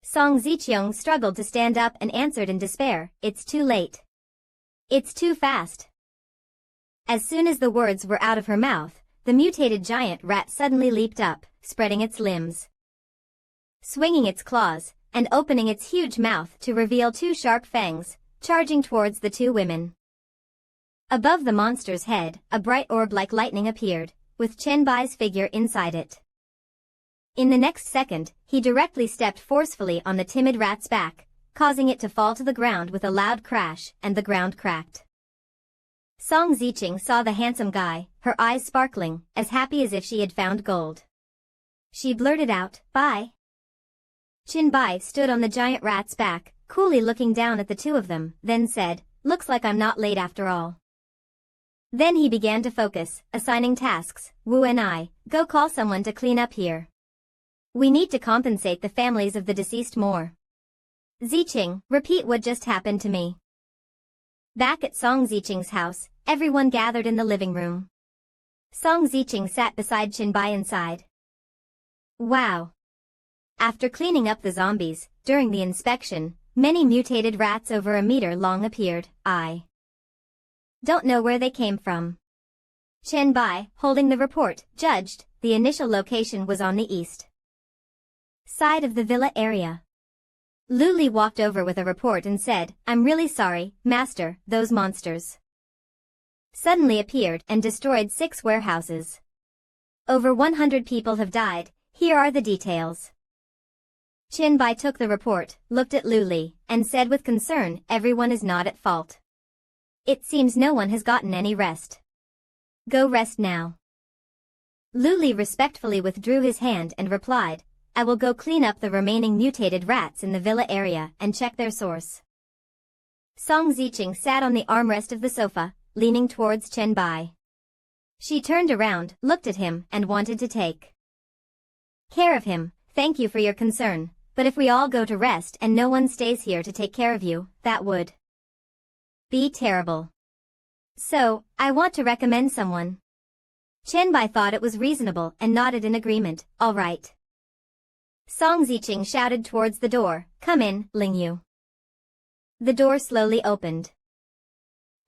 Song Ziqiang struggled to stand up and answered in despair, "It's too late. It's too fast." As soon as the words were out of her mouth, the mutated giant rat suddenly leaped up, spreading its limbs, swinging its claws, and opening its huge mouth to reveal two sharp fangs, charging towards the two women. Above the monster's head, a bright orb like lightning appeared, with Chen Bai's figure inside it. In the next second, he directly stepped forcefully on the timid rat's back, causing it to fall to the ground with a loud crash, and the ground cracked. Song Ziqiang saw the handsome guy, her eyes sparkling, as happy as if she had found gold. She blurted out, "Bye." Chen Bai stood on the giant rat's back, coolly looking down at the two of them, then said, "Looks like I'm not late after all." Then he began to focus, assigning tasks. "Wu and I, go call someone to clean up here. We need to compensate the families of the deceased more. Ziqiang, repeat what just happened to me." Back at Song Ziqiang's house, everyone gathered in the living room. Song Ziqiang sat beside Chen Bai inside. Wow. After cleaning up the zombies, during the inspection, many mutated rats over a meter long appeared. "I don't know where they came from." Chen Bai, holding the report, judged. The initial location was on the east side of the villa area. Luli walked over with a report and said, "I'm really sorry, Master, those monsters suddenly appeared and destroyed 6 warehouses. Over 100 people have died, here are the details." Chen Bai took the report, looked at Luli, and said with concern, "Everyone is not at fault. It seems no one has gotten any rest. Go rest now." Luli respectfully withdrew his hand and replied, "I will go clean up the remaining mutated rats in the villa area and check their source." Song Ziqiang sat on the armrest of the sofa, leaning towards Chen Bai. She turned around, looked at him, and wanted to take care of him. "Thank you for your concern, but if we all go to rest and no one stays here to take care of you, that would be terrible. So, I want to recommend someone." Chen Bai thought it was reasonable and nodded in agreement. "All right." Song Ziqiang shouted towards the door, "Come in, Lingyu." The door slowly opened.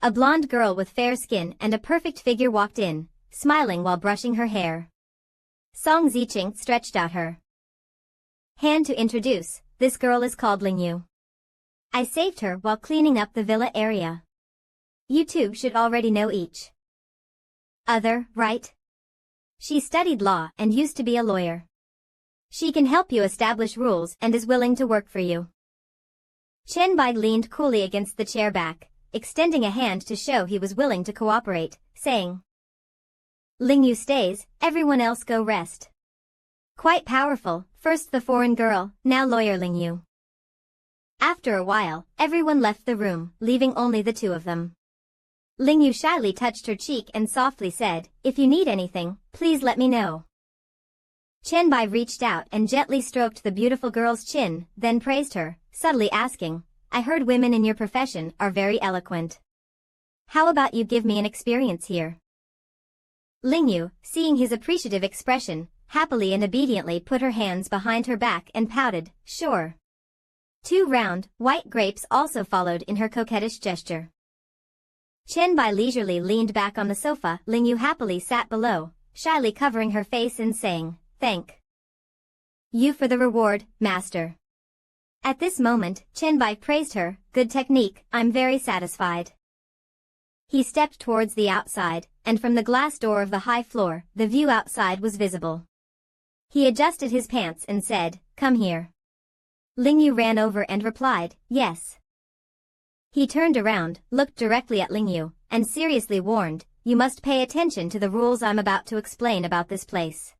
A blonde girl with fair skin and a perfect figure walked in, smiling while brushing her hair. Song Ziqiang stretched out her hand to introduce. "This girl is called Lingyu. I saved her while cleaning up the villa area. You two should already know each other, right? She studied law and used to be a lawyer. She can help you establish rules and is willing to work for you." Chen Bai leaned coolly against the chair back, extending a hand to show he was willing to cooperate, saying, "Lingyu stays, everyone else go rest." Quite powerful, first the foreign girl, now lawyer Lingyu. After a while, everyone left the room, leaving only the two of them. Lingyu shyly touched her cheek and softly said, "If you need anything, please let me know." Chen Bai reached out and gently stroked the beautiful girl's chin, then praised her, subtly asking, "I heard women in your profession are very eloquent. How about you give me an experience here?" Lingyu, seeing his appreciative expression, happily and obediently put her hands behind her back and pouted, "Sure." 2 round, white grapes also followed in her coquettish gesture. Chen Bai leisurely leaned back on the sofa. Lingyu happily sat below, shyly covering her face and saying, "Thank you for the reward, Master." At this moment, Chen Bai praised her, "Good technique, I'm very satisfied." He stepped towards the outside, and from the glass door of the high floor, the view outside was visible. He adjusted his pants and said, "Come here." Lingyu ran over and replied, "Yes." He turned around, looked directly at Lingyu, and seriously warned, "You must pay attention to the rules I'm about to explain about this place."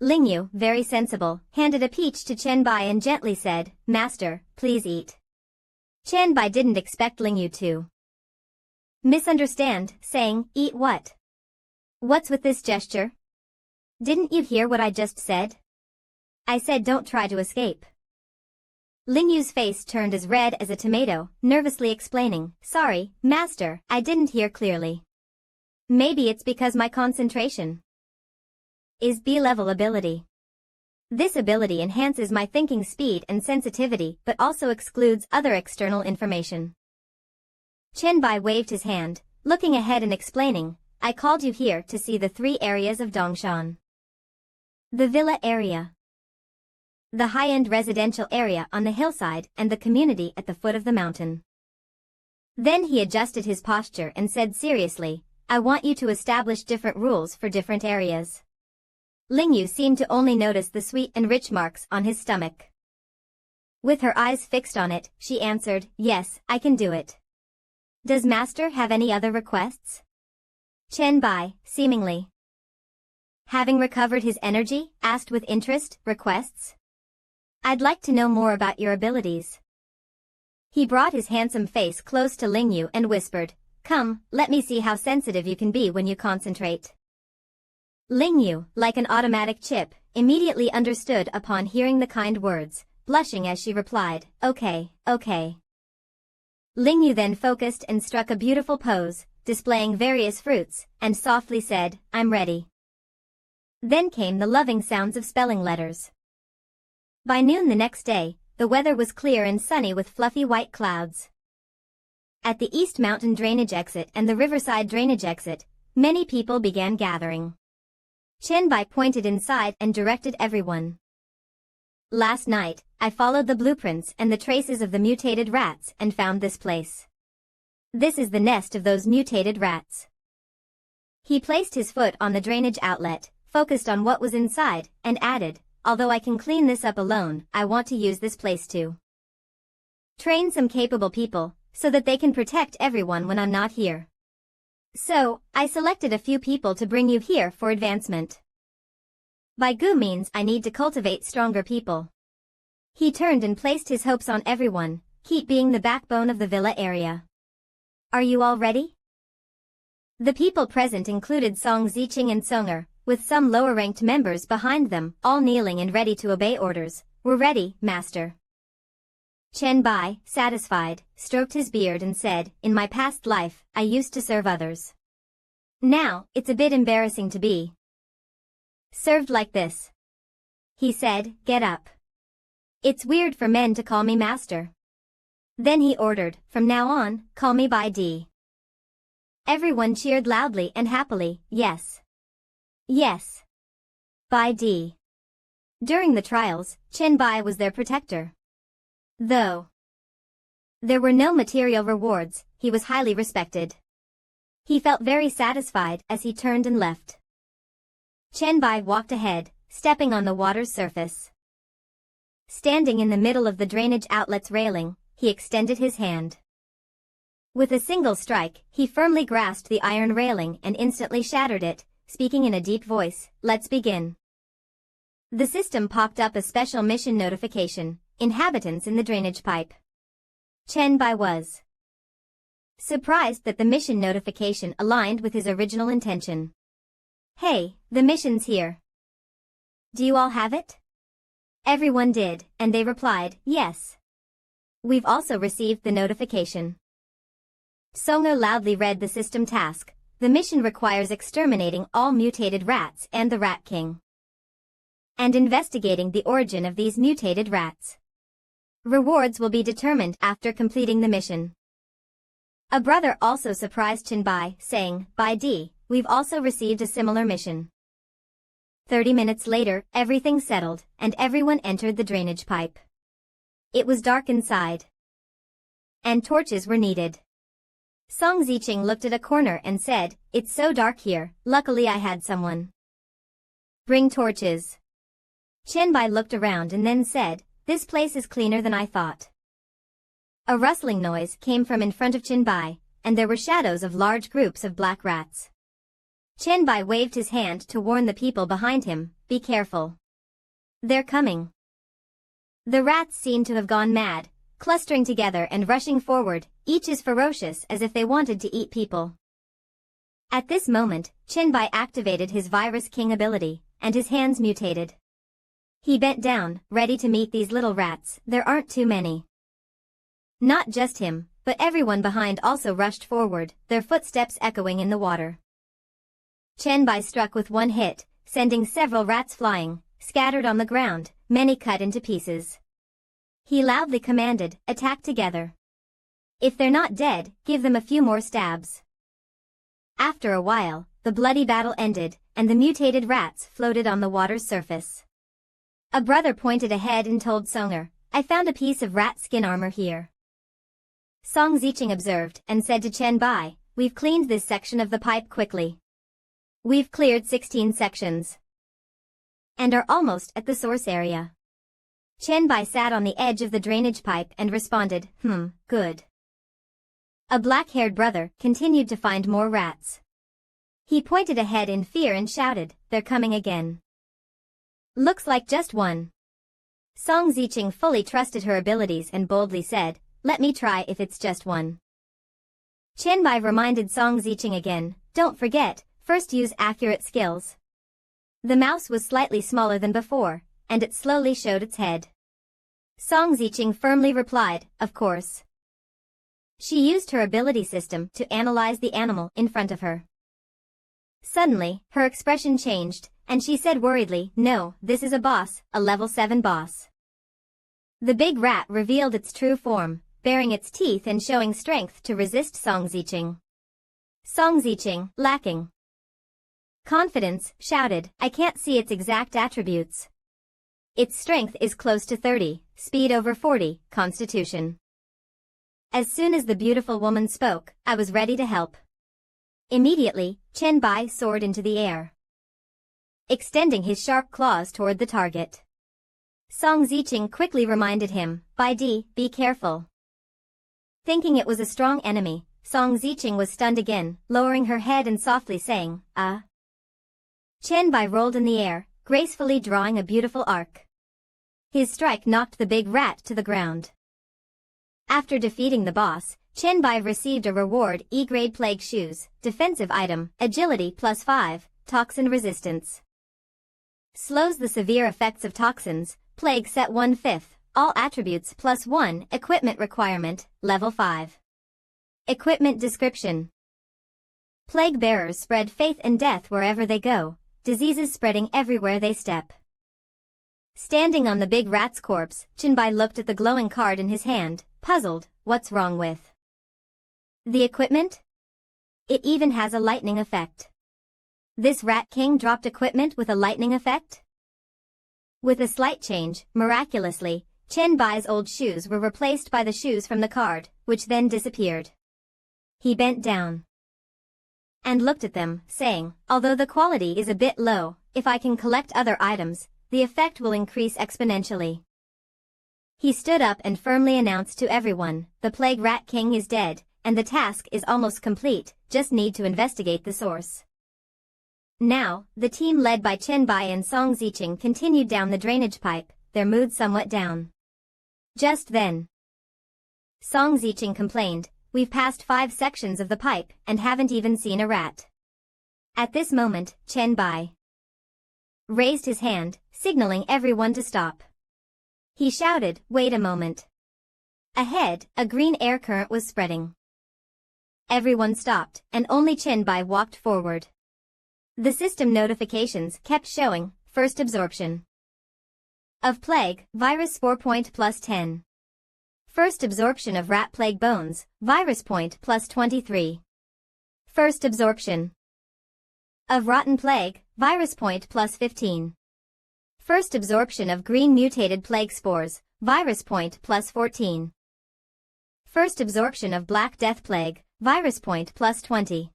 Lingyu, very sensible, handed a peach to Chen Bai and gently said, "Master, please eat." Chen Bai didn't expect Lingyu to misunderstand, saying, "Eat what? What's with this gesture? Didn't you hear what I just said? I said don't try to escape." Lingyu's face turned as red as a tomato, nervously explaining, "Sorry, Master, I didn't hear clearly. Maybe it's because my concentration is B-level ability." This ability enhances my thinking speed and sensitivity but also excludes other external information. Qianbai waved his hand, looking ahead and explaining, I called you here to see the 3 areas of Dongshan. The villa area, the high-end residential area on the hillside and the community at the foot of the mountain. Then he adjusted his posture and said seriously, I want you to establish different rules for different areas. Lingyu seemed to only notice the sweet and rich marks on his stomach. With her eyes fixed on it, she answered, yes, I can do it. Does Master have any other requests? Qianbai, seemingly having recovered his energy, asked with interest, requests? I'd like to know more about your abilities. He brought his handsome face close to Lingyu and whispered, come, let me see how sensitive you can be when you concentrate. Lingyu, like an automatic chip, immediately understood upon hearing the kind words, blushing as she replied, okay, okay. Lingyu then focused and struck a beautiful pose, displaying various fruits, and softly said, I'm ready. Then came the loving sounds of spelling letters. By noon the next day, the weather was clear and sunny with fluffy white clouds. At the East Mountain drainage exit and the Riverside drainage exit, many people began gathering. Qianbai pointed inside and directed everyone. Last night, I followed the blueprints and the traces of the mutated rats and found this place. This is the nest of those mutated rats. He placed his foot on the drainage outlet, focused on what was inside, and added, although I can clean this up alone, I want to use this place to train some capable people, so that they can protect everyone when I'm not here. So, I selected a few people to bring you here for advancement. By Gu means I need to cultivate stronger people. He turned and placed his hopes on everyone, keep being the backbone of the villa area. Are you all ready? The people present included Song Ziqing and Songer, with some lower-ranked members behind them, all kneeling and ready to obey orders. We're ready, Master. Qianbai, satisfied, stroked his beard and said, in my past life, I used to serve others. Now, it's a bit embarrassing to be served like this. He said, get up. It's weird for men to call me Master. Then he ordered, from now on, call me by D. Everyone cheered loudly and happily, yes. Yes. By D. During the trials, Qianbai was their protector. Though there were no material rewards, he was highly respected. He felt very satisfied as he turned and left. Qianbai walked ahead, stepping on the water's surface. Standing in the middle of the drainage outlet's railing, he extended his hand. With a single strike, he firmly grasped the iron railing and instantly shattered it, speaking in a deep voice, let's begin. The system popped up a special mission notification, inhabitants in the drainage pipe. Qianbai was surprised that the mission notification aligned with his original intention. Hey, the mission's here. Do you all have it? Everyone did, and they replied, yes. We've also received the notification. Songer loudly read the system task. The mission requires exterminating all mutated rats and the Rat King, and investigating the origin of these mutated rats. Rewards will be determined after completing the mission. A brother also surprised Qianbai, saying, by D, we've also received a similar mission. 30 minutes later, everything settled, and everyone entered the drainage pipe. It was dark inside, and torches were needed. Song Ziqing looked at a corner and said, it's so dark here, luckily I had someone bring torches. Qianbai looked around and then said, this place is cleaner than I thought. A rustling noise came from in front of Qianbai, and there were shadows of large groups of black rats. Qianbai waved his hand to warn the people behind him, be careful. They're coming. The rats seemed to have gone mad, clustering together and rushing forward, each as ferocious as if they wanted to eat people. At this moment, Qianbai activated his Virus King ability, and his hands mutated. He bent down, ready to meet these little rats. There aren't too many. Not just him, but everyone behind also rushed forward, their footsteps echoing in the water. Qianbai struck with one hit, sending several rats flying, scattered on the ground, many cut into pieces. He loudly commanded, "Attack together. If they're not dead, give them a few more stabs." After a while, the bloody battle ended, and the mutated rats floated on the water's surface. A brother pointed ahead and told Songer, "I found a piece of rat skin armor here." Song Zicheng observed and said to Chen Bai, "We've cleaned this section of the pipe quickly. We've cleared 16 sections. And are almost at the source area." Chen Bai sat on the edge of the drainage pipe and responded, good." A black-haired brother continued to find more rats. He pointed ahead in fear and shouted, "They're coming again. Looks like just one." Song Zicheng fully trusted her abilities and boldly said, "Let me try if it's just one." Chen Bai reminded Song Zicheng again, "Don't forget, first use accurate skills." The mouse was slightly smaller than before, and it slowly showed its head. Song Zicheng firmly replied, "Of course." She used her ability system to analyze the animal in front of her. Suddenly, her expression changed, and she said worriedly, "No, this is a boss, a level 7 boss." The big rat revealed its true form, baring its teeth and showing strength to resist Song Zicheng. Song Zicheng, lacking confidence, shouted, "I can't see its exact attributes. Its strength is close to 30, speed over 40, constitution." As soon as the beautiful woman spoke, I was ready to help. Immediately, Chen Bai soared into the air, extending his sharp claws toward the target. Song Zicheng quickly reminded him, "Bai Di, be careful." Thinking it was a strong enemy, Song Zicheng was stunned again, lowering her head and softly saying, "Ah." Chen Bai rolled in the air, gracefully drawing a beautiful arc. His strike knocked the big rat to the ground. After defeating the boss, Chen Bai received a reward: E-grade plague shoes, defensive item, agility +5, toxin resistance. Slows the severe effects of toxins, plague set 1/5, all attributes +1, equipment requirement, level 5. Equipment description: plague bearers spread faith and death wherever they go, diseases spreading everywhere they step. Standing on the big rat's corpse, Chen Bai looked at the glowing card in his hand, puzzled. What's wrong with the equipment? It even has a lightning effect. This rat king dropped equipment with a lightning effect? With a slight change, miraculously, Chen Bai's old shoes were replaced by the shoes from the card, which then disappeared. He bent down and looked at them, saying, "Although the quality is a bit low, if I can collect other items, the effect will increase exponentially." He stood up and firmly announced to everyone, "The Plague Rat King is dead, and the task is almost complete, just need to investigate the source." Now, the team led by Chen Bai and Song Zicheng continued down the drainage pipe, their mood somewhat down. Just then, Song Zicheng complained, "We've passed 5 sections of the pipe and haven't even seen a rat." At this moment, Chen Bai raised his hand, signaling everyone to stop. He shouted, "Wait a moment." Ahead, a green air current was spreading. Everyone stopped, and only Chen Bai walked forward. The system notifications kept showing, first absorption of plague, virus spore point +10. First absorption of rat plague bones, virus point +23. First absorption of rotten plague, virus point +15. First absorption of green mutated plague spores, virus point +14. First absorption of black death plague, virus point +20.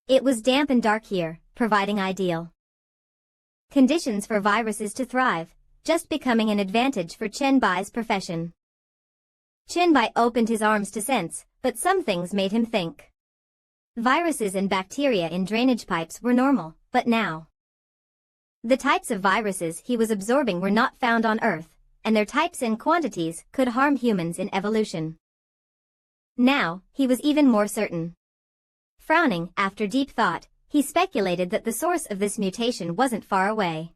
It was damp and dark here, providing ideal conditions for viruses to thrive, just becoming an advantage for Chen Bai's profession. Chen Bai opened his arms to sense, but some things made him think. Viruses and bacteria in drainage pipes were normal, but now the types of viruses he was absorbing were not found on Earth, and their types and quantities could harm humans in evolution. Now, he was even more certain. Frowning, after deep thought, he speculated that the source of this mutation wasn't far away.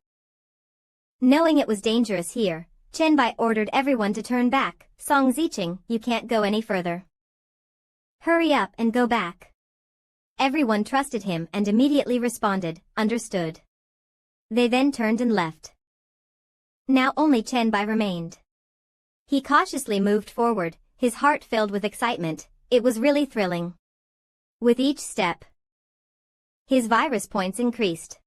Knowing it was dangerous here, Chen Bai ordered everyone to turn back. "Song Zicheng, you can't go any further. Hurry up and go back." Everyone trusted him and immediately responded, "Understood." They then turned and left. Now only Chen Bai remained. He cautiously moved forward, his heart filled with excitement. It was really thrilling. With each step, his virus points increased.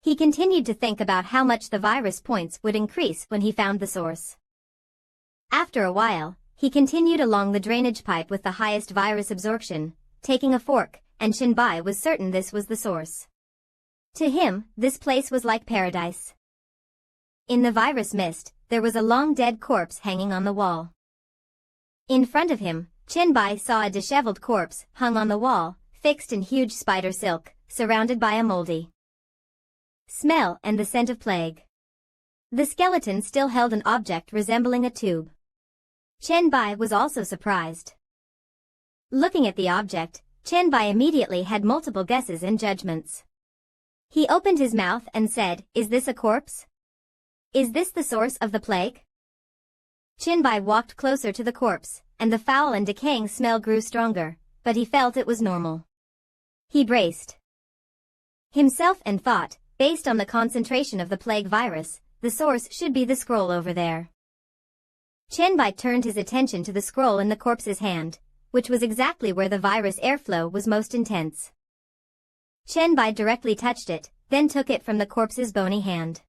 He continued to think about how much the virus points would increase when he found the source. After a while, he continued along the drainage pipe with the highest virus absorption, taking a fork, and Chen Bai was certain this was the source. To him, this place was like paradise. In the virus mist, there was a long dead corpse hanging on the wall. In front of him, Chen Bai saw a disheveled corpse hung on the wall, fixed in huge spider silk, surrounded by a moldy smell and the scent of plague. The skeleton still held an object resembling a tube. Chen Bai was also surprised. Looking at the object, Chen Bai immediately had multiple guesses and judgments. He opened his mouth and said, "Is this a corpse? Is this the source of the plague?" Chen Bai walked closer to the corpse, and the foul and decaying smell grew stronger, but he felt it was normal. He braced himself and thought, based on the concentration of the plague virus, the source should be the scroll over there. Chen Bai turned his attention to the scroll in the corpse's hand, which was exactly where the virus airflow was most intense. Chen Bai directly touched it, then took it from the corpse's bony hand.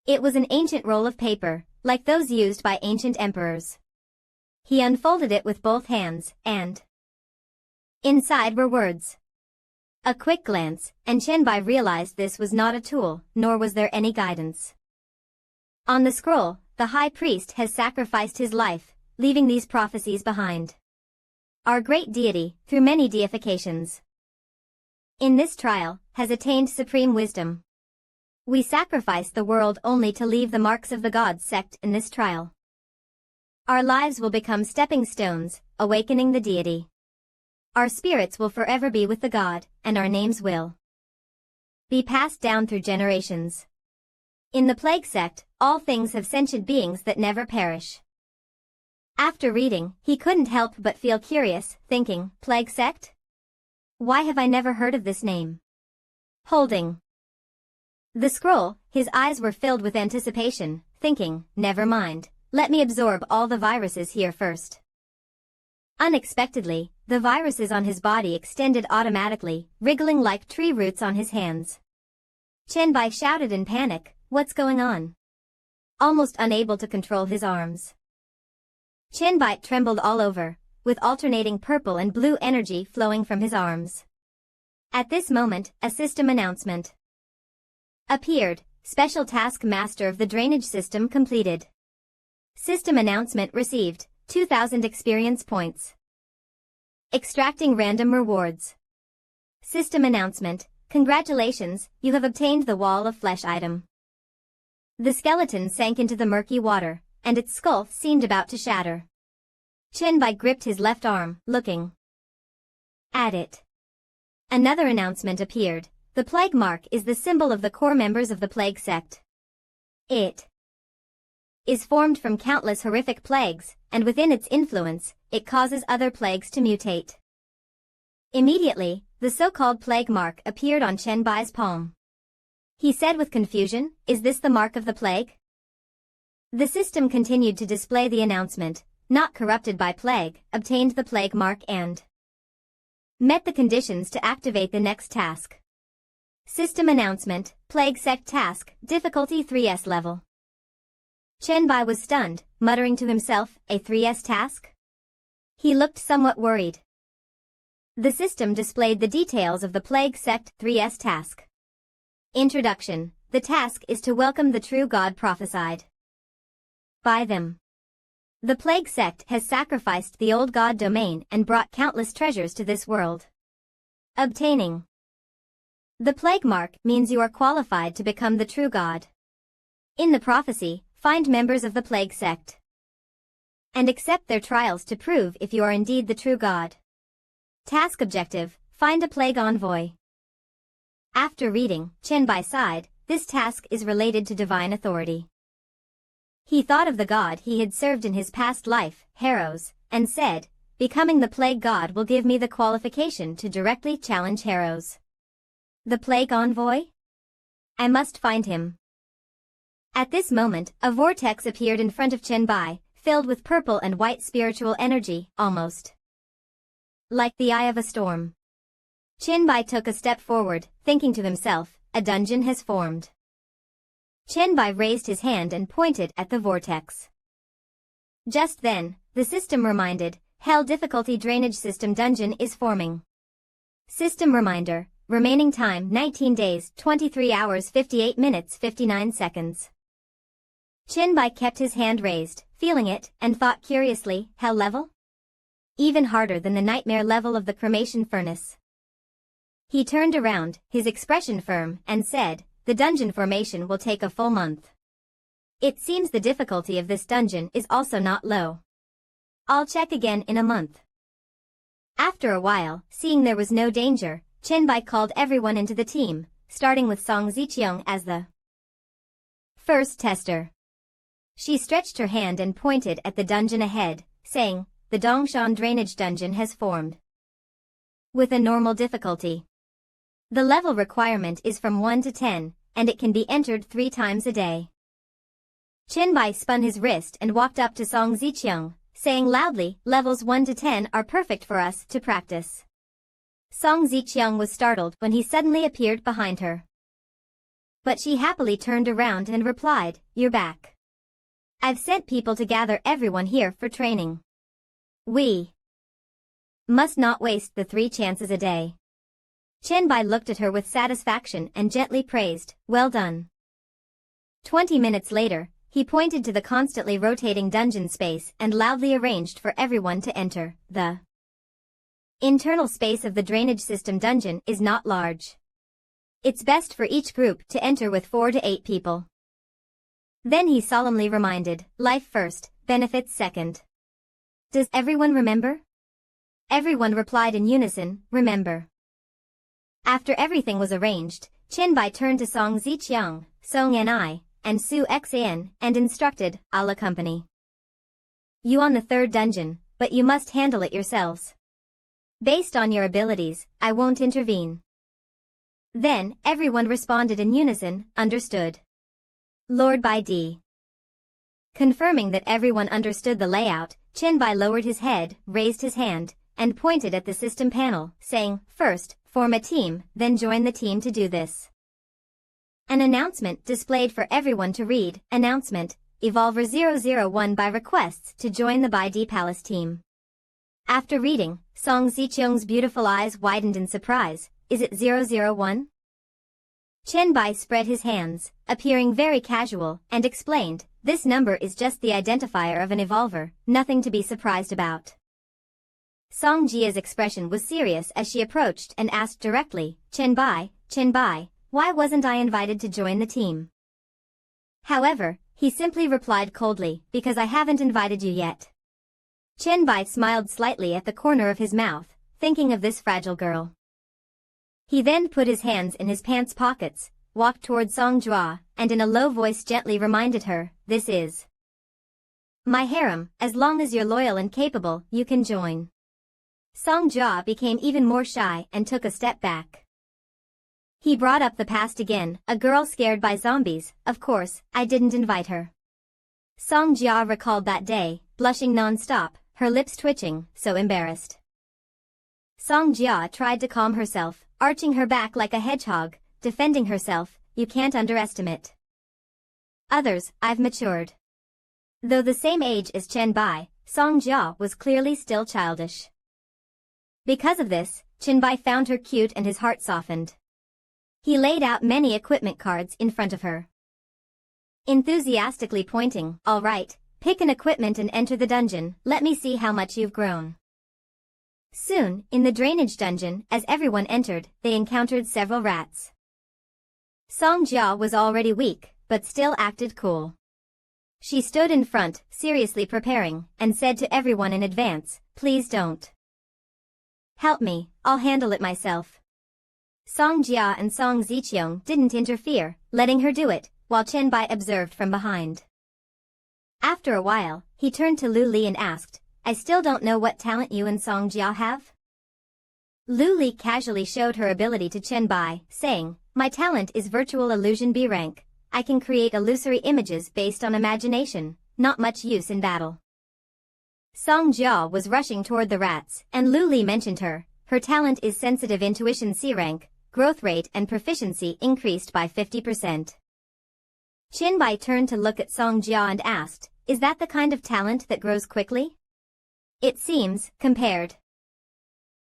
It was an ancient roll of paper, like those used by ancient emperors. He unfolded it with both hands, and inside were words. A quick glance, and Chen Bai realized this was not a tool, nor was there any guidance. On the scroll, the high priest has sacrificed his life, leaving these prophecies behind. Our great deity, through many deifications, in this trial, has attained supreme wisdom. We sacrifice the world only to leave the marks of the gods sect in this trial. Our lives will become stepping stones, awakening the deity. Our spirits will forever be with the God, and our names will be passed down through generations. In the plague sect, all things have sentient beings that never perish. After reading, he couldn't help but feel curious, thinking, plague sect? Why have I never heard of this name? Holding the scroll, his eyes were filled with anticipation, thinking, never mind, let me absorb all the viruses here first. Unexpectedly, the viruses on his body extended automatically, wriggling like tree roots on his hands. Chen Bai shouted in panic, "What's going on?" Almost unable to control his arms. Chen Bai trembled all over, with alternating purple and blue energy flowing from his arms. At this moment, a system announcement appeared. Special task master of the drainage system completed. System announcement received, 2,000 experience points. Extracting random rewards. System announcement, congratulations, you have obtained the wall of flesh item. The skeleton sank into the murky water, and its skull seemed about to shatter. Chen Bai gripped his left arm, looking at it. Another announcement appeared. The plague mark is the symbol of the core members of the plague sect. It is formed from countless horrific plagues, and within its influence, it causes other plagues to mutate. Immediately, the so-called plague mark appeared on Chen Bai's palm. He said with confusion, "Is this the mark of the plague?" The system continued to display the announcement, not corrupted by plague, obtained the plague mark and met the conditions to activate the next task. System announcement, plague sect task, difficulty 3S level. Chen Bai was stunned, muttering to himself, a 3S task? He looked somewhat worried. The system displayed the details of the plague sect 3S task. Introduction. The task is to welcome the true God prophesied by them. The plague sect has sacrificed the old god domain and brought countless treasures to this world. Obtaining the plague mark means you are qualified to become the true god. In the prophecy, find members of the plague sect and accept their trials to prove if you are indeed the true god. Task objective, find a plague envoy. After reading, Chen Bai sighed, this task is related to divine authority. He thought of the god he had served in his past life, Heros, and said, becoming the plague god will give me the qualification to directly challenge Heros. The plague envoy? I must find him. At this moment, a vortex appeared in front of Chen Bai, filled with purple and white spiritual energy, almost like the eye of a storm. Chen Bai took a step forward, thinking to himself, a dungeon has formed. Chen Bai raised his hand and pointed at the vortex. Just then, the system reminded, Hell difficulty drainage system dungeon is forming. System reminder, remaining time 19 days, 23 hours 58 minutes 59 seconds. Chen Bai kept his hand raised, feeling it, and thought curiously, hell level? Even harder than the nightmare level of the cremation furnace. He turned around, his expression firm, and said, the dungeon formation will take a full month. It seems the difficulty of this dungeon is also not low. I'll check again in a month. After a while, seeing there was no danger, Chen Bai called everyone into the team, starting with Song Ziqiang as the first tester. She stretched her hand and pointed at the dungeon ahead, saying, the Dongshan drainage dungeon has formed. With a normal difficulty. The level requirement is from 1 to 10, and it can be entered 3 times a day. Chen Bai spun his wrist and walked up to Song Ziqiang, saying loudly, levels 1 to 10 are perfect for us to practice. Song Ziqiang was startled when he suddenly appeared behind her. But she happily turned around and replied, you're back. I've sent people to gather everyone here for training. We must not waste the 3 chances a day. Chen Bai looked at her with satisfaction and gently praised, well done. 20 minutes later, he pointed to the constantly rotating dungeon space and loudly arranged for everyone to enter. The internal space of the drainage system dungeon is not large. It's best for each group to enter with 4 to 8 people. Then he solemnly reminded, life first, benefits second. Does everyone remember? Everyone replied in unison, remember. After everything was arranged, Chen Bai turned to Song Ziqiang, Song Ni, and Su Xan, and instructed, I'll accompany you on the 3rd dungeon, but you must handle it yourselves. Based on your abilities, I won't intervene. Then, everyone responded in unison, understood. Lord Bai D. Confirming that everyone understood the layout, Chen Bai lowered his head, raised his hand, and pointed at the system panel, saying, first, form a team, then join the team to do this. An announcement displayed for everyone to read, announcement, Evolver 001 by requests to join the Bai D Palace team. After reading, Song Ziqiang's beautiful eyes widened in surprise, is it 001? Chen Bai spread his hands, appearing very casual, and explained, this number is just the identifier of an evolver, nothing to be surprised about. Song Jia's expression was serious as she approached and asked directly, Chen Bai, why wasn't I invited to join the team? However, he simply replied coldly, because I haven't invited you yet. Chen Bai smiled slightly at the corner of his mouth, thinking of this fragile girl. He then put his hands in his pants pockets, walked toward Song Jua, and in a low voice gently reminded her, this is my harem, as long as you're loyal and capable, you can join. Song Jua became even more shy and took a step back. He brought up the past again, a girl scared by zombies, of course, I didn't invite her. Song Jia recalled that day, blushing non-stop, her lips twitching, so embarrassed. Song Jia tried to calm herself, arching her back like a hedgehog, defending herself, you can't underestimate others, I've matured. Though the same age as Chen Bai, Song Jia was clearly still childish. Because of this, Chen Bai found her cute and his heart softened. He laid out many equipment cards in front of her, enthusiastically pointing, all right, pick an equipment and enter the dungeon, let me see how much you've grown. Soon, in the drainage dungeon, as everyone entered, they encountered several rats. Song Jia was already weak, but still acted cool. She stood in front, seriously preparing, and said to everyone in advance, please don't help me, I'll handle it myself. Song Jia and Song Ziqiang didn't interfere, letting her do it, while Chen Bai observed from behind. After a while, he turned to Lu Li and asked, I still don't know what talent you and Song Jia have? Lu Li casually showed her ability to Chen Bai, saying, my talent is Virtual Illusion B rank, I can create illusory images based on imagination, not much use in battle. Song Jia was rushing toward the rats, and Lu Li mentioned her. Her talent is sensitive intuition C rank, growth rate and proficiency increased by 50%. Qin Bai turned to look at Song Jia and asked, is that the kind of talent that grows quickly? It seems, compared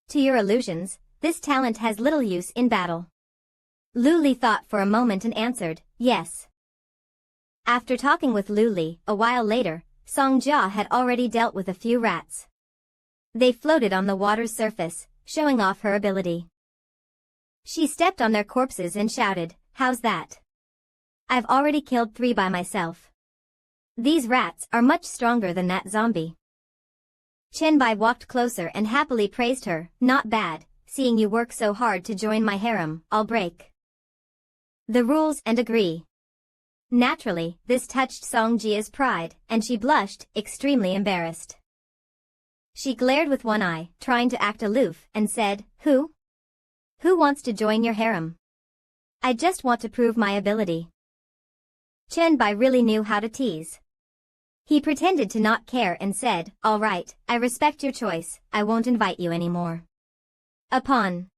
to your illusions, this talent has little use in battle. Lu Li thought for a moment and answered, yes. After talking with Lu Li, a while later, Song Jia had already dealt with a few rats. They floated on the water's surface, showing off her ability. She stepped on their corpses and shouted, how's that? I've already killed 3 by myself. These rats are much stronger than that zombie. Qin Bai walked closer and happily praised her, not bad, seeing you work so hard to join my harem, I'll break the rules and agree. Naturally, this touched Song Jia's pride, and she blushed, extremely embarrassed. She glared with one eye, trying to act aloof, and said, who? Who wants to join your harem? I just want to prove my ability. Qin Bai really knew how to tease. He pretended to not care and said, all right, I respect your choice, I won't invite you anymore. Upon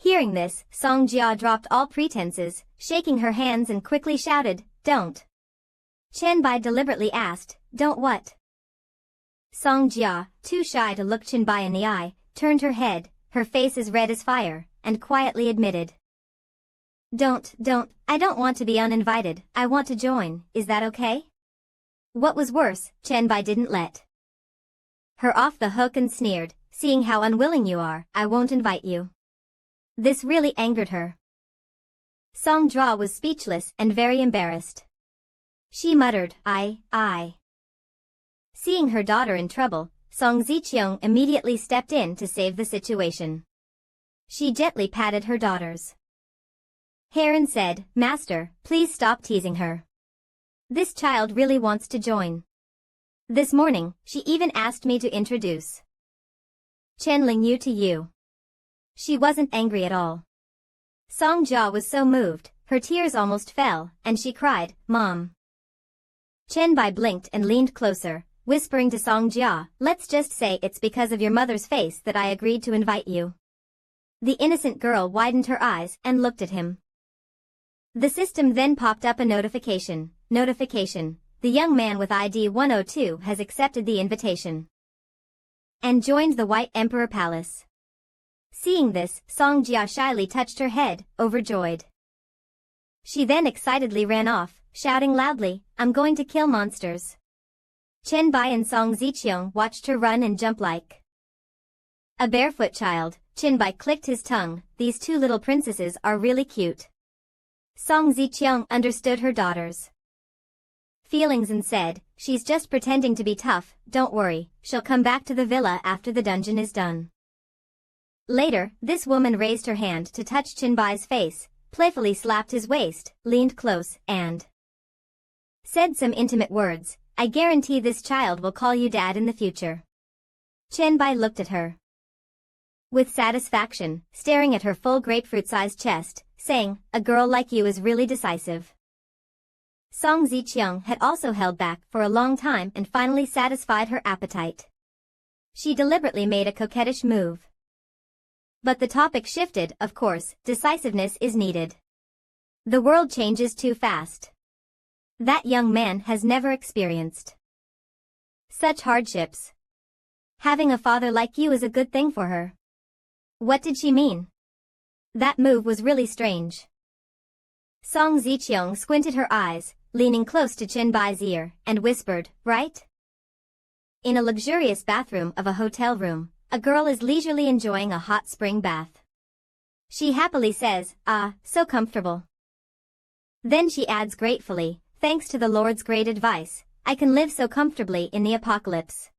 hearing this, Song Jia dropped all pretenses, shaking her hands and quickly shouted, don't. Qin Bai deliberately asked, don't what? Song Jia, too shy to look Qin Bai in the eye, turned her head, her face as red as fire, and quietly admitted. I don't want to be uninvited, I want to join, is that okay? What was worse, Qin Bai didn't let her off the hook and sneered, seeing how unwilling you are, I won't invite you. This really angered her. Song Jia was speechless and very embarrassed. She muttered, I. Seeing her daughter in trouble, Song Ziqiang immediately stepped in to save the situation. She gently patted her daughter's hair and said, Master, please stop teasing her. This child really wants to join. This morning, she even asked me to introduce Chen Lingyu to you. She wasn't angry at all. Song Jia was so moved, her tears almost fell, and she cried, Mom. Qin Bai blinked and leaned closer, whispering to Song Jia, let's just say it's because of your mother's face that I agreed to invite you. The innocent girl widened her eyes and looked at him. The system then popped up a notification. Notification. The young man with ID 102 has accepted the invitation and joined the White Emperor Palace. Seeing this, Song Jia shyly touched her head, overjoyed. She then excitedly ran off, shouting loudly, I'm going to kill monsters. Qin Bai and Song Ziqiang watched her run and jump like a barefoot child. Qin Bai clicked his tongue, these 2 little princesses are really cute. Song Ziqiang understood her daughter's feelings and said, she's just pretending to be tough, don't worry, she'll come back to the villa after the dungeon is done. Later, this woman raised her hand to touch Qin Bai's face, playfully slapped his waist, leaned close, and said some intimate words, I guarantee this child will call you dad in the future. Qin Bai looked at her with satisfaction, staring at her full grapefruit-sized chest, saying, a girl like you is really decisive. Song Ziqiang had also held back for a long time and finally satisfied her appetite. She deliberately made a coquettish move. But the topic shifted, of course, decisiveness is needed. The world changes too fast. That young man has never experienced such hardships. Having a father like you is a good thing for her. What did she mean? That move was really strange. Song Ziqiang squinted her eyes, leaning close to Qin Bai's ear, and whispered, right? In a luxurious bathroom of a hotel room, a girl is leisurely enjoying a hot spring bath. She happily says, ah, so comfortable. Then she adds gratefully, thanks to the Lord's great advice, I can live so comfortably in the apocalypse.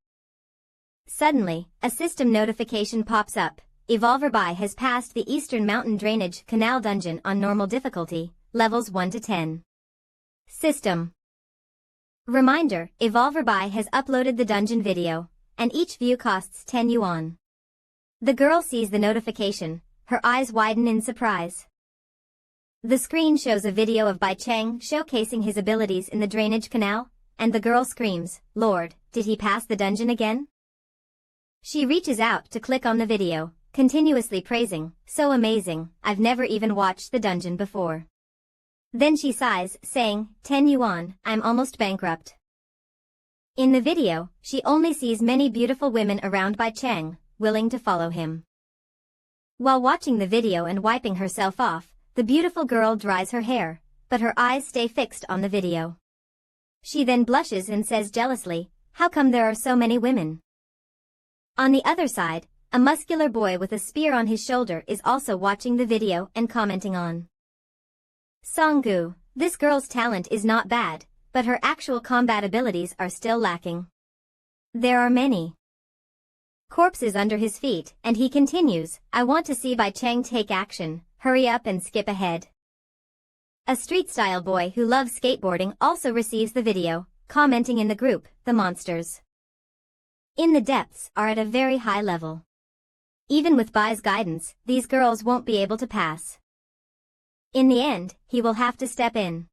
Suddenly, a system notification pops up. Evolver Bai has passed the Eastern Mountain Drainage Canal Dungeon on normal difficulty, levels 1 to 10. System reminder, Evolver Bai has uploaded the dungeon video, and each view costs 10 yuan. The girl sees the notification, her eyes widen in surprise. The screen shows a video of Bai Cheng showcasing his abilities in the drainage canal, and the girl screams, "Lord, did he pass the dungeon again?" She reaches out to click on the video, continuously praising, "So amazing, I've never even watched the dungeon before." Then she sighs, saying, 10 yuan, I'm almost bankrupt. In the video, she only sees many beautiful women around Bai Cheng, willing to follow him. While watching the video and wiping herself off, the beautiful girl dries her hair, but her eyes stay fixed on the video. She then blushes and says jealously, "How come there are so many women?" On the other side, a muscular boy with a spear on his shoulder is also watching the video and commenting on. Songgu, this girl's talent is not bad, but her actual combat abilities are still lacking. There are many corpses under his feet, and he continues, "I want to see Bai Cheng take action, hurry up and skip ahead." A street-style boy who loves skateboarding also receives the video, commenting in the group, "The monsters in the depths are at a very high level. Even with Bai's guidance, these girls won't be able to pass. In the end, he will have to step in."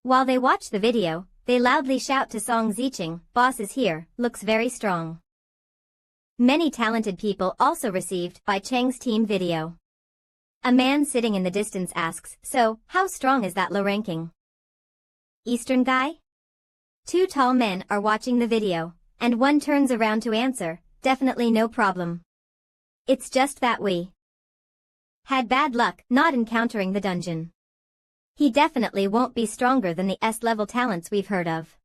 While they watch the video, they loudly shout to Song Zicheng, "Boss is here, looks very strong." Many talented people also received Bai Cheng's team video. A man sitting in the distance asks, "So, how strong is that low ranking Eastern guy?" Two tall men are watching the video, and one turns around to answer, "Definitely no problem. It's just that we had bad luck not encountering the dungeon. He definitely won't be stronger than the S-level talents we've heard of."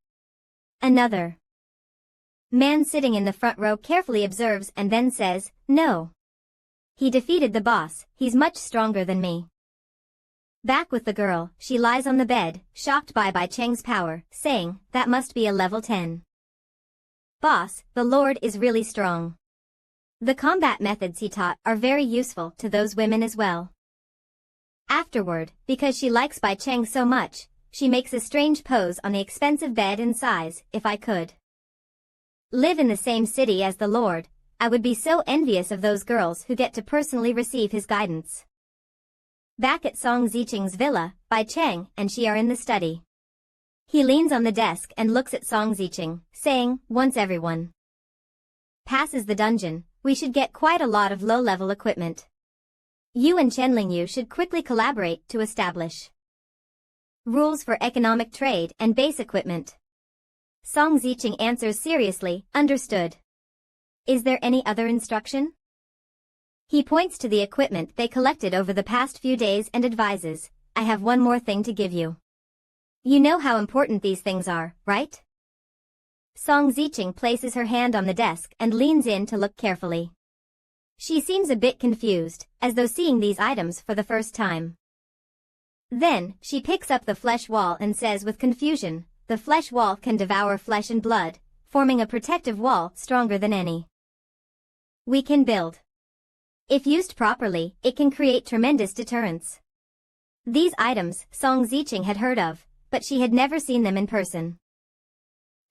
Another man sitting in the front row carefully observes and then says, "No. He defeated the boss, he's much stronger than me." Back with the girl, she lies on the bed, shocked by Bai Cheng's power, saying, "That must be a level 10. Boss, the Lord is really strong." The combat methods he taught are very useful to those women as well. Afterward, because she likes Bai Cheng so much, she makes a strange pose on the expensive bed and sighs, "If I could live in the same city as the Lord, I would be so envious of those girls who get to personally receive his guidance." Back at Song Zicheng's villa, Bai Cheng and she are in the study. He leans on the desk and looks at Song Zicheng, saying, "Once everyone passes the dungeon, we should get quite a lot of low-level equipment. You and Chenlingyu should quickly collaborate to establish rules for economic trade and base equipment." Song Zicheng answers seriously, "Understood. Is there any other instruction?" He points to the equipment they collected over the past few days and advises, "I have one more thing to give you. You know how important these things are, right?" Song Zicheng places her hand on the desk and leans in to look carefully. She seems a bit confused, as though seeing these items for the first time. Then, she picks up the flesh wall and says with confusion, "The flesh wall can devour flesh and blood, forming a protective wall stronger than any we can build. If used properly, it can create tremendous deterrence." These items Song Zicheng had heard of, but she had never seen them in person.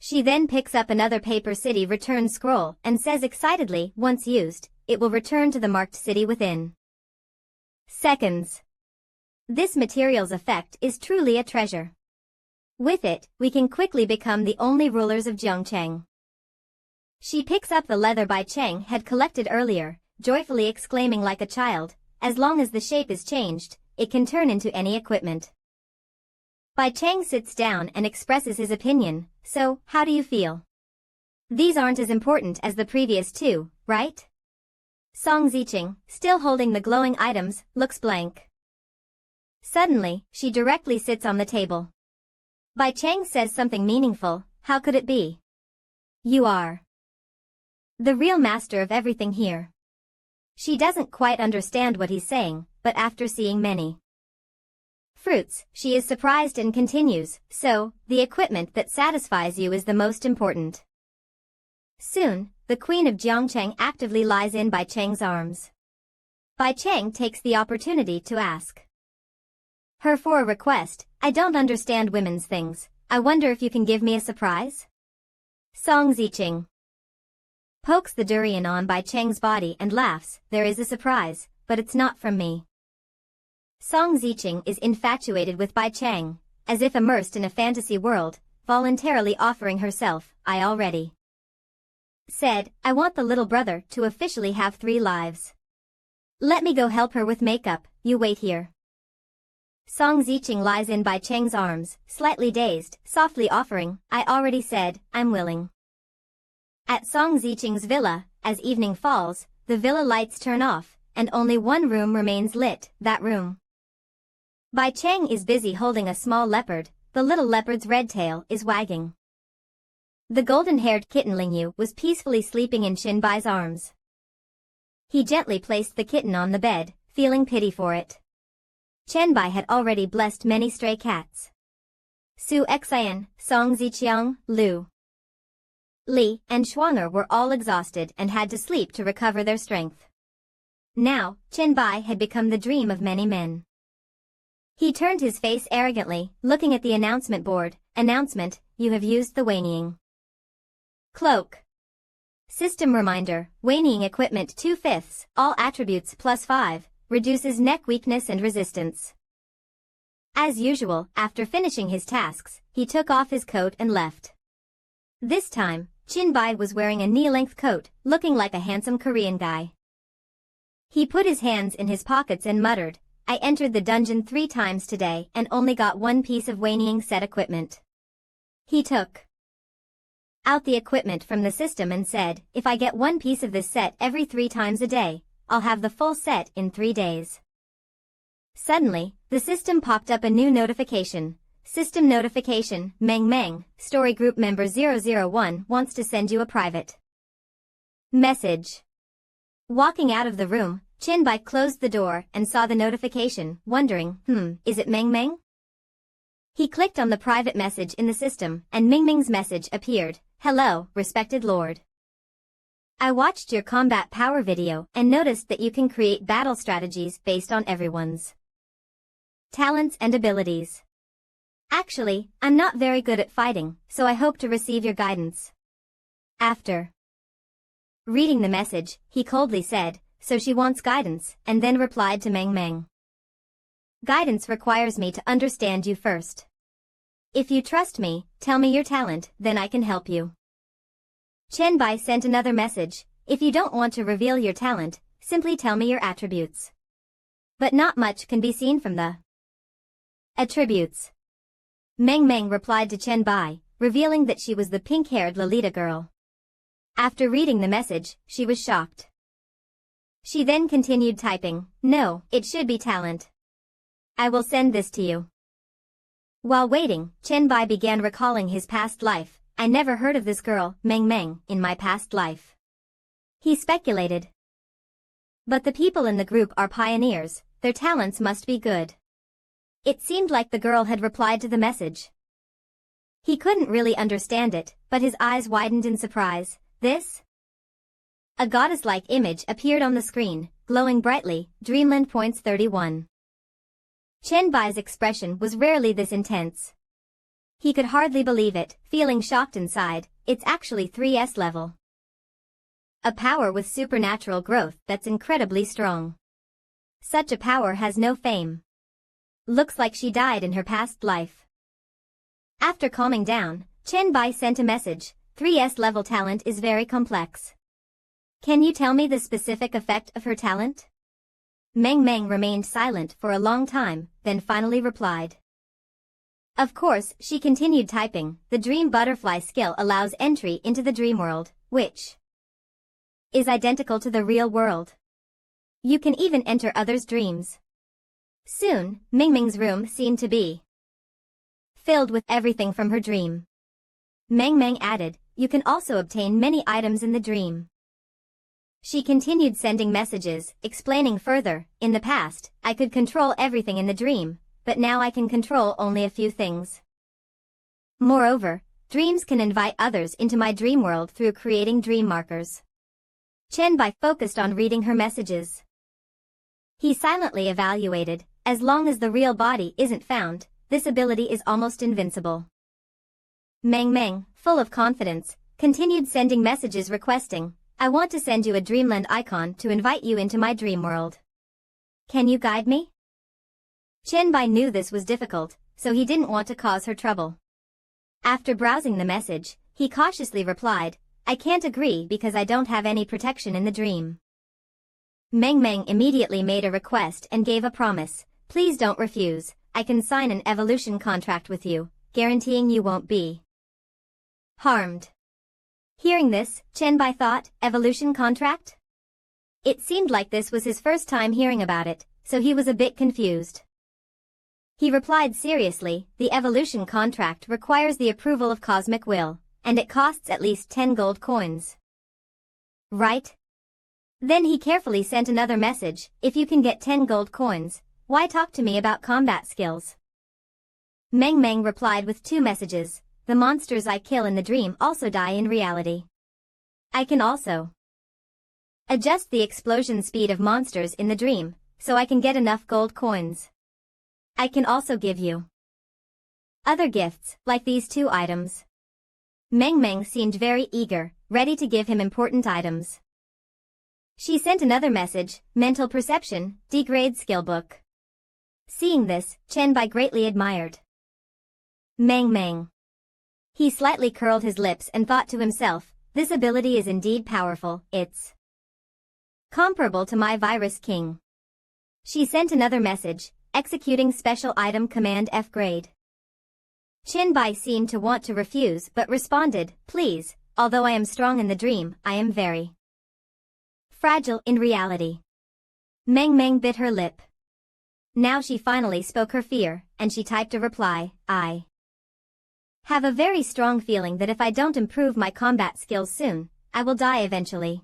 She then picks up another paper city return scroll and says excitedly, "Once used, it will return to the marked city within seconds. This material's effect is truly a treasure. With it, we can quickly become the only rulers of Zhongcheng." She picks up the leather Bai Cheng had collected earlier, joyfully exclaiming like a child, "As long as the shape is changed, it can turn into any equipment." Bai Cheng sits down and expresses his opinion, "So, how do you feel? These aren't as important as the previous two, right?" Song Zicheng, still holding the glowing items, looks blank. Suddenly, she directly sits on the table. Bai Cheng says something meaningful, "How could it be? You are the real master of everything here." She doesn't quite understand what he's saying, but after seeing many fruits, she is surprised and continues, "So, the equipment that satisfies you is the most important." Soon, the Queen of Jiangcheng actively lies in Bai Cheng's arms. Bai Cheng takes the opportunity to ask her for a request, "I don't understand women's things, I wonder if you can give me a surprise?" Song Zicheng pokes the durian on Bai Cheng's body and laughs, "There is a surprise, but it's not from me." Song Ziqing is infatuated with Bai Chang, as if immersed in a fantasy world, voluntarily offering herself. I already said, I want the little brother to officially have 3 lives. Let me go help her with makeup, you wait here. Song Ziqing lies in Bai Chang's arms, slightly dazed, softly offering, I already said, I'm willing. At Song Ziqing's villa, as evening falls, the villa lights turn off, and only one room remains lit, that room. Bai Chang is busy holding a small leopard, the little leopard's red tail is wagging. The golden-haired kitten Lingyu was peacefully sleeping in Qin Bai's arms. He gently placed the kitten on the bed, feeling pity for it. Chen Bai had already blessed many stray cats. Su Xian, Song Ziqiang, Lu Li, and Shuanger were all exhausted and had to sleep to recover their strength. Now, Chen Bai had become the dream of many men. He turned his face arrogantly, looking at the announcement board. Announcement, you have used the Weining Cloak. System reminder, Weining equipment 2/5, all attributes +5, reduces neck weakness and resistance. As usual, after finishing his tasks, he took off his coat and left. This time, Qin Bai was wearing a knee-length coat, looking like a handsome Korean guy. He put his hands in his pockets and muttered, I entered the dungeon 3 times today and only got 1 piece of Weining set equipment. He took out the equipment from the system and said, if I get 1 piece of this set every 3 times a day, I'll have the full set in 3 days. Suddenly, the system popped up a new notification. System notification, Meng Meng, Story Group Member 001 wants to send you a private message. Walking out of the room, Qin Bai closed the door and saw the notification, wondering, is it Meng Meng? He clicked on the private message in the system, and Meng Meng's message appeared. Hello, respected Lord. I watched your combat power video and noticed that you can create battle strategies based on everyone's talents and abilities. Actually, I'm not very good at fighting, so I hope to receive your guidance. After reading the message, he coldly said, so she wants guidance, and then replied to Meng Meng. Guidance requires me to understand you first. If you trust me, tell me your talent, then I can help you. Chen Bai sent another message, if you don't want to reveal your talent, simply tell me your attributes. But not much can be seen from the attributes. Meng Meng replied to Chen Bai, revealing that she was the pink-haired Lolita girl. After reading the message, she was shocked. She then continued typing, no, it should be talent. I will send this to you. While waiting, Chen Bai began recalling his past life. I never heard of this girl, Meng Meng, in my past life. He speculated. But the people in the group are pioneers, their talents must be good. It seemed like the girl had replied to the message. He couldn't really understand it, but his eyes widened in surprise. This? A goddess-like image appeared on the screen, glowing brightly, Dreamland Points 31. Chen Bai's expression was rarely this intense. He could hardly believe it, feeling shocked inside. It's actually 3S level. A power with supernatural growth that's incredibly strong. Such a power has no fame. Looks like she died in her past life. After calming down, Chen Bai sent a message. 3S level talent is very complex. Can you tell me the specific effect of her talent? Meng Meng remained silent for a long time, then finally replied. Of course, she continued typing, the dream butterfly skill allows entry into the dream world, which is identical to the real world. You can even enter others' dreams. Soon, Meng Meng's room seemed to be filled with everything from her dream. Meng Meng added, you can also obtain many items in the dream. She continued sending messages, explaining further, in the past, I could control everything in the dream, but now I can control only a few things. Moreover, dreams can invite others into my dream world through creating dream markers. Chen Bai focused on reading her messages. He silently evaluated, as long as the real body isn't found, this ability is almost invincible. Meng Meng, full of confidence, continued sending messages requesting, I want to send you a Dreamland icon to invite you into my dream world. Can you guide me? Chen Bai knew this was difficult, so he didn't want to cause her trouble. After browsing the message, he cautiously replied, I can't agree because I don't have any protection in the dream. Meng Meng immediately made a request and gave a promise, please don't refuse, I can sign an evolution contract with you, guaranteeing you won't be harmed. Hearing this, Chen Bai thought, evolution contract? It seemed like this was his first time hearing about it, so he was a bit confused. He replied seriously, the evolution contract requires the approval of cosmic will, and it costs at least 10 gold coins. Right? Then he carefully sent another message, if you can get 10 gold coins, why talk to me about combat skills? Meng Meng replied with 2 messages, the monsters I kill in the dream also die in reality. I can also adjust the explosion speed of monsters in the dream, so I can get enough gold coins. I can also give you other gifts, like these 2 items. Meng Meng seemed very eager, ready to give him important items. She sent another message, mental perception, degrade skill book. Seeing this, Chen Bai greatly admired Meng Meng. He slightly curled his lips and thought to himself, this ability is indeed powerful, it's comparable to my Virus King. She sent another message, executing special item command F grade. Chen Bai seemed to want to refuse but responded, please, although I am strong in the dream, I am very fragile in reality. Meng Meng bit her lip. Now she finally spoke her fear, and she typed a reply, I have a very strong feeling that if I don't improve my combat skills soon, I will die eventually.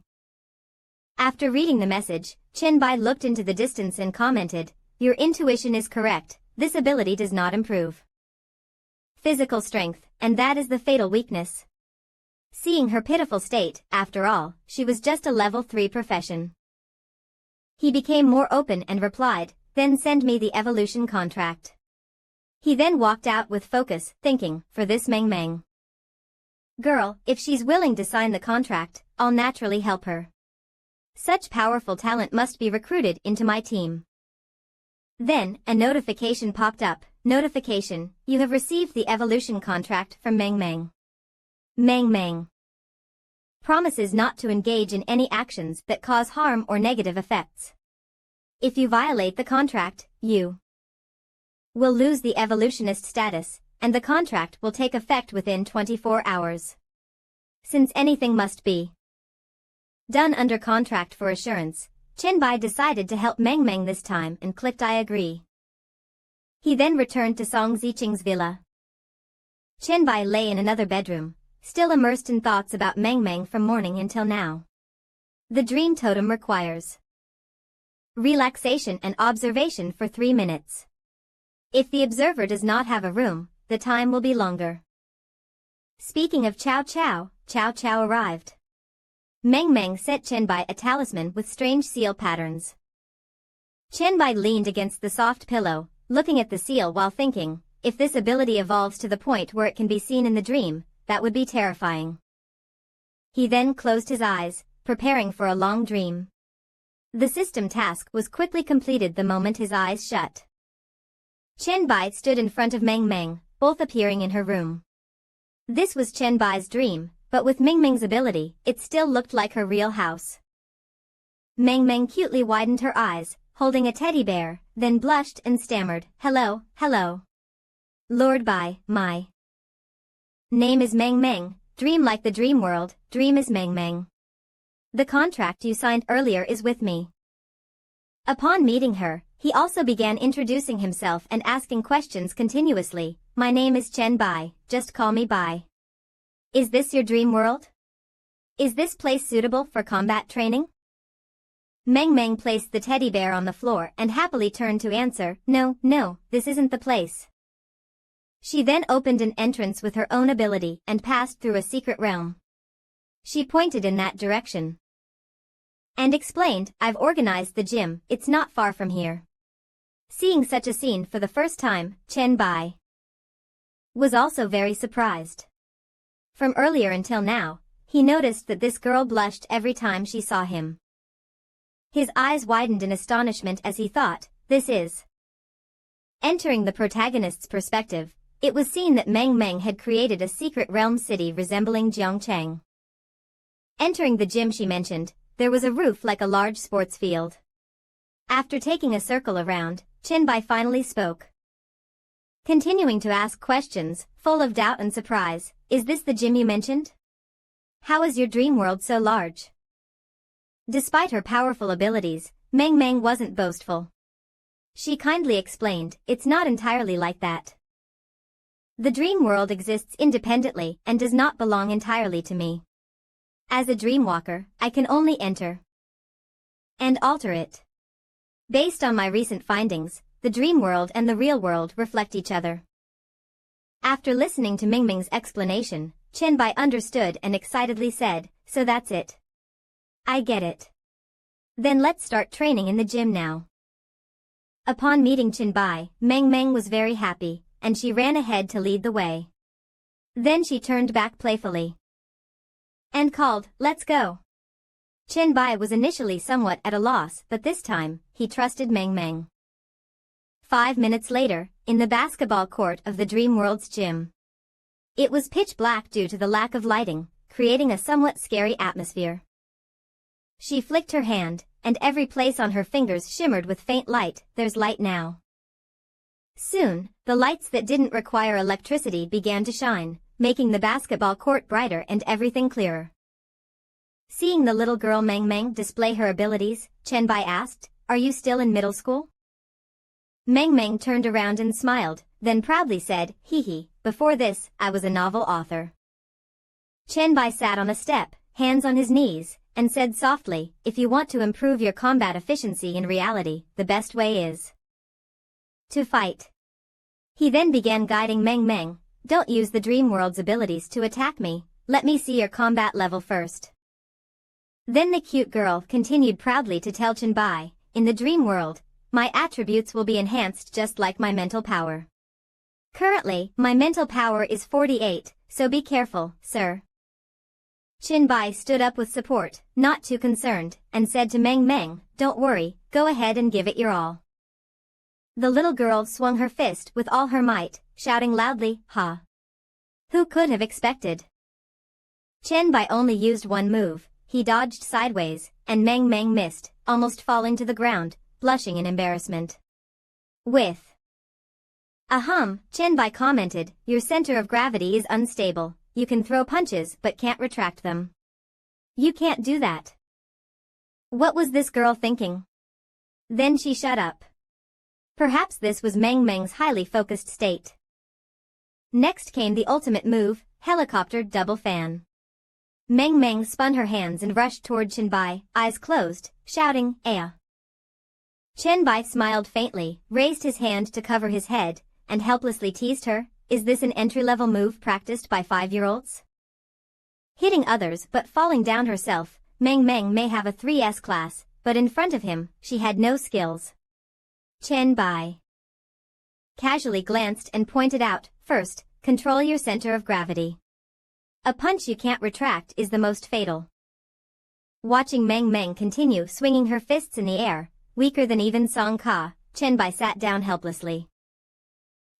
After reading the message, Chen Bai looked into the distance and commented, your intuition is correct, this ability does not improve physical strength, and that is the fatal weakness. Seeing her pitiful state, after all, she was just a level 3 profession. He became more open and replied, then send me the evolution contract. He then walked out with focus, thinking, for this Meng Meng girl, if she's willing to sign the contract, I'll naturally help her. Such powerful talent must be recruited into my team. Then, a notification popped up, notification, you have received the evolution contract from Meng Meng. Meng Meng promises not to engage in any actions that cause harm or negative effects. If you violate the contract, you will lose the evolutionist status, and the contract will take effect within 24 hours. Since anything must be done under contract for assurance, Chen Bai decided to help Meng Meng this time and clicked I agree. He then returned to Song Ziqing's villa. Chen Bai lay in another bedroom, still immersed in thoughts about Meng Meng from morning until now. The dream totem requires relaxation and observation for 3 minutes. If the observer does not have a room, the time will be longer. Speaking of Chow Chow, Chow Chow arrived. Meng Meng sent Chen Bai a talisman with strange seal patterns. Chen Bai leaned against the soft pillow, looking at the seal while thinking, if this ability evolves to the point where it can be seen in the dream, that would be terrifying. He then closed his eyes, preparing for a long dream. The system task was quickly completed the moment his eyes shut. Chen Bai stood in front of Meng Meng, both appearing in her room. This was Chen Bai's dream, but with Meng Meng's ability, it still looked like her real house. Meng Meng cutely widened her eyes, holding a teddy bear, then blushed and stammered, hello, hello. Lord Bai, my name is Meng Meng, dream like the dream world, dream is Meng Meng. The contract you signed earlier is with me. Upon meeting her, he also began introducing himself and asking questions continuously, my name is Chen Bai, just call me Bai. Is this your dream world? Is this place suitable for combat training? Meng Meng placed the teddy bear on the floor and happily turned to answer, no, this isn't the place. She then opened an entrance with her own ability and passed through a secret realm. She pointed in that direction and explained, I've organized the gym, it's not far from here. Seeing such a scene for the first time, Chen Bai was also very surprised. From earlier until now, he noticed that this girl blushed every time she saw him. His eyes widened in astonishment as he thought, this is Entering the protagonist's perspective, it was seen that Meng Meng had created a secret realm city resembling Jiangchang. Entering the gym she mentioned, there was a roof like a large sports field. After taking a circle around, Qinbai finally spoke. Continuing to ask questions, full of doubt and surprise, is this the gym you mentioned? How is your dream world so large? Despite her powerful abilities, Meng Meng wasn't boastful. She kindly explained, it's not entirely like that. The dream world exists independently and does not belong entirely to me. As a dreamwalker, I can only enter and alter it. Based on my recent findings, the dream world and the real world reflect each other. After listening to Meng Meng's explanation, Qinbai understood and excitedly said, so that's it. I get it. Then let's start training in the gym now. Upon meeting Qinbai, Meng Meng was very happy, and she ran ahead to lead the way. Then she turned back playfully and called, let's go. Qinbai was initially somewhat at a loss, but this time, he trusted Meng Meng. 5 minutes later, in the basketball court of the Dream World's gym. It was pitch black due to the lack of lighting, creating a somewhat scary atmosphere. She flicked her hand, and every place on her fingers shimmered with faint light. There's light now. Soon, the lights that didn't require electricity began to shine, making the basketball court brighter and everything clearer. Seeing the little girl Meng Meng display her abilities, Qinbai asked, are you still in middle school? Meng Meng turned around and smiled, then proudly said, hee hee, before this, I was a novel author. Qinbai sat on a step, hands on his knees, and said softly, if you want to improve your combat efficiency in reality, the best way is to fight. He then began guiding Meng Meng, don't use the dream world's abilities to attack me, let me see your combat level first. Then the cute girl continued proudly to tell Qinbai, in the dream world, my attributes will be enhanced just like my mental power. Currently, my mental power is 48, so be careful, sir. Qinbai stood up with support, not too concerned, and said to Meng Meng, don't worry, go ahead and give it your all. The little girl swung her fist with all her might, shouting loudly, ha! Who could have expected? Qinbai only used one move, he dodged sideways, and Meng Meng missed, almost falling to the ground, blushing in embarrassment. With a hum, Qinbai commented, your center of gravity is unstable, you can throw punches but can't retract them. You can't do that. What was this girl thinking? Then she shut up. Perhaps this was Meng Meng's highly focused state. Next came the ultimate move, helicopter double fan. Meng Meng spun her hands and rushed toward Qinbai, eyes closed, shouting, Aya. Qinbai smiled faintly, raised his hand to cover his head, and helplessly teased her, is this an entry-level move practiced by 5-year-olds? Hitting others but falling down herself, Meng Meng may have a 3S class, but in front of him, she had no skills. Qinbai casually glanced and pointed out, first, control your center of gravity. A punch you can't retract is the most fatal. Watching Meng Meng continue swinging her fists in the air, weaker than even Song Ka, Qinbai sat down helplessly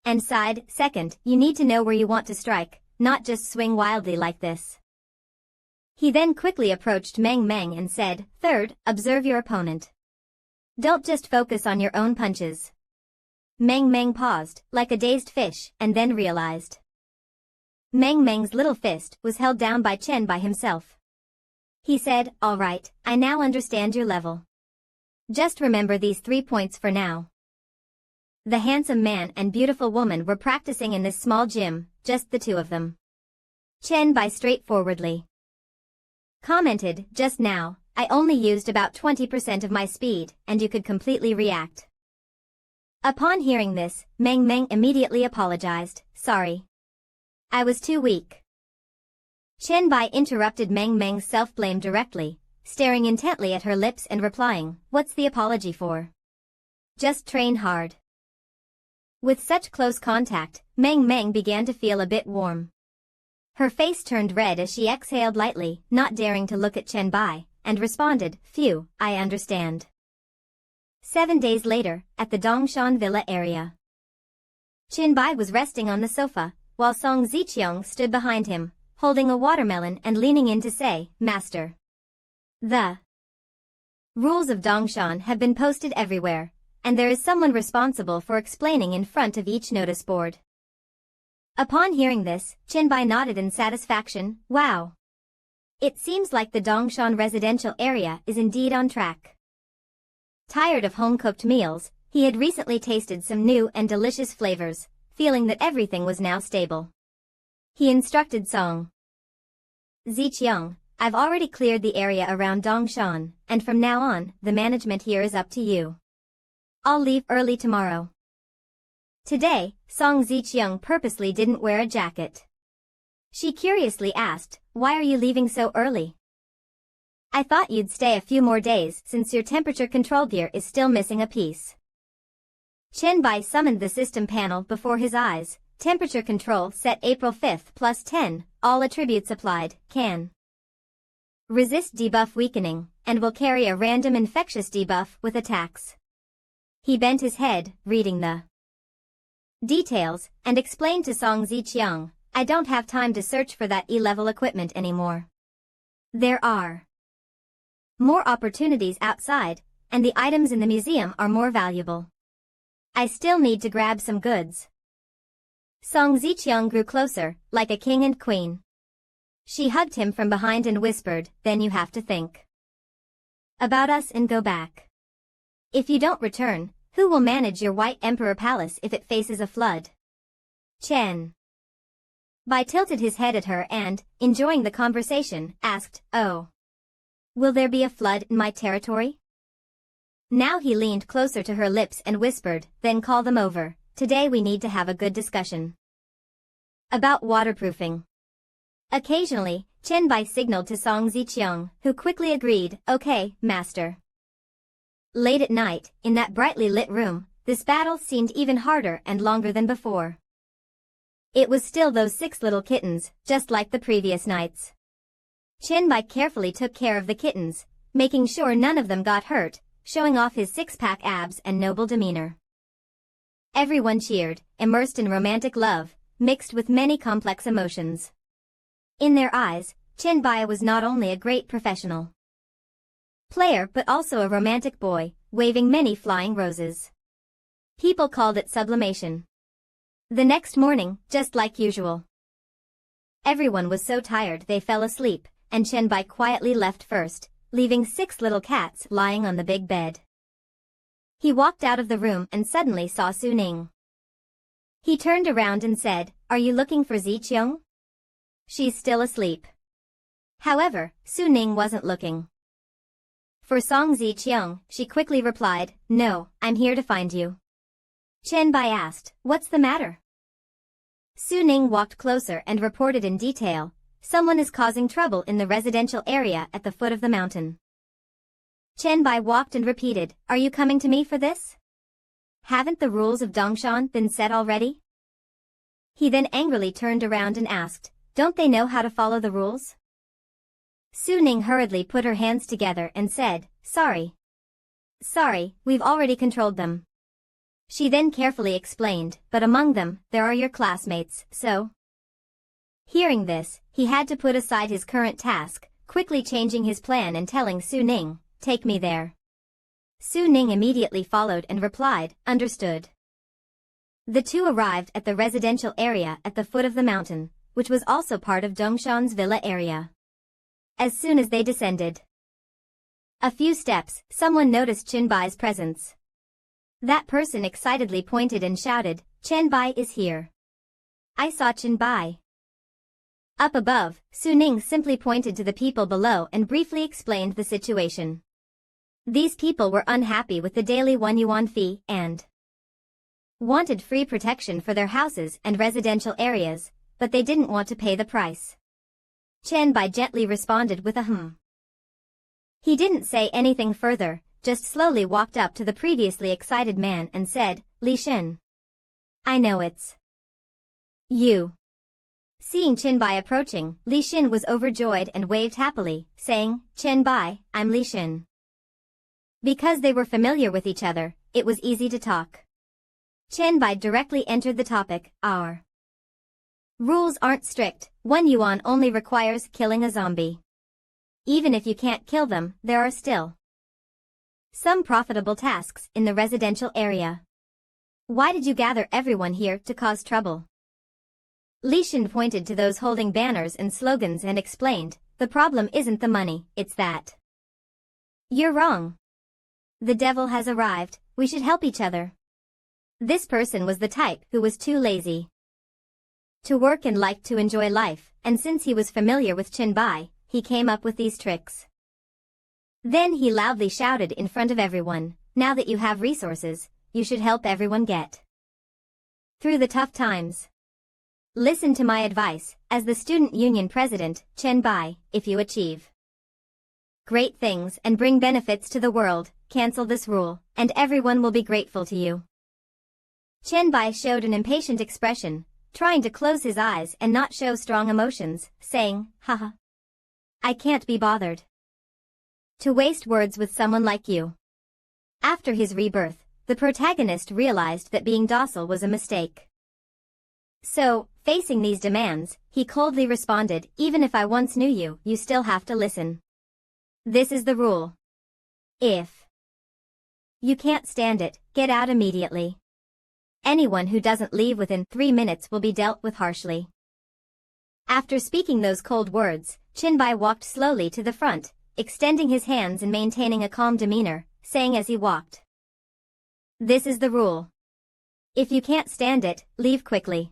and sighed, second, you need to know where you want to strike, not just swing wildly like this. He then quickly approached Meng Meng and said, third, observe your opponent. Don't just focus on your own punches. Meng Meng paused, like a dazed fish, and then realized Meng Meng's little fist was held down by Qinbai himself. He said, all right, I now understand your level. Just remember these 3 points for now. The handsome man and beautiful woman were practicing in this small gym, just the two of them. Qinbai straightforwardly commented, just now, I only used about 20% of my speed, and you could completely react. Upon hearing this, Meng Meng immediately apologized, sorry. I was too weak. Qinbai interrupted Meng Meng's self-blame directly, staring intently at her lips and replying, what's the apology for? Just train hard. With such close contact, Meng Meng began to feel a bit warm. Her face turned red as she exhaled lightly, not daring to look at Qinbai, and responded, phew, I understand. 7 days later, at the Dongshan Villa area. Qinbai was resting on the sofa, while Song Ziqiang stood behind him, holding a watermelon and leaning in to say, "Master, the rules of Dongshan have been posted everywhere, and there is someone responsible for explaining in front of each notice board." Upon hearing this, Qinbai nodded in satisfaction. Wow! It seems like the Dongshan residential area is indeed on track. Tired of home-cooked meals, he had recently tasted some new and delicious flavors, feeling that everything was now stable. He instructed Song Ziqiang, "I've already cleared the area around Dongshan, and from now on, the management here is up to you. I'll leave early tomorrow." Today, Song Ziqiang purposely didn't wear a jacket. She curiously asked, "Why are you leaving so early?" "I thought you'd stay a few more days since your temperature control gear is still missing a piece." Qinbai summoned the system panel before his eyes. Temperature control set April 5th plus 10, all attributes applied, can resist debuff weakening, and will carry a random infectious debuff with attacks. He bent his head, reading the details, and explained to Song Ziqiang, "I don't have time to search for that E-level equipment anymore. There are more opportunities outside, and the items in the museum are more valuable. I still need to grab some goods." Song Ziqiang grew closer, like a king and queen. She hugged him from behind and whispered, "Then you have to think about us and go back. If you don't return, who will manage your White Emperor Palace if it faces a flood?" Chen Bai tilted his head at her and, enjoying the conversation, asked, "Oh, will there be a flood in my territory?" Now he leaned closer to her lips and whispered, "Then call them over. Today we need to have a good discussion about waterproofing." Occasionally, Qinbai signaled to Song Ziqiang, who quickly agreed, "Okay, master." Late at night, in that brightly lit room, this battle seemed even harder and longer than before. It was still those 6 little kittens, just like the previous nights. Qinbai carefully took care of the kittens, making sure none of them got hurt, showing off his 6-pack abs and noble demeanor. Everyone cheered, immersed in romantic love, mixed with many complex emotions. In their eyes, Qinbai was not only a great professional player but also a romantic boy, waving many flying roses. People called it sublimation. The next morning, just like usual, everyone was so tired they fell asleep, and Qinbai quietly left first, leaving 6 little cats lying on the big bed. He walked out of the room and suddenly saw Su Ning. He turned around and said, "Are you looking for Ziqiang? She's still asleep." However, Su Ning wasn't looking for Song Ziqiang. She quickly replied, "No, I'm here to find you." Qinbai asked, "What's the matter?" Su Ning walked closer and reported in detail, "Someone is causing trouble in the residential area at the foot of the mountain." Qinbai walked and repeated, "Are you coming to me for this? Haven't the rules of Dongshan been set already?" He then angrily turned around and asked, "Don't they know how to follow the rules?" Su Ning hurriedly put her hands together and said, Sorry, we've already controlled them." She then carefully explained, "But among them, there are your classmates, so..." Hearing this, he had to put aside his current task, quickly changing his plan and telling Su Ning, "Take me there." Su Ning immediately followed and replied, "Understood." The two arrived at the residential area at the foot of the mountain, which was also part of Dongshan's villa area. As soon as they descended a few steps, someone noticed Qinbai's presence. That person excitedly pointed and shouted, "Qinbai is here. I saw Qinbai." Up above, Su Ning simply pointed to the people below and briefly explained the situation. These people were unhappy with the daily 1 yuan fee and wanted free protection for their houses and residential areas, but they didn't want to pay the price. Qinbai gently responded with a "hmm." He didn't say anything further, just slowly walked up to the previously excited man and said, "Li Shen. I know it's you." Seeing Qinbai approaching, Li Shen was overjoyed and waved happily, saying, "Qinbai, I'm Li Shen." Because they were familiar with each other, it was easy to talk. Chen Bai directly entered the topic. Our rules aren't strict. 1 yuan only requires killing a zombie. Even if you can't kill them, there are still some profitable tasks in the residential area. Why did you gather everyone here to cause trouble? Li Shan pointed to those holding banners and slogans and explained, the problem isn't the money, it's that. You're wrong. The devil has arrived, we should help each other. This person was the type who was too lazy to work and liked to enjoy life, and since he was familiar with Chen Bai, he came up with these tricks. Then he loudly shouted in front of everyone, now that you have resources, you should help everyone get through the tough times. Listen to my advice, as the student union president, Chen Bai, if you achieve great things and bring benefits to the world, cancel this rule, and everyone will be grateful to you. Chen Bai showed an impatient expression, trying to close his eyes and not show strong emotions, saying, haha. I can't be bothered to waste words with someone like you. After his rebirth, the protagonist realized that being docile was a mistake. So, facing these demands, he coldly responded, even if I once knew you, you still have to listen. This is the rule. If you can't stand it, get out immediately. Anyone who doesn't leave within 3 minutes will be dealt with harshly. After speaking those cold words, Chen Bai walked slowly to the front, extending his hands and maintaining a calm demeanor, saying as he walked, this is the rule. If you can't stand it, leave quickly.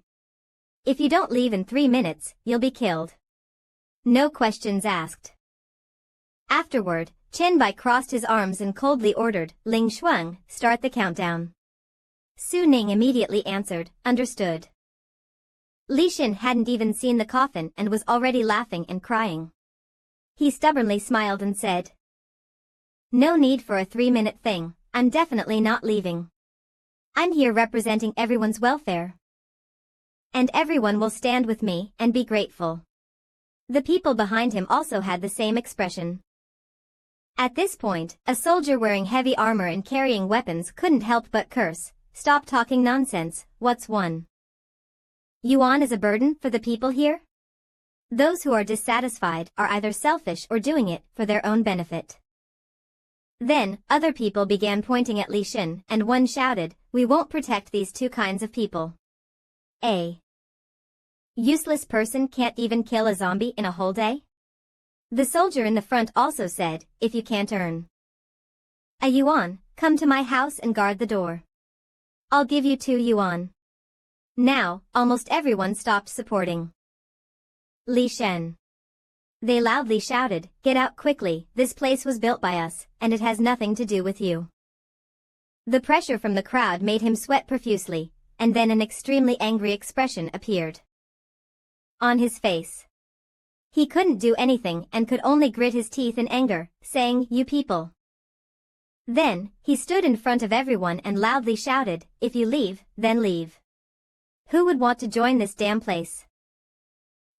If you don't leave in 3 minutes, you'll be killed. No questions asked. Afterward, Chen Bai crossed his arms and coldly ordered, Ling Shuang, start the countdown. Su Ning immediately answered, understood. Li Shan hadn't even seen the coffin and was already laughing and crying. He stubbornly smiled and said, no need for a 3-minute thing, I'm definitely not leaving. I'm here representing everyone's welfare. And everyone will stand with me and be grateful. The people behind him also had the same expression. At this point, a soldier wearing heavy armor and carrying weapons couldn't help but curse, stop talking nonsense, what's 1 yuan is a burden for the people here? Those who are dissatisfied are either selfish or doing it for their own benefit. Then, other people began pointing at Li Shan, and one shouted, we won't protect these 2 kinds of people. A useless person can't even kill a zombie in a whole day? The soldier in the front also said, if you can't earn a yuan, come to my house and guard the door. I'll give you 2 yuan. Now, almost everyone stopped supporting Li Shan. They loudly shouted, get out quickly, this place was built by us, and it has nothing to do with you. The pressure from the crowd made him sweat profusely, and then an extremely angry expression appeared on his face. He couldn't do anything and could only grit his teeth in anger, saying, you people. Then, he stood in front of everyone and loudly shouted, if you leave, then leave. Who would want to join this damn place?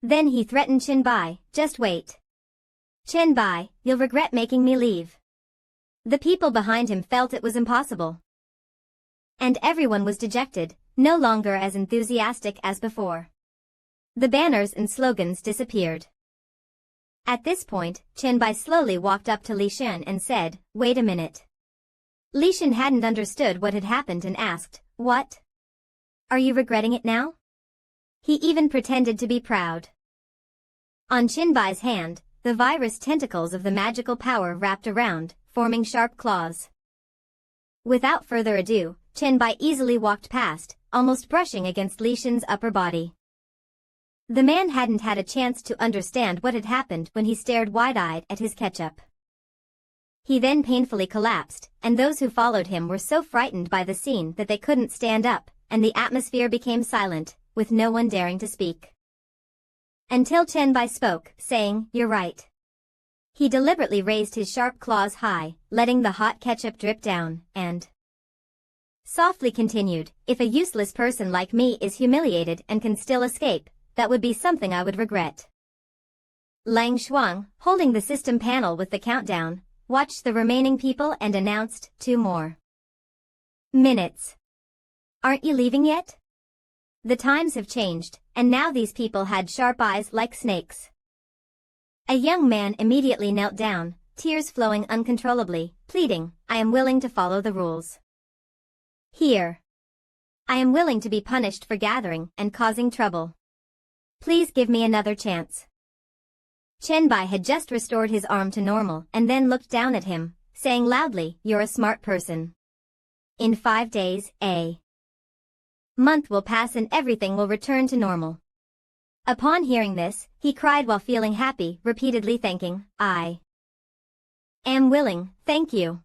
Then he threatened Chen Bai, just wait. Chen Bai, you'll regret making me leave. The people behind him felt it was impossible. And everyone was dejected, no longer as enthusiastic as before. The banners and slogans disappeared. At this point, Chen Bai slowly walked up to Li Shan and said, wait a minute. Li Shan hadn't understood what had happened and asked, what? Are you regretting it now? He even pretended to be proud. On Chen Bai's hand, the virus tentacles of the magical power wrapped around, forming sharp claws. Without further ado, Chen Bai easily walked past, almost brushing against Li Shan's upper body. The man hadn't had a chance to understand what had happened when he stared wide-eyed at his ketchup. He then painfully collapsed, and those who followed him were so frightened by the scene that they couldn't stand up, and the atmosphere became silent, with no one daring to speak. Until Chen Bai spoke, saying, you're right. He deliberately raised his sharp claws high, letting the hot ketchup drip down, and softly continued, if a useless person like me is humiliated and can still escape, that would be something I would regret. Lang Shuang, holding the system panel with the countdown, watched the remaining people and announced, 2 more minutes. Aren't you leaving yet? The times have changed, and now these people had sharp eyes like snakes. A young man immediately knelt down, tears flowing uncontrollably, pleading, I am willing to follow the rules. Here. I am willing to be punished for gathering and causing trouble. Please give me another chance. Chenbai had just restored his arm to normal and then looked down at him, saying loudly, You're a smart person. In 5 days, a month will pass and everything will return to normal. Upon hearing this, he cried while feeling happy, repeatedly thanking, I am willing, thank you.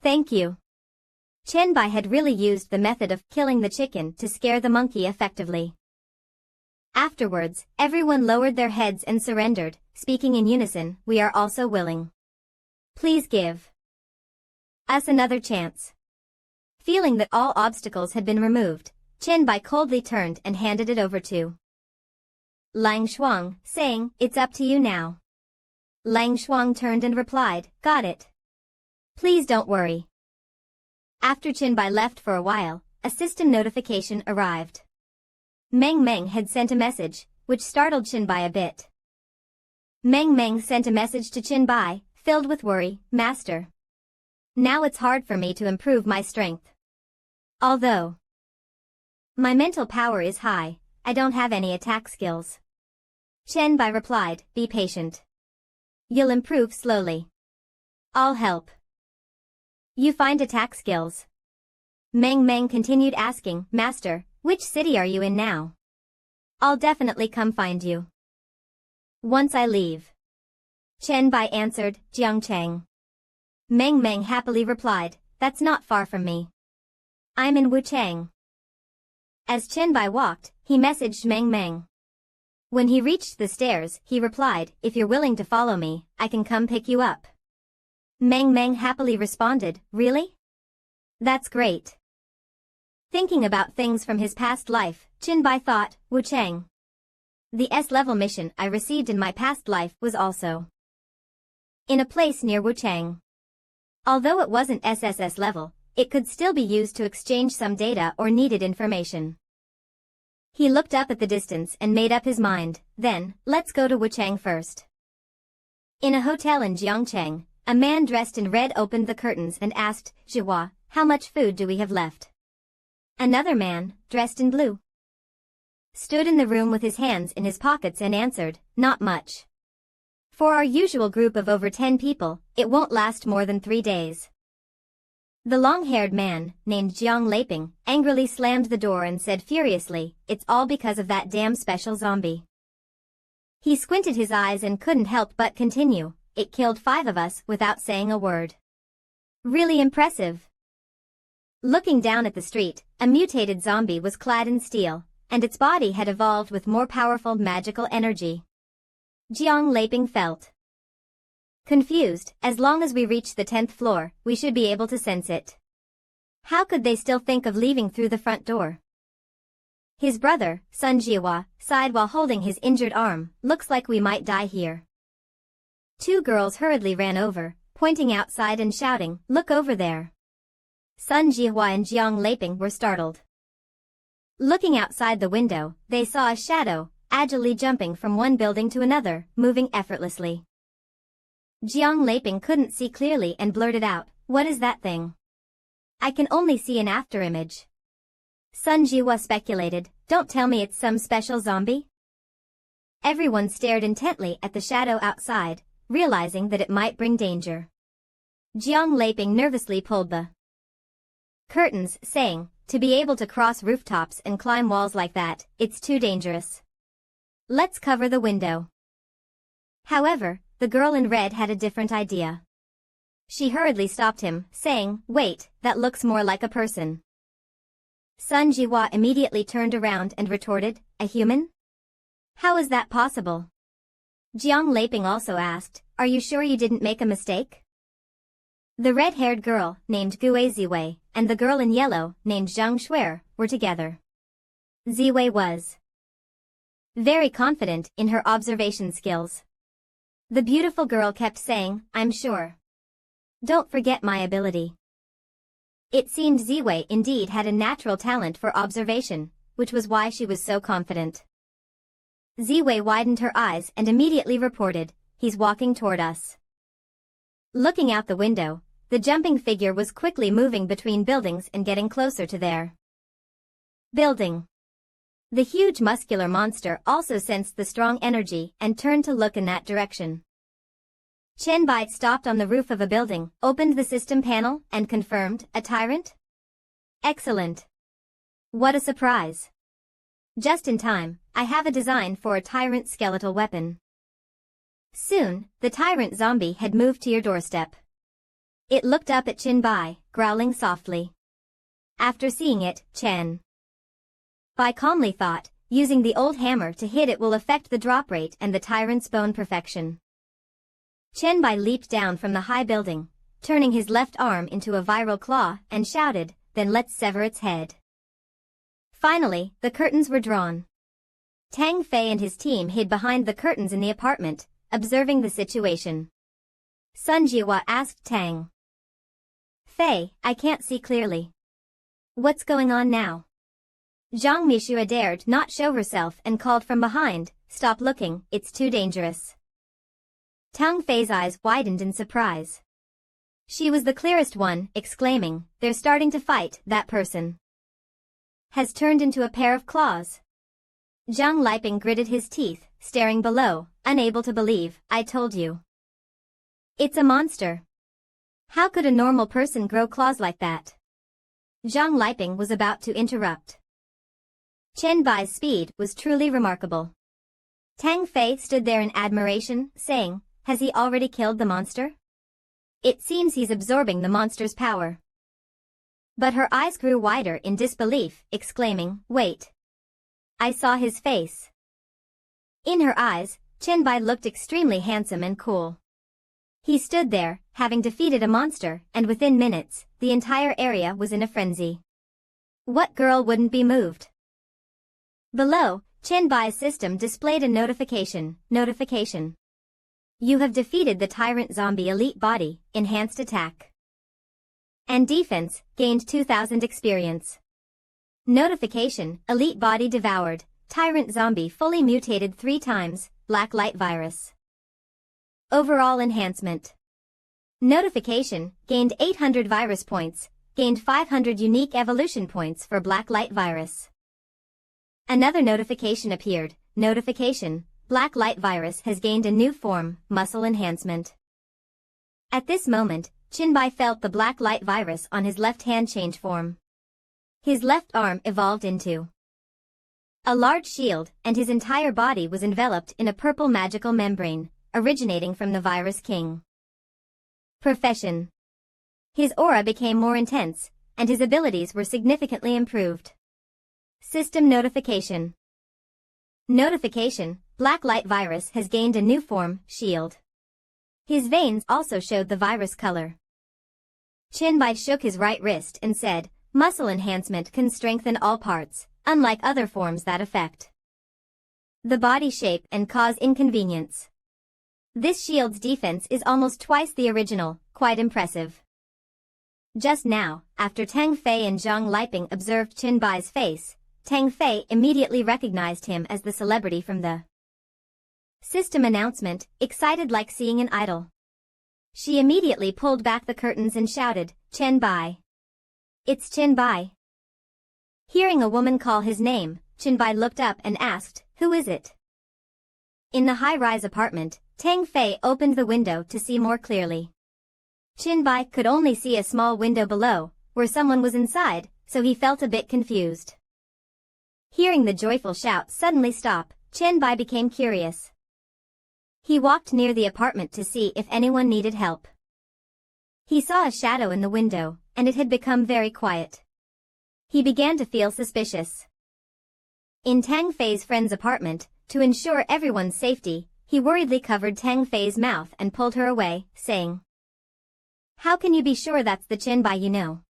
Thank you. Chenbai had really used the method of killing the chicken to scare the monkey effectively. Afterwards, everyone lowered their heads and surrendered, speaking in unison, we are also willing. Please give us another chance. Feeling that all obstacles had been removed, Chenbai coldly turned and handed it over to Lang Shuang, saying, It's up to you now. Lang Shuang turned and replied, Got it. Please don't worry. After Chenbai left for a while, a system notification arrived. Meng Meng had sent a message, which startled Chenbai a bit. Meng Meng sent a message to Chenbai, filled with worry, Master. Now it's hard for me to improve my strength. Although my mental power is high, I don't have any attack skills. Chenbai replied, Be patient. You'll improve slowly. I'll help you find attack skills. Meng Meng continued asking, Master, which city are you in now? I'll definitely come find you once I leave. Chenbai answered, Jiangcheng. Meng Meng happily replied, That's not far from me. I'm in Wuchang. As Chenbai walked, he messaged Meng Meng. When he reached the stairs, he replied, If you're willing to follow me, I can come pick you up. Meng Meng happily responded, Really? That's great. Thinking about things from his past life, Chenbai thought, Wuchang. The S-level mission I received in my past life was also in a place near Wuchang. Although it wasn't SSS level, it could still be used to exchange some data or needed information. He looked up at the distance and made up his mind, then, let's go to Wuchang first. In a hotel in Jiangcheng, a man dressed in red opened the curtains and asked, Zhihua, how much food do we have left? Another man, dressed in blue, stood in the room with his hands in his pockets and answered, Not much. For our usual group of over 10 people, it won't last more than 3 days. The long-haired man, named Jiang Laping, angrily slammed the door and said furiously, It's all because of that damn special zombie. He squinted his eyes and couldn't help but continue, It killed 5 of us without saying a word. Really impressive. Looking down at the street, a mutated zombie was clad in steel, and its body had evolved with more powerful magical energy. Jiang Laping felt confused. As long as we reach the 10th floor, we should be able to sense it. How could they still think of leaving through the front door? His brother, Sun Jiahua, sighed while holding his injured arm, Looks like we might die here. 2 girls hurriedly ran over, pointing outside and shouting, Look over there. Sun Jiahua and Jiang Laping were startled. Looking outside the window, they saw a shadow, agilely jumping from one building to another, moving effortlessly. Jiang Laping couldn't see clearly and blurted out, What is that thing? I can only see an afterimage. Sun Jiahua speculated, Don't tell me it's some special zombie? Everyone stared intently at the shadow outside, realizing that it might bring danger. Jiang Laping nervously pulled the curtains, saying, To be able to cross rooftops and climb walls like that, it's too dangerous. Let's cover the window. However, the girl in red had a different idea. She hurriedly stopped him, saying, Wait, that looks more like a person. Sun Jiahua immediately turned around and retorted, A human? How is that possible? Jiang Laping also asked, Are you sure you didn't make a mistake? The red-haired girl, named Gue Ziwei, and the girl in yellow, named Zhang Shuer, were together. Ziwei was very confident in her observation skills. The beautiful girl kept saying, I'm sure. Don't forget my ability. It seemed Ziwei indeed had a natural talent for observation, which was why she was so confident. Ziwei widened her eyes and immediately reported, "He's walking toward us." Looking out the window, the jumping figure was quickly moving between buildings and getting closer to their building. The huge muscular monster also sensed the strong energy and turned to look in that direction. Chen Bai stopped on the roof of a building, opened the system panel, and confirmed, "A tyrant? Excellent. What a surprise. Just in time, I have a design for a tyrant skeletal weapon." Soon, the tyrant zombie had moved to your doorstep. It looked up at Chen Bai, growling softly. After seeing it, Chen Bai calmly thought, using the old hammer to hit it will affect the drop rate and the tyrant's bone perfection. Chen Bai leaped down from the high building, turning his left arm into a viral claw, and shouted, "Then let's sever its head." Finally, the curtains were drawn. Tang Fei and his team hid behind the curtains in the apartment, observing the situation. Sun Jiahua asked Tang Fei, "I can't see clearly. What's going on now?" Zhang Mishua dared not show herself and called from behind, "Stop looking, it's too dangerous." Tang Fei's eyes widened in surprise. She was the clearest one, exclaiming, "They're starting to fight, that person has turned into a pair of claws." Zhang Liping gritted his teeth, staring below, unable to believe, "I told you. It's a monster. How could a normal person grow claws like that?" Zhang Liping was about to interrupt. Chen Bai's speed was truly remarkable. Tang Fei stood there in admiration, saying, "Has he already killed the monster? It seems he's absorbing the monster's power." But her eyes grew wider in disbelief, exclaiming, "Wait. I saw his face." In her eyes, Chen Bai looked extremely handsome and cool. He stood there, having defeated a monster, and within minutes, the entire area was in a frenzy. What girl wouldn't be moved? Below, Chen Bai's system displayed a notification. Notification. You have defeated the Tyrant Zombie Elite Body, Enhanced Attack and Defense, gained 2000 experience. Notification, Elite Body Devoured, Tyrant Zombie fully mutated 3 times, Black Light Virus. Overall Enhancement. Notification, gained 800 virus points, gained 500 unique evolution points for Black Light Virus. Another notification appeared, Notification, Black Light Virus has gained a new form, Muscle Enhancement. At this moment, Chen Bai felt the Black Light Virus on his left hand change form. His left arm evolved into a large shield, and his entire body was enveloped in a purple magical membrane, originating from the Virus King. Profession. His aura became more intense, and his abilities were significantly improved. System notification. Notification, Black Light Virus has gained a new form, Shield. His veins also showed the virus color. Chen Bai shook his right wrist and said, "Muscle enhancement can strengthen all parts, unlike other forms that affect the body shape and cause inconvenience. This shield's defense is almost twice the original, quite impressive." Just now, after Tang Fei and Zhang Liping observed Chen Bai's face, Tang Fei immediately recognized him as the celebrity from the system announcement, excited like seeing an idol. She immediately pulled back the curtains and shouted, "Chen Bai. It's Chen Bai." Hearing a woman call his name, Chen Bai looked up and asked, "Who is it?" In the high-rise apartment, Tang Fei opened the window to see more clearly. Chen Bai could only see a small window below, where someone was inside, so he felt a bit confused. Hearing the joyful shout suddenly stop, Chen Bai became curious. He walked near the apartment to see if anyone needed help. He saw a shadow in the window, and it had become very quiet. He began to feel suspicious. In Tang Fei's friend's apartment, to ensure everyone's safety, he worriedly covered Tang Fei's mouth and pulled her away, saying, "How can you be sure that's the Chen Bai you know?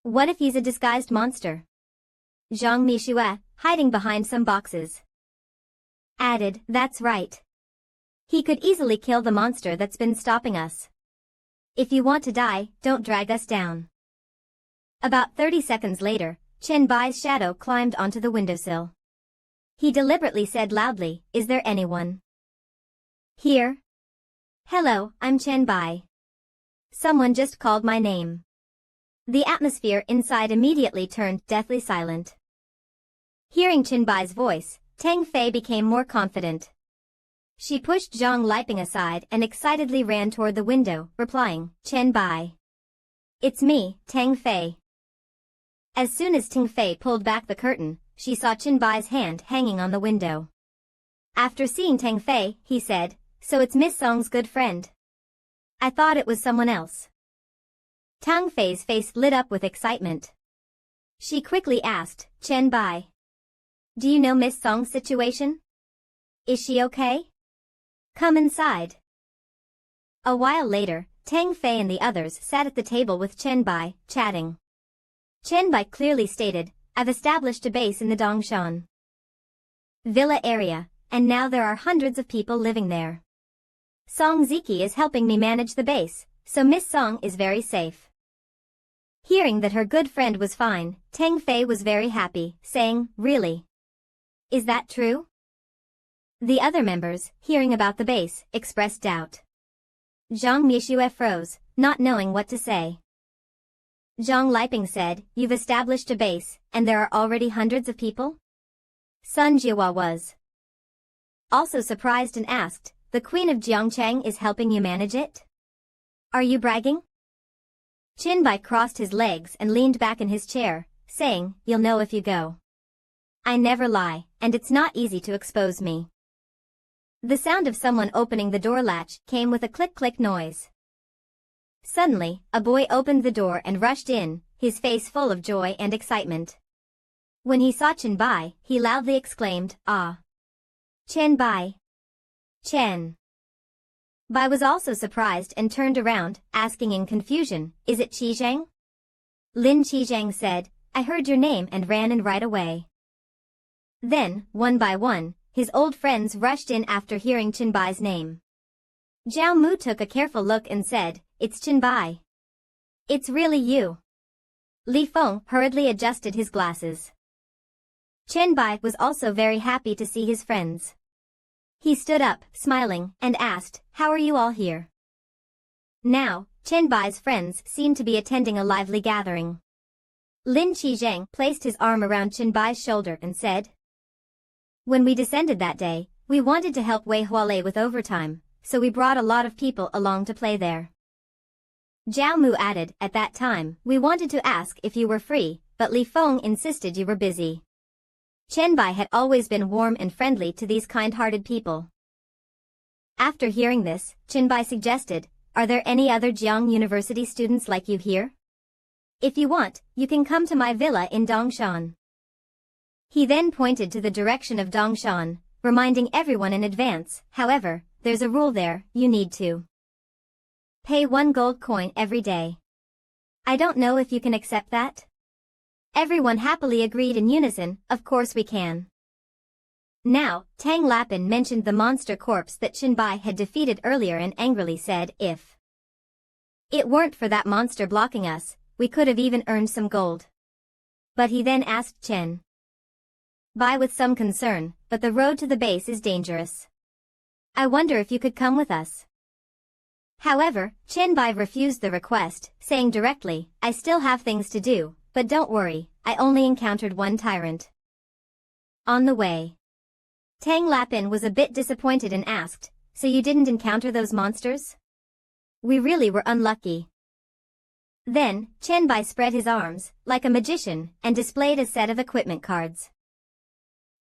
What if he's a disguised monster?" Zhang Mishua, hiding behind some boxes, added, "That's right. He could easily kill the monster that's been stopping us. If you want to die, don't drag us down." About 30 seconds later, Chen Bai's shadow climbed onto the windowsill. He deliberately said loudly, "Is there anyone here?" "Hello, I'm Chen Bai. Someone just called my name." The atmosphere inside immediately turned deathly silent. Hearing Chen Bai's voice, Tang Fei became more confident. She pushed Zhang Liping aside and excitedly ran toward the window, replying, "Chen Bai. It's me, Tang Fei." As soon as Tang Fei pulled back the curtain, she saw Chen Bai's hand hanging on the window. After seeing Tang Fei, he said, "So it's Miss Song's good friend. I thought it was someone else." Tang Fei's face lit up with excitement. She quickly asked, "Chen Bai, do you know Miss Song's situation? Is she okay? Come inside." A while later, Tang Fei and the others sat at the table with Chen Bai, chatting. Chen Bai clearly stated, "I've established a base in the Dongshan Villa area, and now there are hundreds of people living there. Song Ziki is helping me manage the base, so Miss Song is very safe." Hearing that her good friend was fine, Tang Fei was very happy, saying, "Really? Is that true?" The other members, hearing about the base, expressed doubt. Zhang MISU froze, not knowing what to say. Zhang Liping said, "You've established a base, and there are already hundreds of people?" Sun Jiahua was also surprised and asked, "The Queen of Jiangcheng is helping you manage it? Are you bragging?" Chen Bai crossed his legs and leaned back in his chair, saying, "You'll know if you go. I never lie, and it's not easy to expose me." The sound of someone opening the door latch came with a click-click noise. Suddenly, a boy opened the door and rushed in, his face full of joy and excitement. When he saw Chen Bai, he loudly exclaimed, "Ah! Chen Bai! Chen!" Bai was also surprised and turned around, asking in confusion, "Is it Qizhang?" Lin Qizhang said, "I heard your name and ran in right away." Then, one by one, his old friends rushed in after hearing Chen Bai's name. Zhao Mu took a careful look and said, "It's Chen Bai. It's really you." Li Feng hurriedly adjusted his glasses. Chen Bai was also very happy to see his friends. He stood up, smiling, and asked, "How are you all here?" Now, Chen Bai's friends seemed to be attending a lively gathering. Lin Qizhang placed his arm around Chen Bai's shoulder and said, "When we descended that day, we wanted to help Wei Hualei with overtime, so we brought a lot of people along to play there." Zhao Mu added, "At that time, we wanted to ask if you were free, but Li Feng insisted you were busy." Chen Bai had always been warm and friendly to these kind-hearted people. After hearing this, Chen Bai suggested, "Are there any other Jiang University students like you here? If you want, you can come to my villa in Dongshan." He then pointed to the direction of Dongshan, reminding everyone in advance, "However, there's a rule there, you need to pay 1 gold coin every day. I don't know if you can accept that?" Everyone happily agreed in unison, "Of course we can." Now, Tang Lapin mentioned the monster corpse that Chen Bai had defeated earlier and angrily said, "If it weren't for that monster blocking us, we could have even earned some gold." But he then asked Chen Bai with some concern, "But the road to the base is dangerous. I wonder if you could come with us." However, Chen Bai refused the request, saying directly, "I still have things to do, but don't worry, I only encountered one tyrant on the way." Tang Lapin was a bit disappointed and asked, "So you didn't encounter those monsters? We really were unlucky." Then, Chen Bai spread his arms, like a magician, and displayed a set of equipment cards.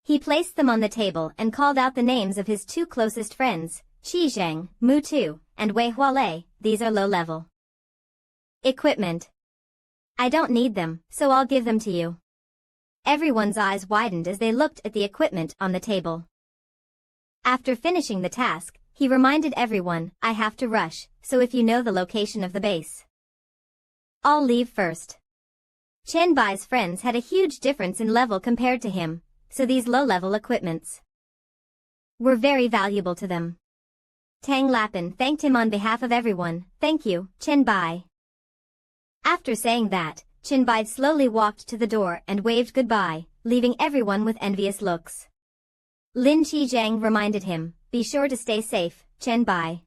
He placed them on the table and called out the names of his 2 closest friends, Qizhang, Mu Tu, and Wei Hualei. "These are low-level equipment. I don't need them, so I'll give them to you." Everyone's eyes widened as they looked at the equipment on the table. After finishing the task, he reminded everyone, "I have to rush, so if you know the location of the base, I'll leave first." Chen Bai's friends had a huge difference in level compared to him, so these low-level equipments were very valuable to them. Tang Lapin thanked him on behalf of everyone. "Thank you, Chen Bai." After saying that, Qinbai slowly walked to the door and waved goodbye, leaving everyone with envious looks. Lin Qijiang reminded him, "Be sure to stay safe, Qinbai."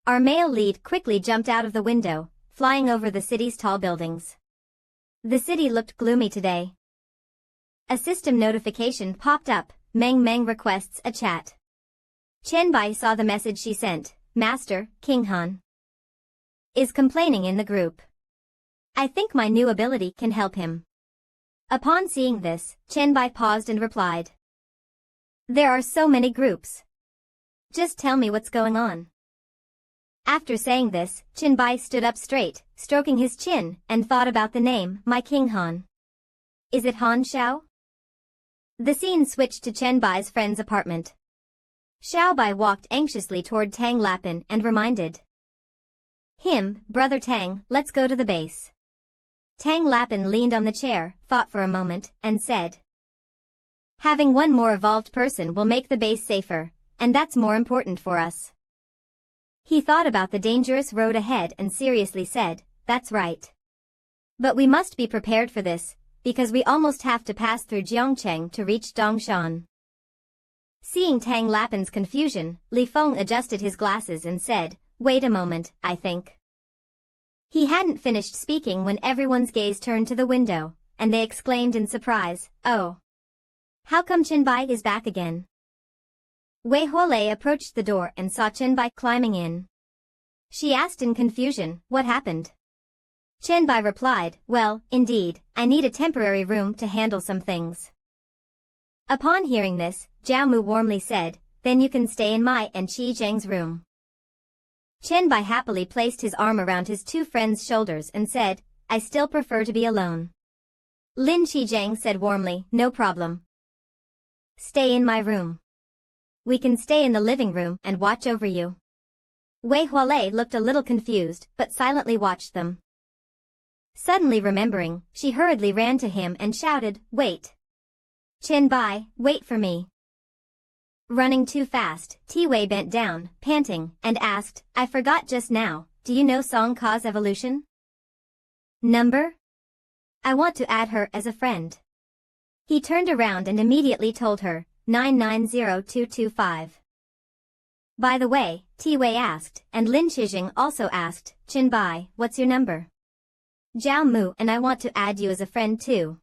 Our male lead quickly jumped out of the window, flying over the city's tall buildings. The city looked gloomy today. A system notification popped up, Meng Meng requests a chat. Qinbai saw the message she sent, "Master, King Han is complaining in the group. I think my new ability can help him." Upon seeing this, Qinbai paused and replied, "There are so many groups. Just tell me what's going on." After saying this, Qinbai stood up straight, stroking his chin, and thought about the name, "My King Han. Is it Han Xiao?" The scene switched to Qinbai's friend's apartment. Xiaobai walked anxiously toward Tang Lapin and reminded him, "Brother Tang, let's go to the base." Tang Lapin leaned on the chair, thought for a moment, and said, "Having one more evolved person will make the base safer, and that's more important for us." He thought about the dangerous road ahead and seriously said, "That's right. But we must be prepared for this, because we almost have to pass through Jiangcheng to reach Dongshan." Seeing Tang Lapin's confusion, Li Feng adjusted his glasses and said, "Wait a moment, I think." He hadn't finished speaking when everyone's gaze turned to the window, and they exclaimed in surprise, "Oh! How come Qinbai is back again?" Wei Huolei approached the door and saw Qinbai climbing in. She asked in confusion, "What happened?" Qinbai replied, "Well, indeed, I need a temporary room to handle some things." Upon hearing this, Jiao Mu warmly said, "Then you can stay in my and Qi Zheng's room." Qinbai happily placed his arm around his two friends' shoulders and said, "I still prefer to be alone." Lin Qijiang said warmly, "No problem. Stay in my room. We can stay in the living room and watch over you." Wei Huolei looked a little confused, but silently watched them. Suddenly remembering, she hurriedly ran to him and shouted, "Wait! Qinbai, wait for me." Running too fast, T-Wei bent down, panting, and asked, "I forgot just now, do you know Song Ka's evolution number? I want to add her as a friend." He turned around and immediately told her, 990225. By the way, T-Wei asked, and Lin Qijing also asked, "Qinbai, what's your number?" "Jiao Mu and I want to add you as a friend too."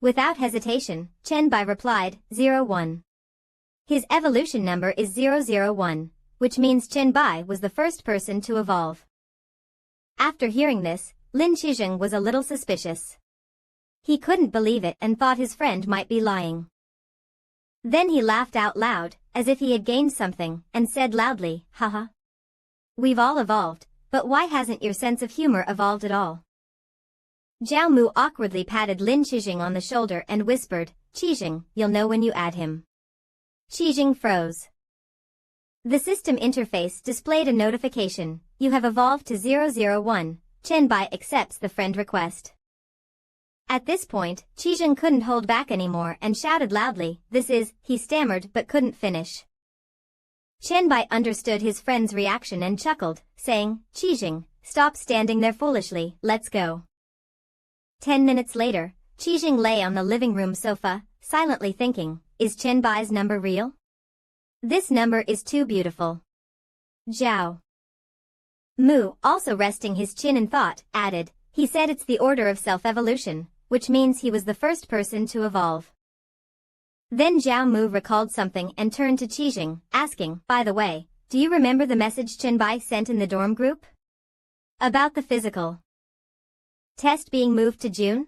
Without hesitation, Qinbai replied, 01. His evolution number is 001, which means Qinbai was the first person to evolve. After hearing this, Lin Qijing was a little suspicious. He couldn't believe it and thought his friend might be lying. Then he laughed out loud, as if he had gained something, and said loudly, "Haha. We've all evolved, but why hasn't your sense of humor evolved at all?" Jiao Mu awkwardly patted Lin Qijing on the shoulder and whispered, "Qijing, you'll know when you add him." Qijing froze. The system interface displayed a notification, "You have evolved to 001, Qinbai accepts the friend request." At this point, Qijing couldn't hold back anymore and shouted loudly, "This is," he stammered but couldn't finish. Qinbai understood his friend's reaction and chuckled, saying, "Qijing, stop standing there foolishly, let's go." 10 minutes later, Qijing lay on the living room sofa, silently thinking, is Qinbai's number real? This number is too beautiful. Jiao Mu, also resting his chin in thought, added, "He said it's the order of self-evolution, which means he was the first person to evolve." Then Jiao Mu recalled something and turned to Qijing, asking, "By the way, do you remember the message Qinbai sent in the dorm group? About the physical test being moved to June?"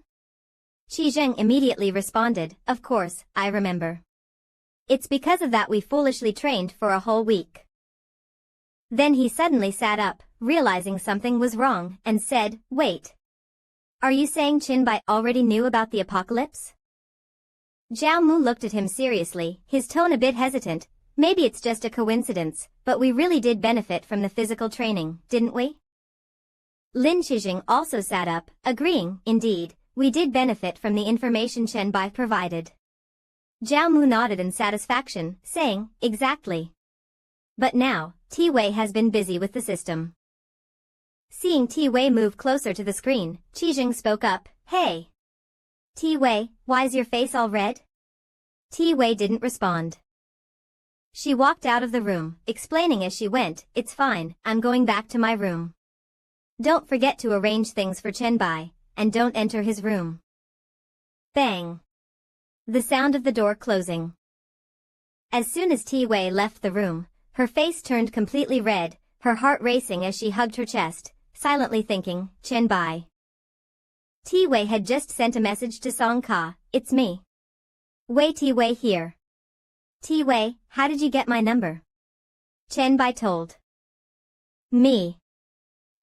Qijing immediately responded, "Of course, I remember. It's because of that we foolishly trained for a whole week." Then he suddenly sat up, realizing something was wrong, and said, "Wait. Are you saying Qinbai already knew about the apocalypse?" Jiao Mu looked at him seriously, his tone a bit hesitant. "Maybe it's just a coincidence, but we really did benefit from the physical training, didn't we?" Lin Qijing also sat up, agreeing, "Indeed, we did benefit from the information Qinbai provided." Jiao Mu nodded in satisfaction, saying, "Exactly. But now, T-Wei has been busy with the system Seeing Ti-Wei move closer to the screen, Qijing spoke up, "Hey! Ti-Wei, why's your face all red?" Ti-Wei didn't respond. She walked out of the room, explaining as she went, "It's fine, I'm going back to my room. Don't forget to arrange things for Chenbai, and don't enter his room." Bang! The sound of the door closing. As soon as Ti-Wei left the room, her face turned completely red, her heart racing as she hugged her chest, silently thinking, Chenbai. Ti-Wei had just sent a message to Song Ka, "It's me. Wei Ti-Wei here. Ti-Wei, how did you get my number?" Chenbai told. "Me.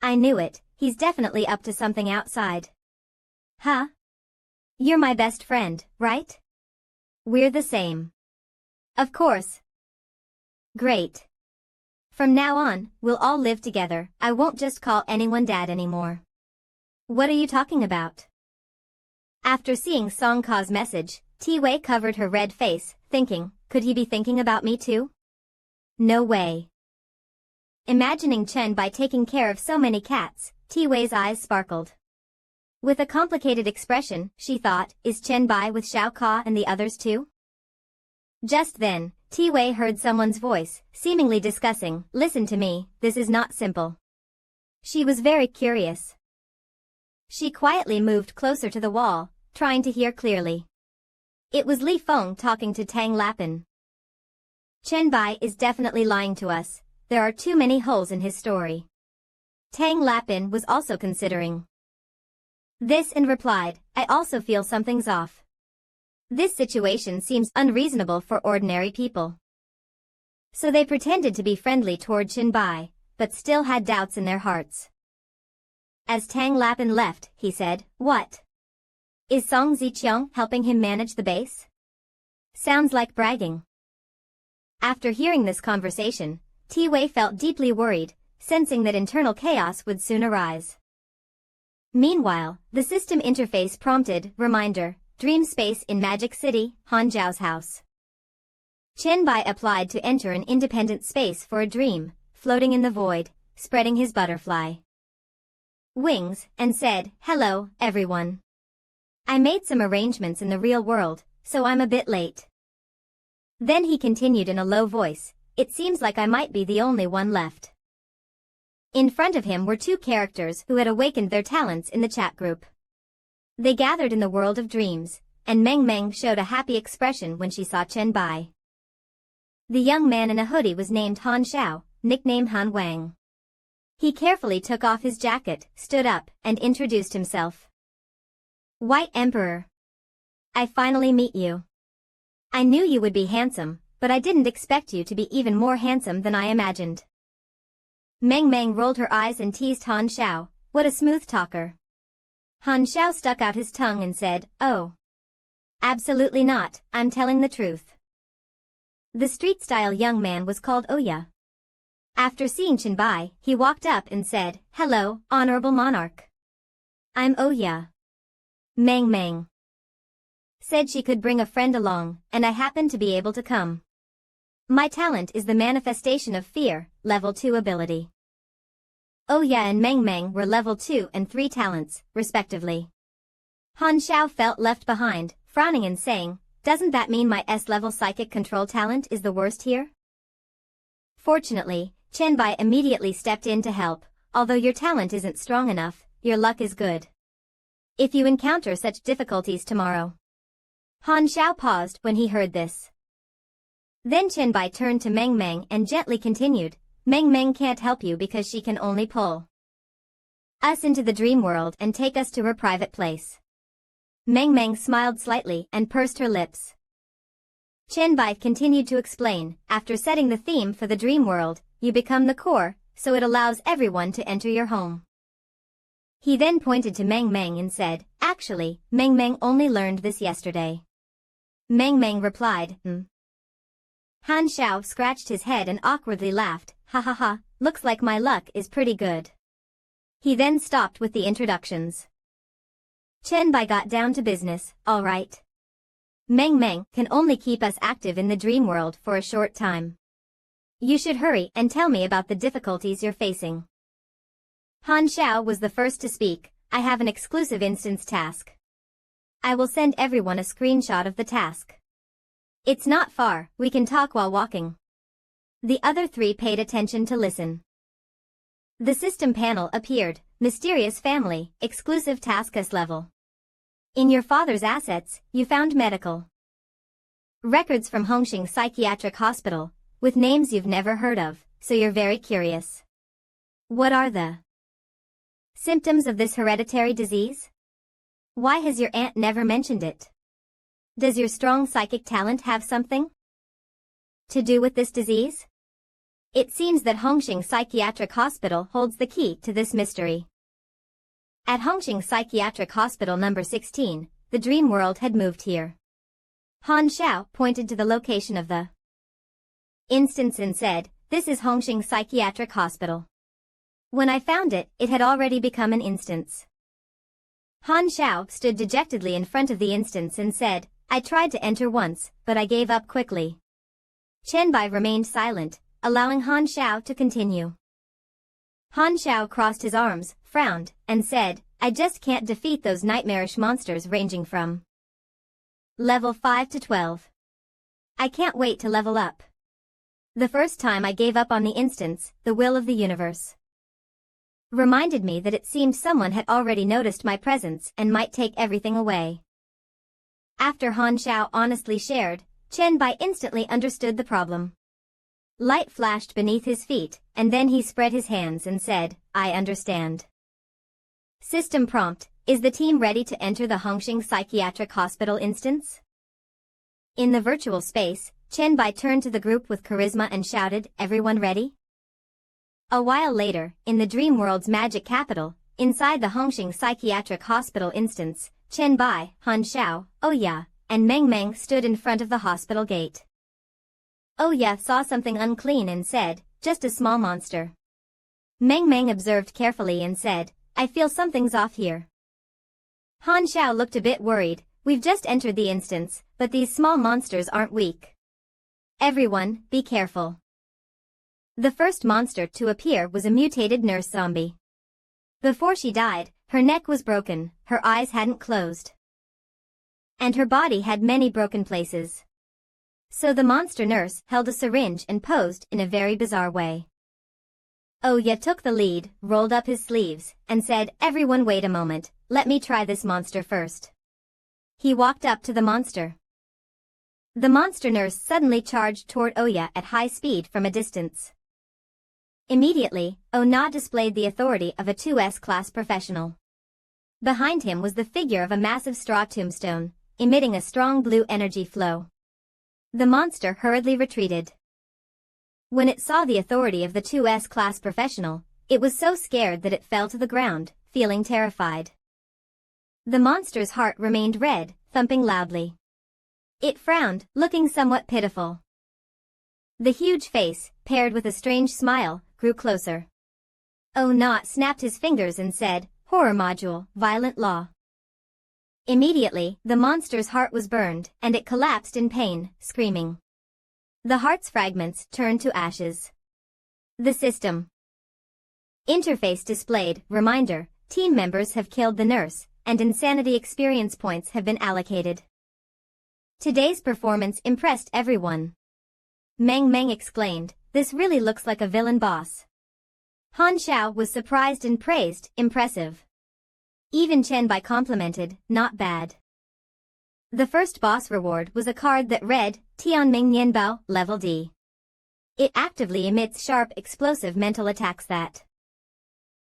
I knew it, he's definitely up to something outside." "Huh? You're my best friend, right?" "We're the same." "Of course." "Great. From now on, we'll all live together, I won't just call anyone dad anymore." "What are you talking about?" After seeing Song Ka's message, Ti-Wei covered her red face, thinking, could he be thinking about me too? No way. Imagining Chenbai taking care of so many cats, Ti-Wei's eyes sparkled. With a complicated expression, she thought, is Chenbai with Xiao Ka and the others too? Just then, Ti-Wei heard someone's voice, seemingly discussing, "Listen to me, this is not simple." She was very curious. She quietly moved closer to the wall, trying to hear clearly. It was Li Feng talking to Tang Lapin. "Chenbai is definitely lying to us, there are too many holes in his story." Tang Lapin was also considering this and replied, "I also feel something's off. This situation seems unreasonable for ordinary people." So they pretended to be friendly toward Chenbai, but still had doubts in their hearts. As Tang Lapin left, he said, "What? Is Song Ziqiang helping him manage the base? Sounds like bragging." After hearing this conversation, Ti-Wei felt deeply worried, sensing that internal chaos would soon arise. Meanwhile, the system interface prompted, reminder, dream space in Magic City, Han Zhao's house. Chenbai applied to enter an independent space for a dream, floating in the void, spreading his butterfly wings, and said, "Hello, everyone. I made some arrangements in the real world, so I'm a bit late." Then he continued in a low voice, "It seems like I might be the only one left." In front of him were two characters who had awakened their talents in the chat group. They gathered in the world of dreams, and Meng Meng showed a happy expression when she saw Chenbai. The young man in a hoodie was named Han Xiao, nicknamed Han Wang. He carefully took off his jacket, stood up, and introduced himself. "White Emperor. I finally meet you. I knew you would be handsome, but I didn't expect you to be even more handsome than I imagined." Meng Meng rolled her eyes and teased Han Xiao, "What a smooth talker." Han Xiao stuck out his tongue and said, "Oh. Absolutely not, I'm telling the truth." The street-style young man was called Oya. After seeing Chenbai, he walked up and said, "Hello, Honorable Monarch. I'm Oya." Meng Meng said she could bring a friend along, and I happened to be able to come. My talent is the manifestation of fear, level 2 ability. Oya and Meng Meng were level 2 and 3 talents, respectively. Han Xiao felt left behind, frowning and saying, "Doesn't that mean my S-level psychic control talent is the worst here?" Fortunately, Chenbai immediately stepped in to help. "Although your talent isn't strong enough, your luck is good. If you encounter such difficulties tomorrow." Han Xiao paused when he heard this. Then Chenbai turned to Meng Meng and gently continued, "Meng Meng can't help you because she can only pull us into the dream world and take us to her private place." Meng Meng smiled slightly and pursed her lips. Chenbai continued to explain, "After setting the theme for the dream world, you become the core, so it allows everyone to enter your home." He then pointed to Meng Meng and said, "Actually, Meng Meng only learned this yesterday." Meng Meng replied, Han Xiao scratched his head and awkwardly laughed, "Ha ha ha, looks like my luck is pretty good." He then stopped with the introductions. Chenbai got down to business, "All right. Meng Meng can only keep us active in the dream world for a short time. You should hurry and tell me about the difficulties you're facing." Han Xiao was the first to speak. I have an exclusive instance task. I will send everyone a screenshot of the task. It's not far, we can talk while walking. The other three paid attention to listen. The system panel appeared, mysterious family, exclusive task level. In your father's assets, you found medical records from Hongqing Psychiatric Hospital, with names you've never heard of, so you're very curious. What are the symptoms of this hereditary disease? Why has your aunt never mentioned it? Does your strong psychic talent have something to do with this disease? It seems that Hongqing Psychiatric Hospital holds the key to this mystery. At Hongqing Psychiatric Hospital number 16, the dream world had moved here. Han Xiao pointed to the location of the instance and said, "This is Hongqing Psychiatric Hospital." When I found it, it had already become an instance. Han Xiao stood dejectedly in front of the instance and said, "I tried to enter once, but I gave up quickly." Chen Bai remained silent, allowing Han Xiao to continue. Han Xiao crossed his arms, frowned, and said, "I just can't defeat those nightmarish monsters ranging from level 5 to 12. I can't wait to level up. The first time I gave up on the instance, the will of the universe reminded me that it seemed someone had already noticed my presence and might take everything away." After Han Xiao honestly shared, Chen Bai instantly understood the problem. Light flashed beneath his feet, and then he spread his hands and said, "I understand." System prompt, is the team ready to enter the Hongqing Psychiatric Hospital instance? In the virtual space, Chen Bai turned to the group with charisma and shouted, "Everyone ready?" A while later, in the dream world's magic capital, inside the Hongqing Psychiatric Hospital instance, Chen Bai, Han Xiao, Oya, and Meng Meng stood in front of the hospital gate. Oya saw something unclean and said, "Just a small monster." Meng Meng observed carefully and said, "I feel something's off here." Han Xiao looked a bit worried. "We've just entered the instance, but these small monsters aren't weak. Everyone, be careful." The first monster to appear was a mutated nurse zombie. Before she died, her neck was broken, her eyes hadn't closed, and her body had many broken places. So the monster nurse held a syringe and posed in a very bizarre way. Oya took the lead, rolled up his sleeves, and said, "Everyone wait a moment, let me try this monster first." He walked up to the monster. The monster nurse suddenly charged toward Oya at high speed from a distance. Immediately, Ona displayed the authority of a 2S class professional. Behind him was the figure of a massive straw tombstone, emitting a strong blue energy flow. The monster hurriedly retreated. When it saw the authority of the 2S class professional, it was so scared that it fell to the ground, feeling terrified. The monster's heart remained red, thumping loudly. It frowned, looking somewhat pitiful. The huge face, paired with a strange smile, grew closer. Ona snapped his fingers and said, "Horror module, violent law." Immediately, the monster's heart was burned, and it collapsed in pain, screaming. The heart's fragments turned to ashes. The system interface displayed, reminder, team members have killed the nurse, and insanity experience points have been allocated. Today's performance impressed everyone. Meng Meng exclaimed, "This really looks like a villain boss." Han Xiao was surprised and praised, "Impressive." Even Chen Bai complimented, "Not bad." The first boss reward was a card that read, Tianming Nianbao, Level D. It actively emits sharp explosive mental attacks that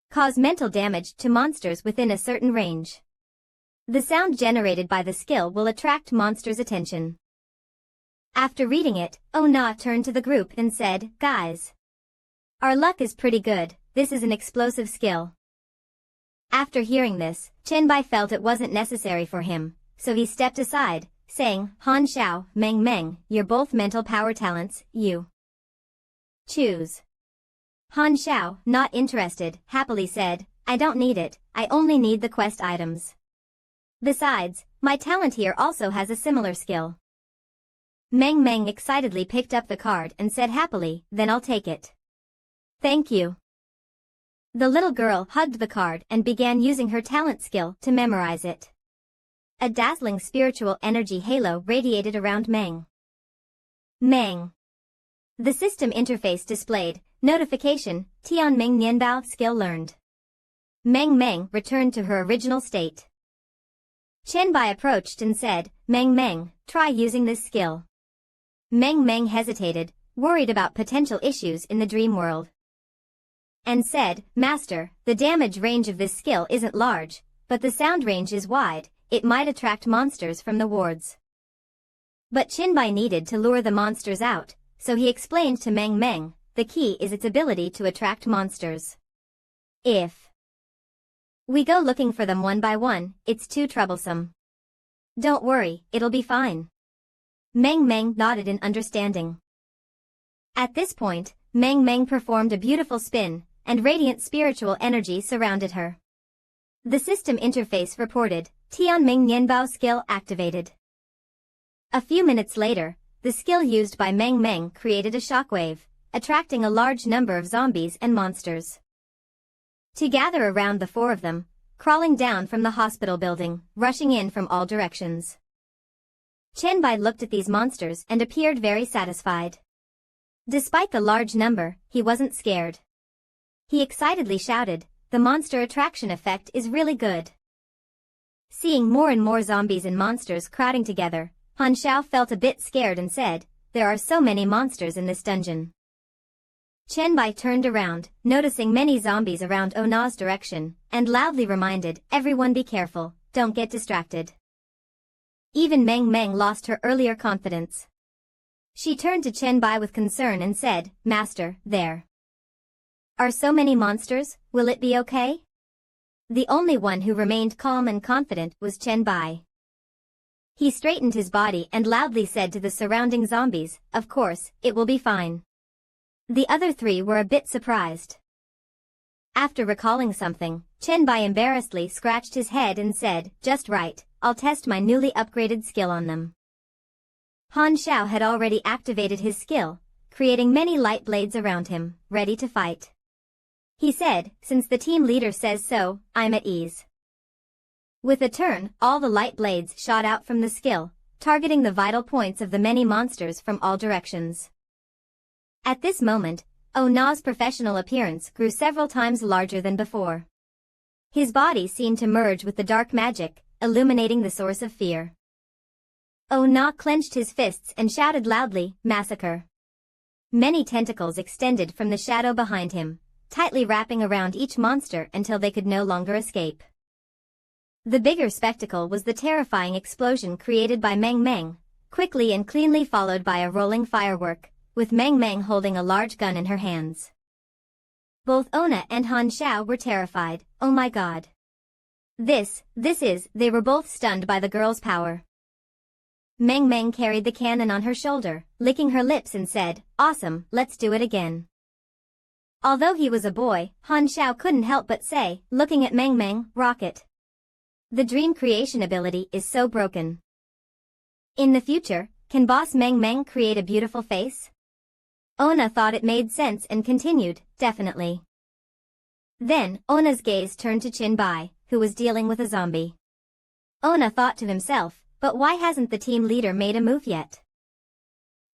cause mental damage to monsters within a certain range. The sound generated by the skill will attract monsters' attention. After reading it, Ona turned to the group and said, "Guys, our luck is pretty good, this is an explosive skill." After hearing this, Chen Bai felt it wasn't necessary for him, so he stepped aside, saying, "Han Xiao, Meng Meng, you're both mental power talents, you choose." Han Xiao, not interested, happily said, "I don't need it, I only need the quest items. Besides, my talent here also has a similar skill." Meng Meng excitedly picked up the card and said happily, "Then I'll take it." "Thank you." The little girl hugged the card and began using her talent skill to memorize it. A dazzling spiritual energy halo radiated around Meng. Meng. The system interface displayed, notification, Tian Meng Nianbao skill learned. Meng returned to her original state. Chen Bai approached and said, Meng, try using this skill. Meng hesitated, worried about potential issues in the dream world. And said, Master, the damage range of this skill isn't large, but the sound range is wide, it might attract monsters from the wards. But Chen Bai needed to lure the monsters out, so he explained to Meng, the key is its ability to attract monsters. If we go looking for them one by one, it's too troublesome. Don't worry, it'll be fine. Meng nodded in understanding. At this point, Meng performed a beautiful spin, and radiant spiritual energy surrounded her. The system interface reported, Tian Meng Nianbao skill activated. A few minutes later, the skill used by Meng created a shockwave, attracting a large number of zombies and monsters to gather around the four of them, crawling down from the hospital building, rushing in from all directions. Chen Bai looked at these monsters and appeared very satisfied. Despite the large number, he wasn't scared. He excitedly shouted, the monster attraction effect is really good. Seeing more and more zombies and monsters crowding together, Han Xiao felt a bit scared and said, there are so many monsters in this dungeon. Chen Bai turned around, noticing many zombies around Ona's direction, and loudly reminded, everyone be careful, don't get distracted. Even Meng lost her earlier confidence. She turned to Chen Bai with concern and said, Master, there are so many monsters, will it be okay? The only one who remained calm and confident was Chen Bai. He straightened his body and loudly said to the surrounding zombies, of course, it will be fine. The other three were a bit surprised. After recalling something, Chen Bai embarrassedly scratched his head and said, just right, I'll test my newly upgraded skill on them. Han Xiao had already activated his skill, creating many light blades around him, ready to fight. He said, since the team leader says so, I'm at ease. With a turn, all the light blades shot out from the skill, targeting the vital points of the many monsters from all directions. At this moment, Ona's professional appearance grew several times larger than before. His body seemed to merge with the dark magic, illuminating the source of fear. Ona clenched his fists and shouted loudly, massacre. Many tentacles extended from the shadow behind him, tightly wrapping around each monster until they could no longer escape. The bigger spectacle was the terrifying explosion created by Meng, quickly and cleanly followed by a rolling firework, with Meng holding a large gun in her hands. Both Ona and Han Xiao were terrified, oh my god. They were both stunned by the girl's power. Meng carried the cannon on her shoulder, licking her lips and said, awesome, let's do it again. Although he was a boy, Han Xiao couldn't help but say, looking at Meng, rocket. The dream creation ability is so broken. In the future, can boss Meng create a beautiful face? Ona thought it made sense and continued, definitely. Then, Ona's gaze turned to Chen Bai, who was dealing with a zombie. Ona thought to himself, but why hasn't the team leader made a move yet?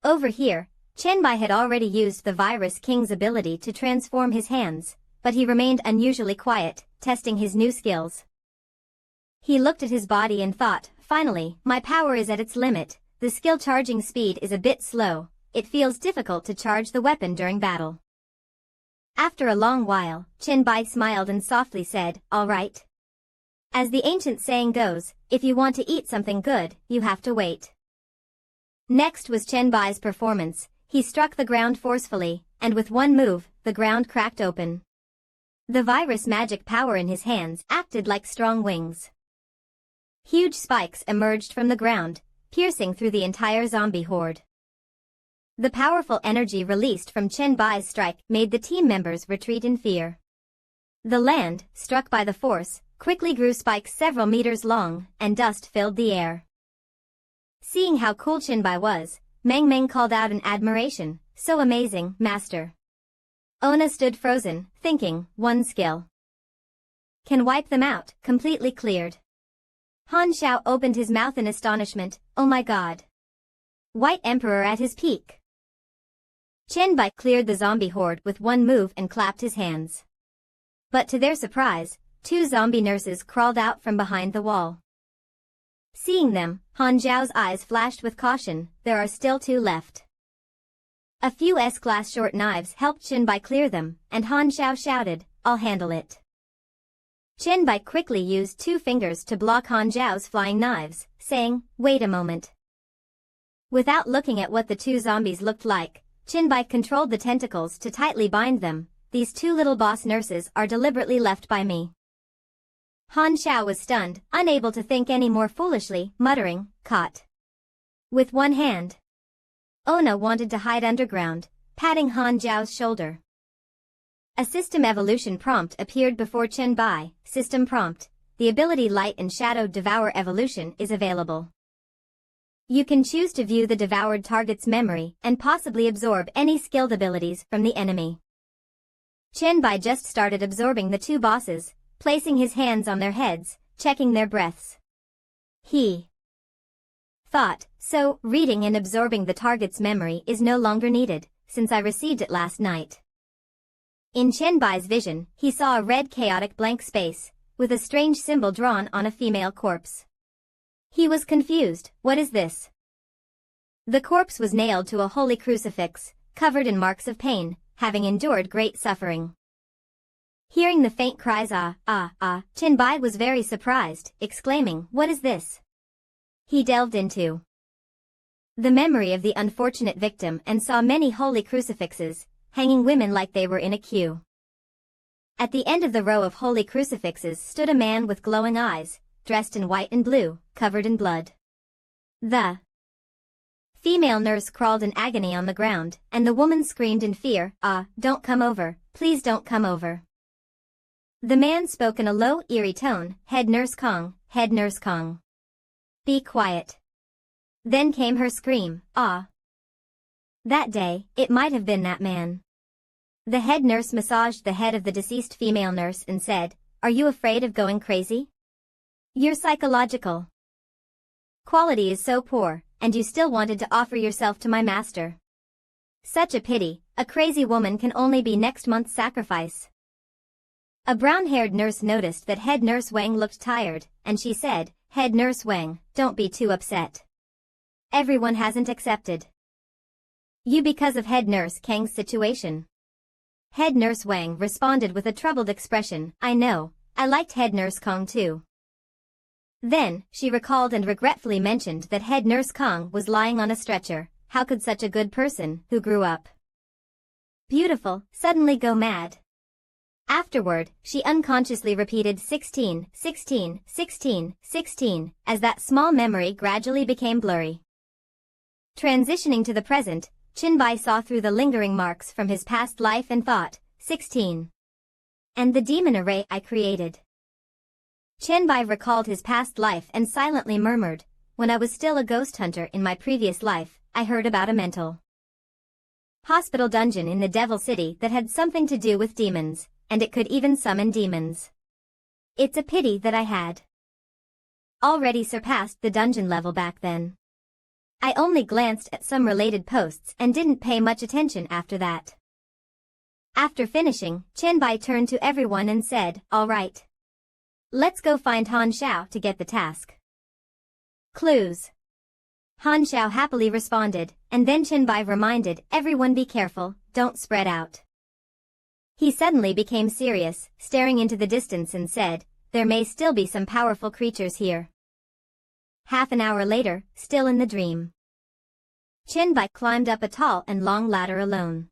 Over here, Chen Bai had already used the Virus King's ability to transform his hands, but he remained unusually quiet, testing his new skills. He looked at his body and thought, finally, my power is at its limit, the skill charging speed is a bit slow. It feels difficult to charge the weapon during battle. After a long while, Chen Bai smiled and softly said, all right. As the ancient saying goes, if you want to eat something good, you have to wait. Next was Chen Bai's performance. He struck the ground forcefully, and with one move, the ground cracked open. The virus magic power in his hands acted like strong wings. Huge spikes emerged from the ground, piercing through the entire zombie horde. The powerful energy released from Chen Bai's strike made the team members retreat in fear. The land, struck by the force, quickly grew spikes several meters long, and dust filled the air. Seeing how cool Chen Bai was, Meng called out in admiration, so amazing, master. Ona stood frozen, thinking, one skill can wipe them out, completely cleared. Han Xiao opened his mouth in astonishment, oh my god. White Emperor at his peak. Chen Bai cleared the zombie horde with one move and clapped his hands. But to their surprise, 2 zombie nurses crawled out from behind the wall. Seeing them, Han Xiao's eyes flashed with caution, there are still 2 left. A few S-class short knives helped Chen Bai clear them, and Han Xiao shouted, I'll handle it. Chen Bai quickly used 2 fingers to block Han Xiao's flying knives, saying, wait a moment. Without looking at what the 2 zombies looked like, Chen Bai controlled the tentacles to tightly bind them. These 2 little boss nurses are deliberately left by me. Han Xiao was stunned, unable to think any more foolishly, muttering, caught. With one hand. Ona wanted to hide underground, patting Han Xiao's shoulder. A system evolution prompt appeared before Chen Bai. System prompt. The ability Light and Shadow Devour Evolution is available. You can choose to view the devoured target's memory and possibly absorb any skilled abilities from the enemy. Chen Bai just started absorbing the 2 bosses, placing his hands on their heads, checking their breaths. He thought, so, reading and absorbing the target's memory is no longer needed, since I received it last night. In Chen Bai's vision, he saw a red chaotic blank space, with a strange symbol drawn on a female corpse. He was confused, what is this? The corpse was nailed to a holy crucifix, covered in marks of pain, having endured great suffering. Hearing the faint cries Chen Bai was very surprised, exclaiming, what is this? He delved into the memory of the unfortunate victim and saw many holy crucifixes, hanging women like they were in a queue. At the end of the row of holy crucifixes stood a man with glowing eyes, dressed in white and blue, covered in blood. The female nurse crawled in agony on the ground, and the woman screamed in fear, don't come over, please don't come over. The man spoke in a low, eerie tone, Head Nurse Kong, Head Nurse Kong. Be quiet. Then came her scream, That day, it might have been that man. The head nurse massaged the head of the deceased female nurse and said, are you afraid of going crazy? Your psychological quality is so poor, and you still wanted to offer yourself to my master. Such a pity, a crazy woman can only be next month's sacrifice. A brown-haired nurse noticed that head nurse Wang looked tired, and she said, Head Nurse Wang, don't be too upset. Everyone hasn't accepted you because of Head Nurse Kang's situation. Head Nurse Wang responded with a troubled expression, I know, I liked Head Nurse Kong too. Then, she recalled and regretfully mentioned that Head Nurse Kong was lying on a stretcher. How could such a good person, who grew up beautiful, suddenly go mad? Afterward, she unconsciously repeated 16, 16, 16, 16, as that small memory gradually became blurry. Transitioning to the present, Chen Bai saw through the lingering marks from his past life and thought, 16. And the demon array I created. Chen Bai recalled his past life and silently murmured, when I was still a ghost hunter in my previous life, I heard about a mental hospital dungeon in the Devil City that had something to do with demons, and it could even summon demons. It's a pity that I had already surpassed the dungeon level back then. I only glanced at some related posts and didn't pay much attention after that. After finishing, Chen Bai turned to everyone and said, all right. Let's go find Han Xiao to get the task. Clues. Han Xiao happily responded, and then Chen Bai reminded everyone be careful, don't spread out. He suddenly became serious, staring into the distance and said, there may still be some powerful creatures here. Half an hour later, still in the dream, Chen Bai climbed up a tall and long ladder alone.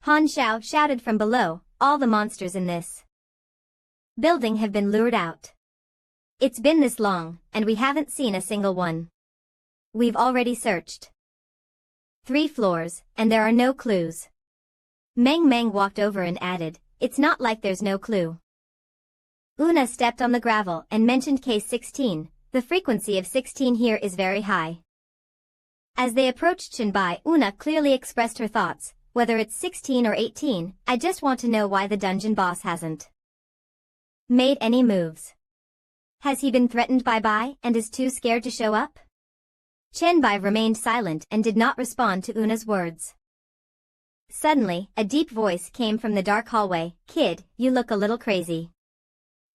Han Xiao shouted from below, all the monsters in this building have been lured out. It's been this long, and we haven't seen a single one. We've already searched 3 floors, and there are no clues. Meng walked over and added, it's not like there's no clue. Una stepped on the gravel and mentioned case 16, the frequency of 16 here is very high. As they approached Chen Bai, Una clearly expressed her thoughts, whether it's 16 or 18, I just want to know why the dungeon boss hasn't made any moves. Has he been threatened by Bai and is too scared to show up? Chen Bai remained silent and did not respond to Una's words. Suddenly, a deep voice came from the dark hallway. Kid, you look a little crazy.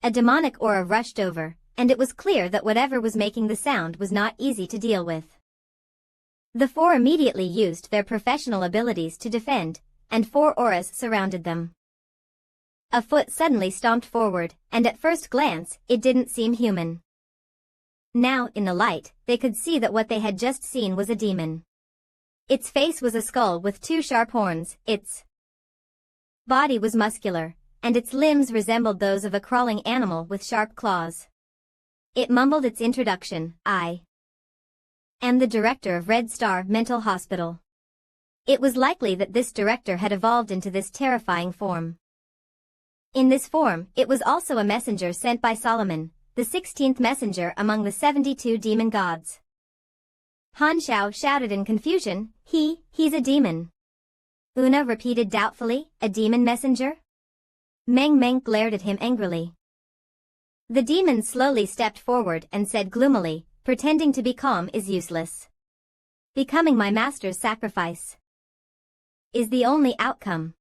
A demonic aura rushed over, and it was clear that whatever was making the sound was not easy to deal with. The four immediately used their professional abilities to defend, and four auras surrounded them. A foot suddenly stomped forward, and at first glance, it didn't seem human. Now, in the light, they could see that what they had just seen was a demon. Its face was a skull with two sharp horns, its body was muscular, and its limbs resembled those of a crawling animal with sharp claws. It mumbled its introduction, I am the director of Red Star Mental Hospital. It was likely that this director had evolved into this terrifying form. In this form, it was also a messenger sent by Solomon, the 16th messenger among the 72 demon gods. Han Xiao shouted in confusion, he's a demon. Una repeated doubtfully, a demon messenger? Meng Meng glared at him angrily. The demon slowly stepped forward and said gloomily, pretending to be calm is useless. Becoming my master's sacrifice is the only outcome.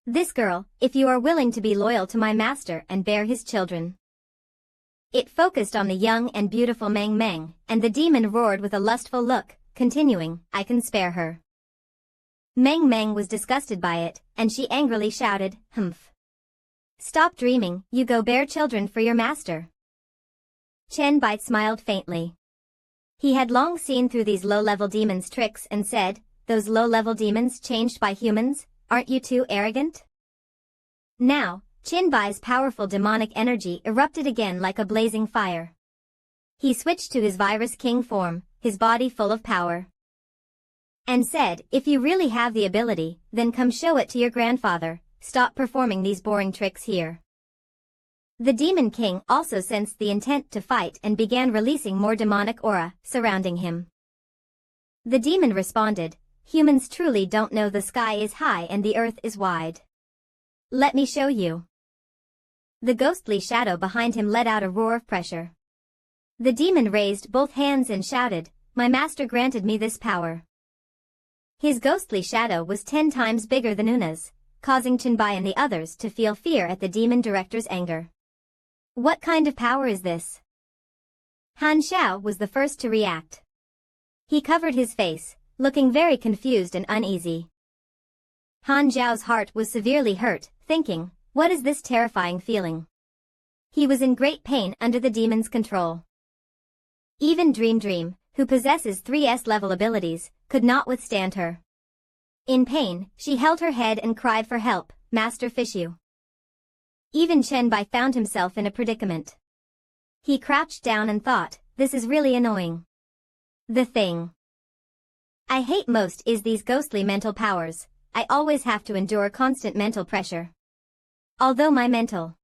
This girl, if you are willing to be loyal to my master and bear his children. It focused on the young and beautiful Meng Meng, and the demon roared with a lustful look, continuing, I can spare her. Meng Meng was disgusted by it, and she angrily shouted, Humph. Stop dreaming, you go bear children for your master. Chen Bai smiled faintly. He had long seen through these low-level demons' tricks and said, those low-level demons changed by humans, aren't you too arrogant? Now, Chen Bai's powerful demonic energy erupted again like a blazing fire. He switched to his Virus King form, his body full of power, and said, if you really have the ability, then come show it to your grandfather, stop performing these boring tricks here. The Demon King also sensed the intent to fight and began releasing more demonic aura, surrounding him. The demon responded, humans truly don't know the sky is high and the earth is wide. Let me show you. The ghostly shadow behind him let out a roar of pressure. The demon raised both hands and shouted, my master granted me this power. His ghostly shadow was 10 times bigger than Una's, causing Chen Bai and the others to feel fear at the demon director's anger. What kind of power is this? Han Xiao was the first to react. He covered his face, looking very confused and uneasy. Han Xiao's heart was severely hurt, thinking, what is this terrifying feeling? He was in great pain under the demon's control. Even Dream, who possesses 3S level abilities, could not withstand her. In pain, she held her head and cried for help, Master Fishu. Even Chen Bai found himself in a predicament. He crouched down and thought, this is really annoying. The thing I hate most is these ghostly mental powers. I always have to endure constant mental pressure. Although my mental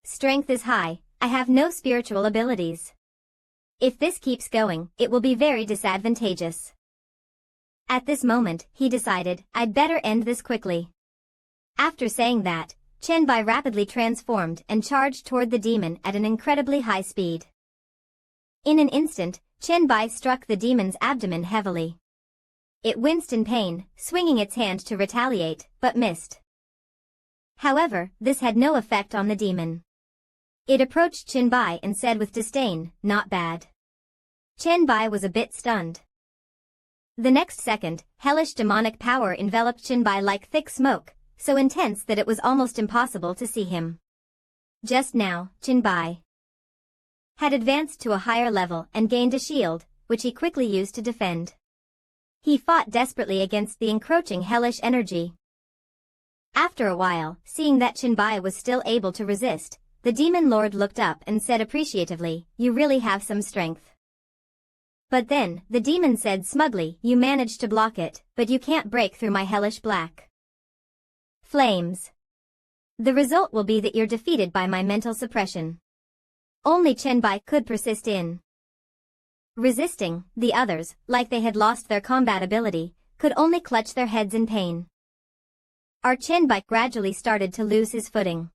strength is high, I have no spiritual abilities. If this keeps going, it will be very disadvantageous. At this moment, he decided, I'd better end this quickly. After saying that, Chen Bai rapidly transformed and charged toward the demon at an incredibly high speed. In an instant, Chen Bai struck the demon's abdomen heavily. It winced in pain, swinging its hand to retaliate, but missed. However, this had no effect on the demon. It approached Chen Bai and said with disdain, not bad. Chen Bai was a bit stunned. The next second, hellish demonic power enveloped Chen Bai like thick smoke, so intense that it was almost impossible to see him. Just now, Chen Bai had advanced to a higher level and gained a shield, which he quickly used to defend. He fought desperately against the encroaching hellish energy. After a while, seeing that Chen Bai was still able to resist, the demon lord looked up and said appreciatively, you really have some strength. But then, the demon said smugly, you managed to block it, but you can't break through my hellish black flames. The result will be that you're defeated by my mental suppression. Only Chen Bai could persist in resisting. The others, like they had lost their combat ability, could only clutch their heads in pain. Our Chenbai gradually started to lose his footing.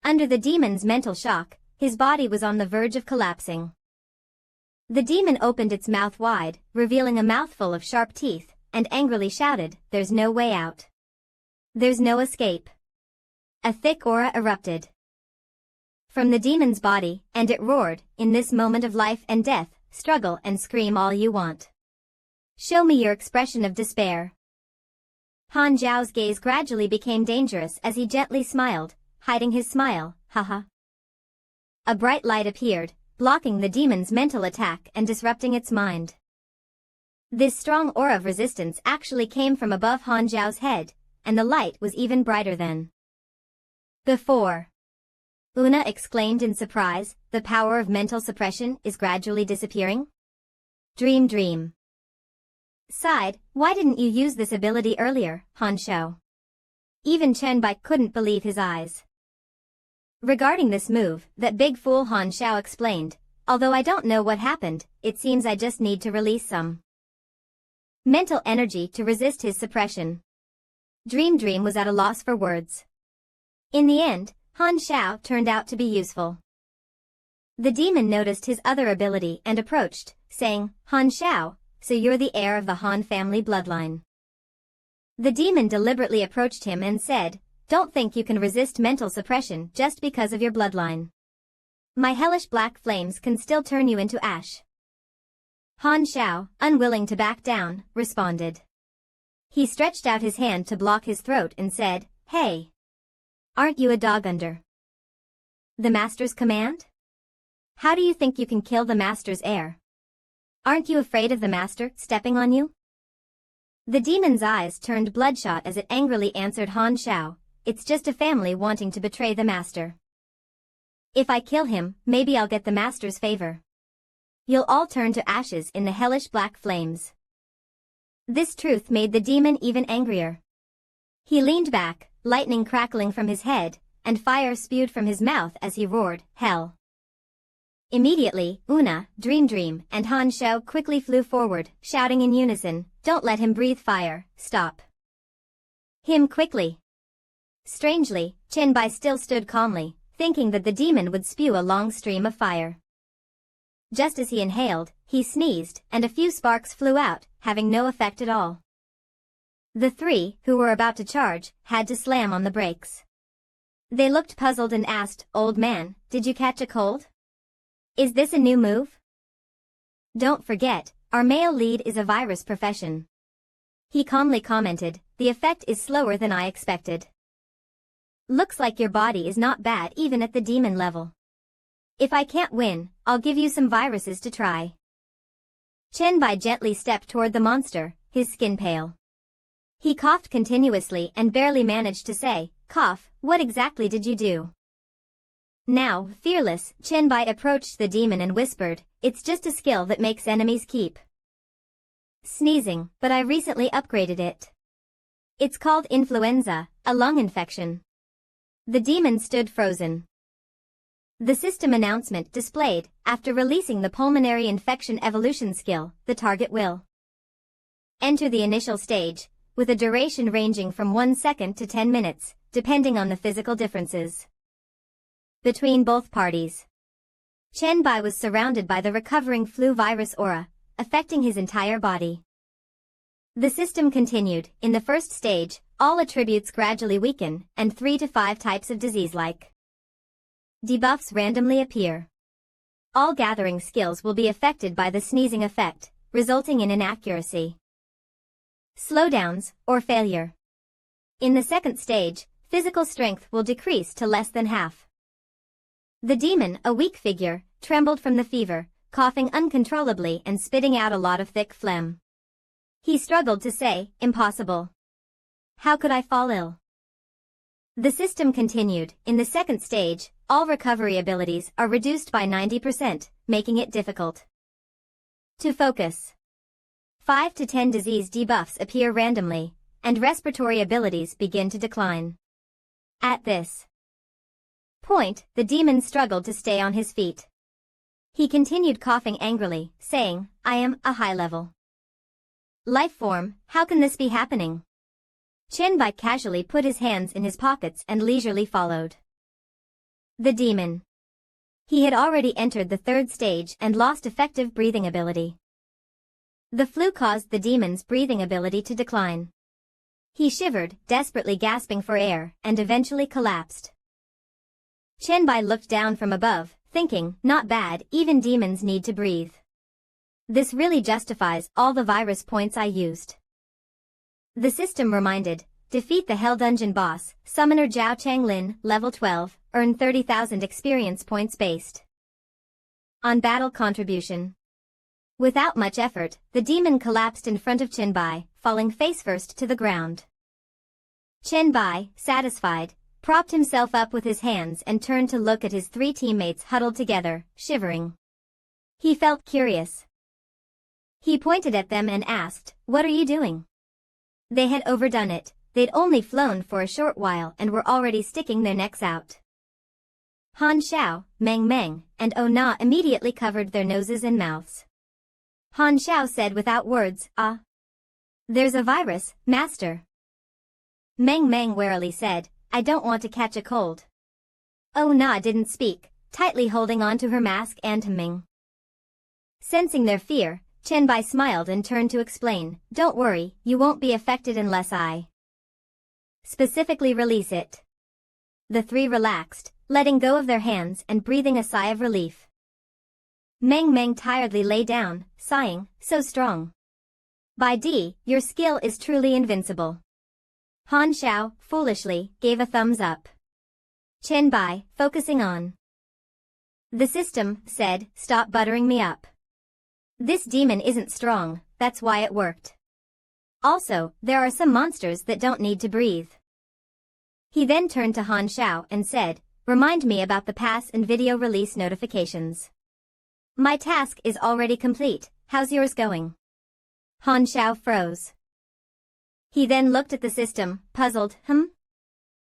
Under the demon's mental shock, his body was on the verge of collapsing. The demon opened its mouth wide, revealing a mouthful of sharp teeth, and angrily shouted, "There's no way out. There's no escape." A thick aura erupted from the demon's body, and it roared, "In this moment of life and death, struggle and scream all you want. Show me your expression of despair." Han Zhao's gaze gradually became dangerous as he gently smiled, hiding his smile, haha. A bright light appeared, blocking the demon's mental attack and disrupting its mind. This strong aura of resistance actually came from above Han Zhao's head, and the light was even brighter than before. Una exclaimed in surprise, "The power of mental suppression is gradually disappearing?" Dream. Sighed, "Why didn't you use this ability earlier, Han Zhao?" Even Chenbai couldn't believe his eyes. Regarding this move, that big fool Han Zhao explained, "Although I don't know what happened, it seems I just need to release some mental energy to resist his suppression." Dream was at a loss for words. In the end, Han Zhao turned out to be useful. The demon noticed his other ability and approached, saying, "Han Zhao, so you're the heir of the Han family bloodline." The demon deliberately approached him and said, "Don't think you can resist mental suppression just because of your bloodline. My hellish black flames can still turn you into ash." Han Zhao, unwilling to back down, responded. He stretched out his hand to block his throat and said, "Hey! Aren't you a dog under the master's command? How do you think you can kill the master's heir? Aren't you afraid of the master stepping on you?" The demon's eyes turned bloodshot as it angrily answered Han Zhao, "It's just a family wanting to betray the master. If I kill him, maybe I'll get the master's favor. You'll all turn to ashes in the hellish black flames." This truth made the demon even angrier. He leaned back, lightning crackling from his head, and fire spewed from his mouth as he roared, "Hell!" Immediately, Una, Dream, and Han Zhao quickly flew forward, shouting in unison, "Don't let him breathe fire, stop him quickly." Strangely, Chenbai still stood calmly, thinking that the demon would spew a long stream of fire. Just as he inhaled, he sneezed, and a few sparks flew out, having no effect at all. The three, who were about to charge, had to slam on the brakes. They looked puzzled and asked, "Old man, did you catch a cold? Is this a new move?" "Don't forget, our male lead is a virus profession." He calmly commented, "The effect is slower than I expected. Looks like your body is not bad even at the demon level. If I can't win, I'll give you some viruses to try." Chenbai gently stepped toward the monster, his skin pale. He coughed continuously and barely managed to say, "Cough, what exactly did you do?" Now, fearless, Chenbai approached the demon and whispered, "It's just a skill that makes enemies keep sneezing, but I recently upgraded it. It's called influenza, a lung infection." The demon stood frozen. The system announcement displayed, after releasing the pulmonary infection evolution skill, the target will enter the initial stage, with a duration ranging from 1 second to 10 minutes, depending on the physical differences between both parties. Chenbai was surrounded by the recovering flu virus aura, affecting his entire body. The system continued, in the first stage, all attributes gradually weaken, and 3 to 5 types of disease-like debuffs randomly appear. All gathering skills will be affected by the sneezing effect, resulting in inaccuracy, slowdowns, or failure. In the second stage, physical strength will decrease to less than half. The demon, a weak figure, trembled from the fever, coughing uncontrollably and spitting out a lot of thick phlegm. He struggled to say, "Impossible. How could I fall ill?" The system continued, in the second stage, all recovery abilities are reduced by 90%, making it difficult to focus. 5 to 10 disease debuffs appear randomly, and respiratory abilities begin to decline. At this point, the demon struggled to stay on his feet. He continued coughing angrily, saying, "I am a high-level Life form, how can this be happening? Qianbai casually put his hands in his pockets and leisurely followed. The demon. He had already entered the third stage and lost effective breathing ability. The flu caused the demon's breathing ability to decline. He shivered, desperately gasping for air, and eventually collapsed. Qianbai looked down from above, thinking, not bad, even demons need to breathe. This really justifies all the virus points I used. The system reminded, defeat the Hell Dungeon boss, Summoner Zhao Changlin, level 12, earn 30,000 experience points based on battle contribution. Without much effort, the demon collapsed in front of Qianbai, falling face first to the ground. Qianbai, satisfied, propped himself up with his hands and turned to look at his three teammates huddled together, shivering. He felt curious. He pointed at them and asked, "What are you doing?" They had overdone it. They'd only flown for a short while and were already sticking their necks out. Han Xiao, Meng Meng, and Oh Na immediately covered their noses and mouths. Han Xiao said without words, "Ah. There's a virus, master." Meng Meng warily said, "I don't want to catch a cold." Oh Na didn't speak, tightly holding on to her mask and humming. Sensing their fear, Qianbai smiled and turned to explain, "Don't worry, you won't be affected unless I specifically release it." The three relaxed, letting go of their hands and breathing a sigh of relief. Meng Meng tiredly lay down, sighing, "So strong. By D, your skill is truly invincible." Han Xiao, foolishly, gave a thumbs up. Qianbai, focusing on the system, said, "Stop buttering me up. This demon isn't strong, that's why it worked. Also, there are some monsters that don't need to breathe." He then turned to Han Xiao and said, "Remind me about the pass and video release notifications. My task is already complete, how's yours going?" Han Xiao froze. He then looked at the system, puzzled,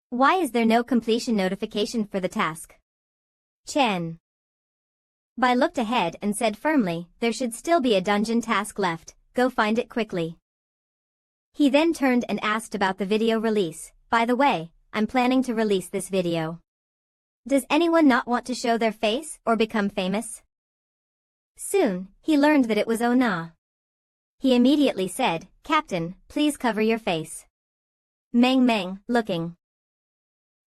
Why is there no completion notification for the task? Bai looked ahead and said firmly, "There should still be a dungeon task left, go find it quickly." He then turned and asked about the video release. "By the way, I'm planning to release this video. Does anyone not want to show their face or become famous?" Soon, he learned that it was Oh Na. He immediately said, "Captain, please cover your face." Meng Meng, looking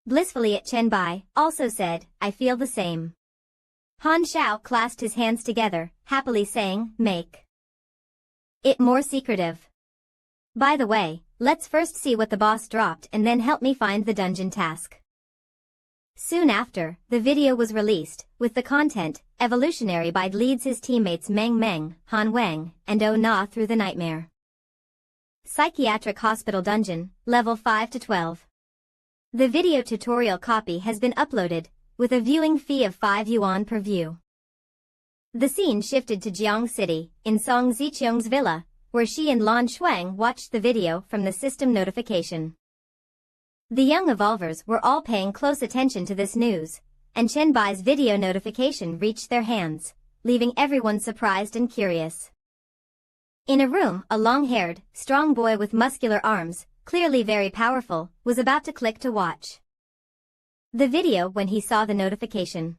blissfully at Qianbai, also said, "I feel the same." Han Xiao clasped his hands together, happily saying, "Make it more secretive. By the way, let's first see what the boss dropped and then help me find the dungeon task." Soon after, the video was released, with the content, Evolutionary Bai leads his teammates Meng Meng, Han Wang, and Oh Na through the nightmare psychiatric hospital dungeon, level 5 to 12. The video tutorial copy has been uploaded, with a viewing fee of 5 yuan per view. The scene shifted to Jiang City, in Song Ziqiang's villa, where she and Lan Shuang watched the video from the system notification. The young evolvers were all paying close attention to this news, and Qianbai's video notification reached their hands, leaving everyone surprised and curious. In a room, a long-haired, strong boy with muscular arms, clearly very powerful, was about to click to watch the video when he saw the notification.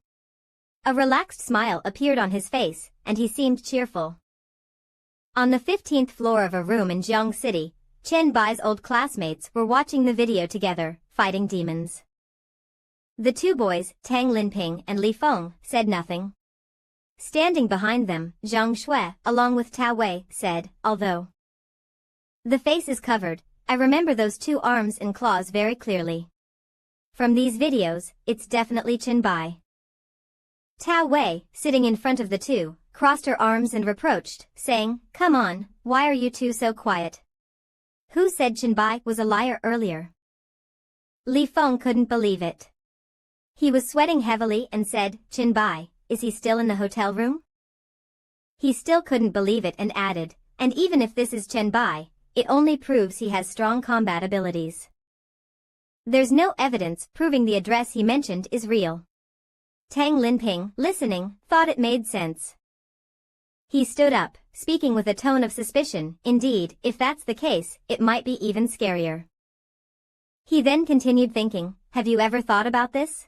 A relaxed smile appeared on his face, and he seemed cheerful. On the 15th floor of a room in Jiang City, Qianbai's old classmates were watching the video together, fighting demons. The two boys, Tang Linping and Li Feng, said nothing. Standing behind them, Zhang Shui, along with Tao Wei, said, "Although the face is covered, I remember those two arms and claws very clearly. From these videos, it's definitely Qianbai." Tao Wei, sitting in front of the two, crossed her arms and reproached, saying, "Come on, why are you two so quiet? Who said Qianbai was a liar earlier?" Li Feng couldn't believe it. He was sweating heavily and said, "Qianbai, is he still in the hotel room?" He still couldn't believe it and added, "And even if this is Qianbai, it only proves he has strong combat abilities. There's no evidence proving the address he mentioned is real." Tang Linping, listening, thought it made sense. He stood up, speaking with a tone of suspicion. Indeed, if that's the case, it might be even scarier. He then continued thinking, have you ever thought about this?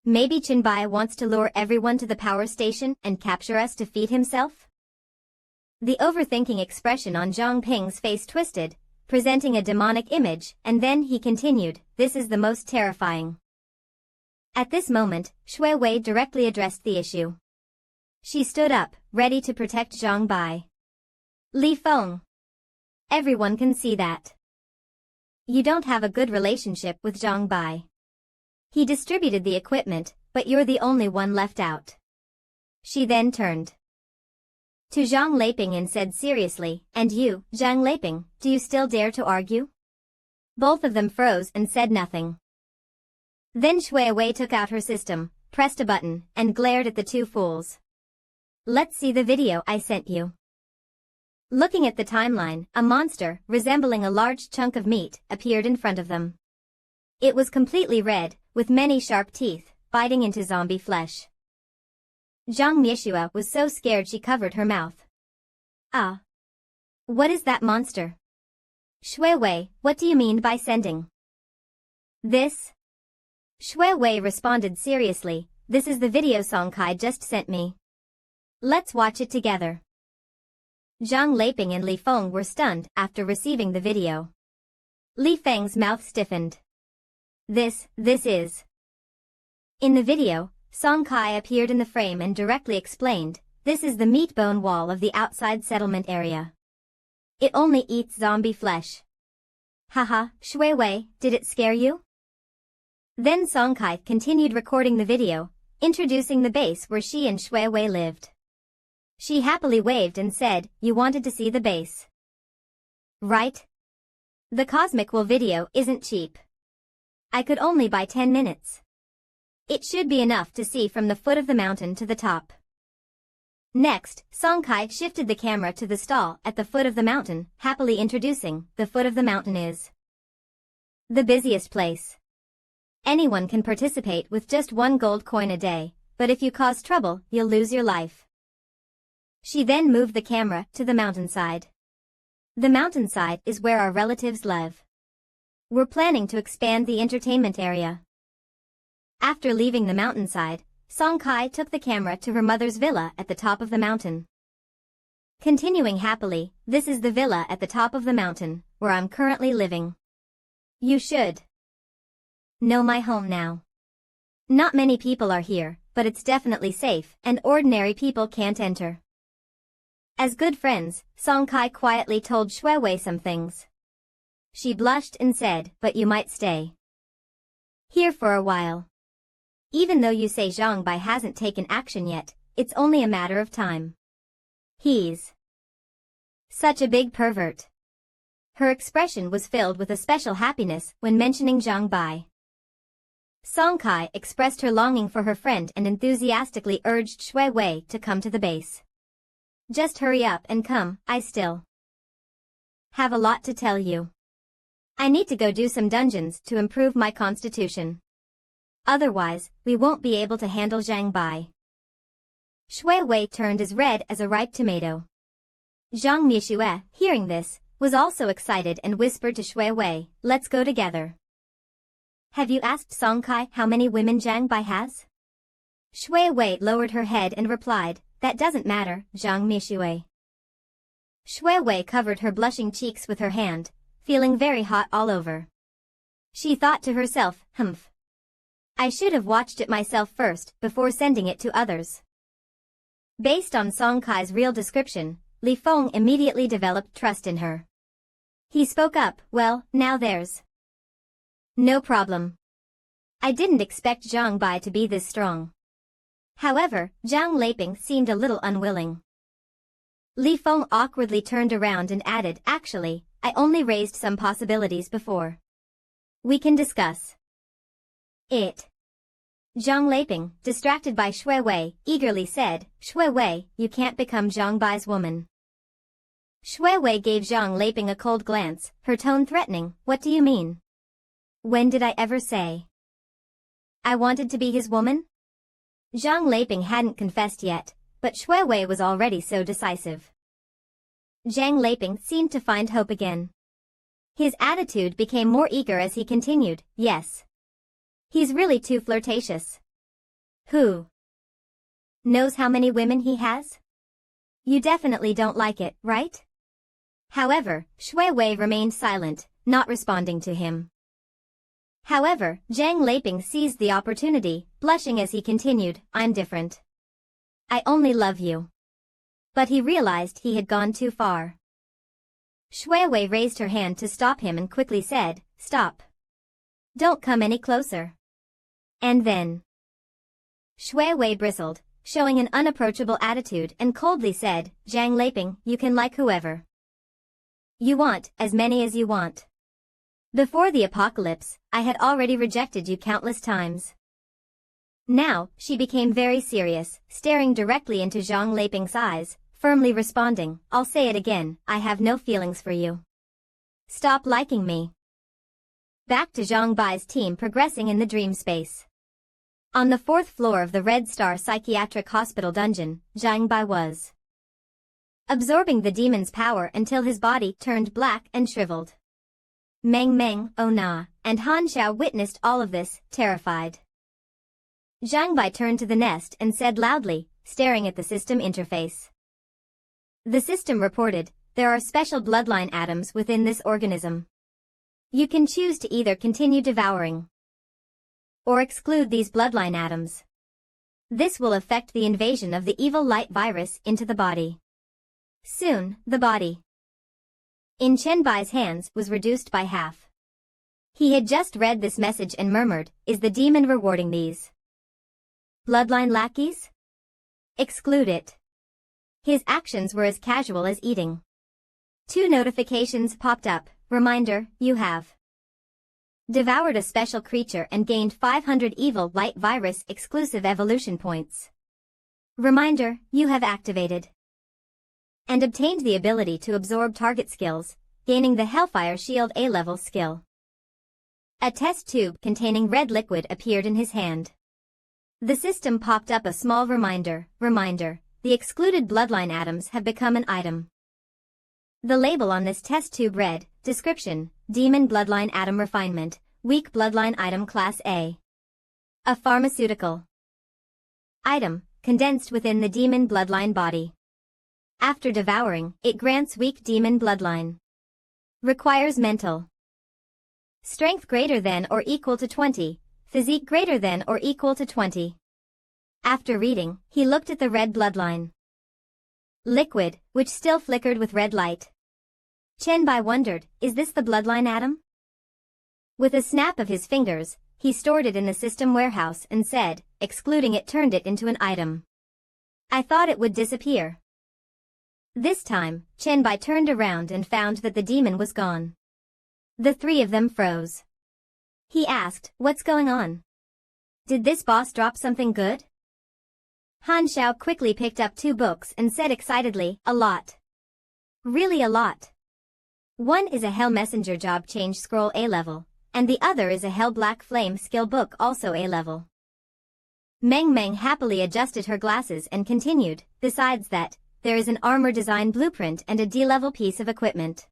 Maybe Chenbai wants to lure everyone to the power station and capture us to feed himself? The overthinking expression on Zhang Ping's face twisted, presenting a demonic image, and then he continued, this is the most terrifying. At this moment, Shui Wei directly addressed the issue. She stood up, ready to protect Zhang Bai. Li Feng. Everyone can see that. You don't have a good relationship with Zhang Bai. He distributed the equipment, but you're the only one left out. She then turned to Zhang Leiping and said seriously, and you, Zhang Leiping, do you still dare to argue? Both of them froze and said nothing. Then Shui Wei took out her system, pressed a button, and glared at the two fools. Let's see the video I sent you. Looking at the timeline, a monster, resembling a large chunk of meat, appeared in front of them. It was completely red, with many sharp teeth, biting into zombie flesh. Zhang MISU was so scared she covered her mouth. Ah. What is that monster? Shui Wei, what do you mean by sending this? Shui Wei responded seriously, this is the video Song Kai just sent me. Let's watch it together. Zhang Leiping and Li Feng were stunned after receiving the video. Li Feng's mouth stiffened. This is. In the video, Song Kai appeared in the frame and directly explained, this is the meat bone wall of the outside settlement area. It only eats zombie flesh. Haha, Shui Wei, did it scare you? Then Song Kai continued recording the video, introducing the base where she and Shui Wei lived. She happily waved and said, you wanted to see the base. Right? The Cosmic Wool video isn't cheap. I could only buy 10 minutes. It should be enough to see from the foot of the mountain to the top. Next, Song Kai shifted the camera to the stall at the foot of the mountain, happily introducing, the foot of the mountain is the busiest place. Anyone can participate with just 1 gold coin a day, but if you cause trouble, you'll lose your life. She then moved the camera to the mountainside. The mountainside is where our relatives live. We're planning to expand the entertainment area. After leaving the mountainside, Song Kai took the camera to her mother's villa at the top of the mountain. Continuing happily, this is the villa at the top of the mountain, where I'm currently living. You should know my home now. Not many people are here, but it's definitely safe, and ordinary people can't enter. As good friends, Song Kai quietly told Shui Wei some things. She blushed and said, but you might stay here for a while. Even though you say Zhang Bai hasn't taken action yet, it's only a matter of time. He's such a big pervert. Her expression was filled with a special happiness when mentioning Zhang Bai. Song Kai expressed her longing for her friend and enthusiastically urged Shui Wei to come to the base. Just hurry up and come, I still have a lot to tell you. I need to go do some dungeons to improve my constitution. Otherwise, we won't be able to handle Zhang Bai. Shui Wei turned as red as a ripe tomato. Zhang MISU, hearing this, was also excited and whispered to Shui Wei, let's go together. Have you asked Song Kai how many women Zhang Bai has? Shui Wei lowered her head and replied, that doesn't matter, Zhang MISU. Shui Wei covered her blushing cheeks with her hand, feeling very hot all over. She thought to herself, humph. I should have watched it myself first, before sending it to others. Based on Song Kai's real description, Li Feng immediately developed trust in her. He spoke up, well, now there's no problem. I didn't expect Zhang Bai to be this strong. However, Zhang Leiping seemed a little unwilling. Li Feng awkwardly turned around and added, actually, I only raised some possibilities before we can discuss it. Zhang Leiping, distracted by Shui Wei, eagerly said, Shui Wei, you can't become Zhang Bai's woman. Shui Wei gave Zhang Leiping a cold glance, her tone threatening, what do you mean? When did I ever say I wanted to be his woman? Zhang Leiping hadn't confessed yet, but Shui Wei was already so decisive. Zhang Leiping seemed to find hope again. His attitude became more eager as he continued, yes. He's really too flirtatious. Who knows how many women he has? You definitely don't like it, right? However, Shui Wei remained silent, not responding to him. However, Zhang Leiping seized the opportunity, blushing as he continued, I'm different. I only love you. But he realized he had gone too far. Shui Wei raised her hand to stop him and quickly said, stop. Don't come any closer. And then Shui Wei bristled, showing an unapproachable attitude and coldly said, Zhang Leiping, you can like whoever you want, as many as you want. Before the apocalypse, I had already rejected you countless times. Now, she became very serious, staring directly into Zhang Leiping's eyes, firmly responding, I'll say it again, I have no feelings for you. Stop liking me. Back to Zhang Bai's team progressing in the dream space. On the 4th floor of the Red Star Psychiatric Hospital dungeon, Zhang Bai was absorbing the demon's power until his body turned black and shriveled. Meng Meng, Oh Na, and Han Xiao witnessed all of this, terrified. Zhang Bai turned to the nest and said loudly, staring at the system interface. The system reported, there are special bloodline atoms within this organism. You can choose to either continue devouring or exclude these bloodline atoms. This will affect the invasion of the evil light virus into the body. Soon, the body in Chen Bai's hands was reduced by half. He had just read this message and murmured, is the demon rewarding these bloodline lackeys? Exclude it. His actions were as casual as eating. 2 notifications popped up, reminder, you have devoured a special creature and gained 500 evil light virus exclusive evolution points. Reminder, you have activated and obtained the ability to absorb target skills, gaining the Hellfire Shield A-level skill. A test tube containing red liquid appeared in his hand. The system popped up a small reminder, the excluded bloodline atoms have become an item. The label on this test tube read, description, Demon Bloodline Atom Refinement, Weak Bloodline Item Class A. A pharmaceutical item, condensed within the demon bloodline body. After devouring, it grants weak demon bloodline. Requires mental strength greater than or equal to 20, physique greater than or equal to 20. After reading, he looked at the red bloodline liquid, which still flickered with red light. Chen Bai wondered, is this the bloodline atom? With a snap of his fingers, he stored it in the system warehouse and said, excluding it turned it into an item. I thought it would disappear. This time, Chen Bai turned around and found that the demon was gone. The 3 of them froze. He asked, what's going on? Did this boss drop something good? Han Xiao quickly picked up 2 books and said excitedly, a lot. Really a lot. One is a Hell Messenger Job Change Scroll A-level, and the other is a Hell Black Flame Skill Book also A-level. Meng Meng happily adjusted her glasses and continued, besides that, there is an armor design blueprint and a D-level piece of equipment.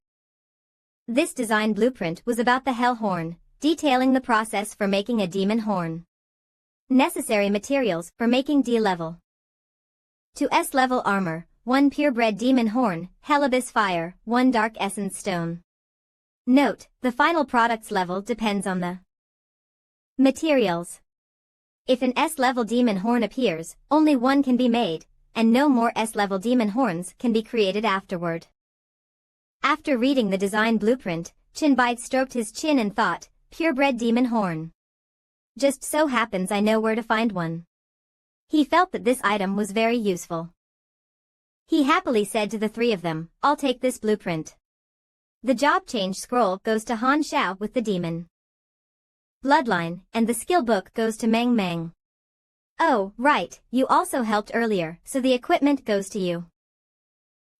This design blueprint was about the Hell Horn, detailing the process for making a demon horn. Necessary materials for making D-level to S-level armor, 1 purebred demon horn, Hell Abyss fire, 1 dark essence stone. Note, the final product's level depends on the materials. If an S-level demon horn appears, only 1 can be made, and no more S-level demon horns can be created afterward. After reading the design blueprint, Chen Bai stroked his chin and thought, purebred demon horn. Just so happens I know where to find one. He felt that this item was very useful. He happily said to the 3 of them, I'll take this blueprint. The job change scroll goes to Han Xiao with the demon bloodline, and the skill book goes to Meng Meng. Oh, right, you also helped earlier, so the equipment goes to you.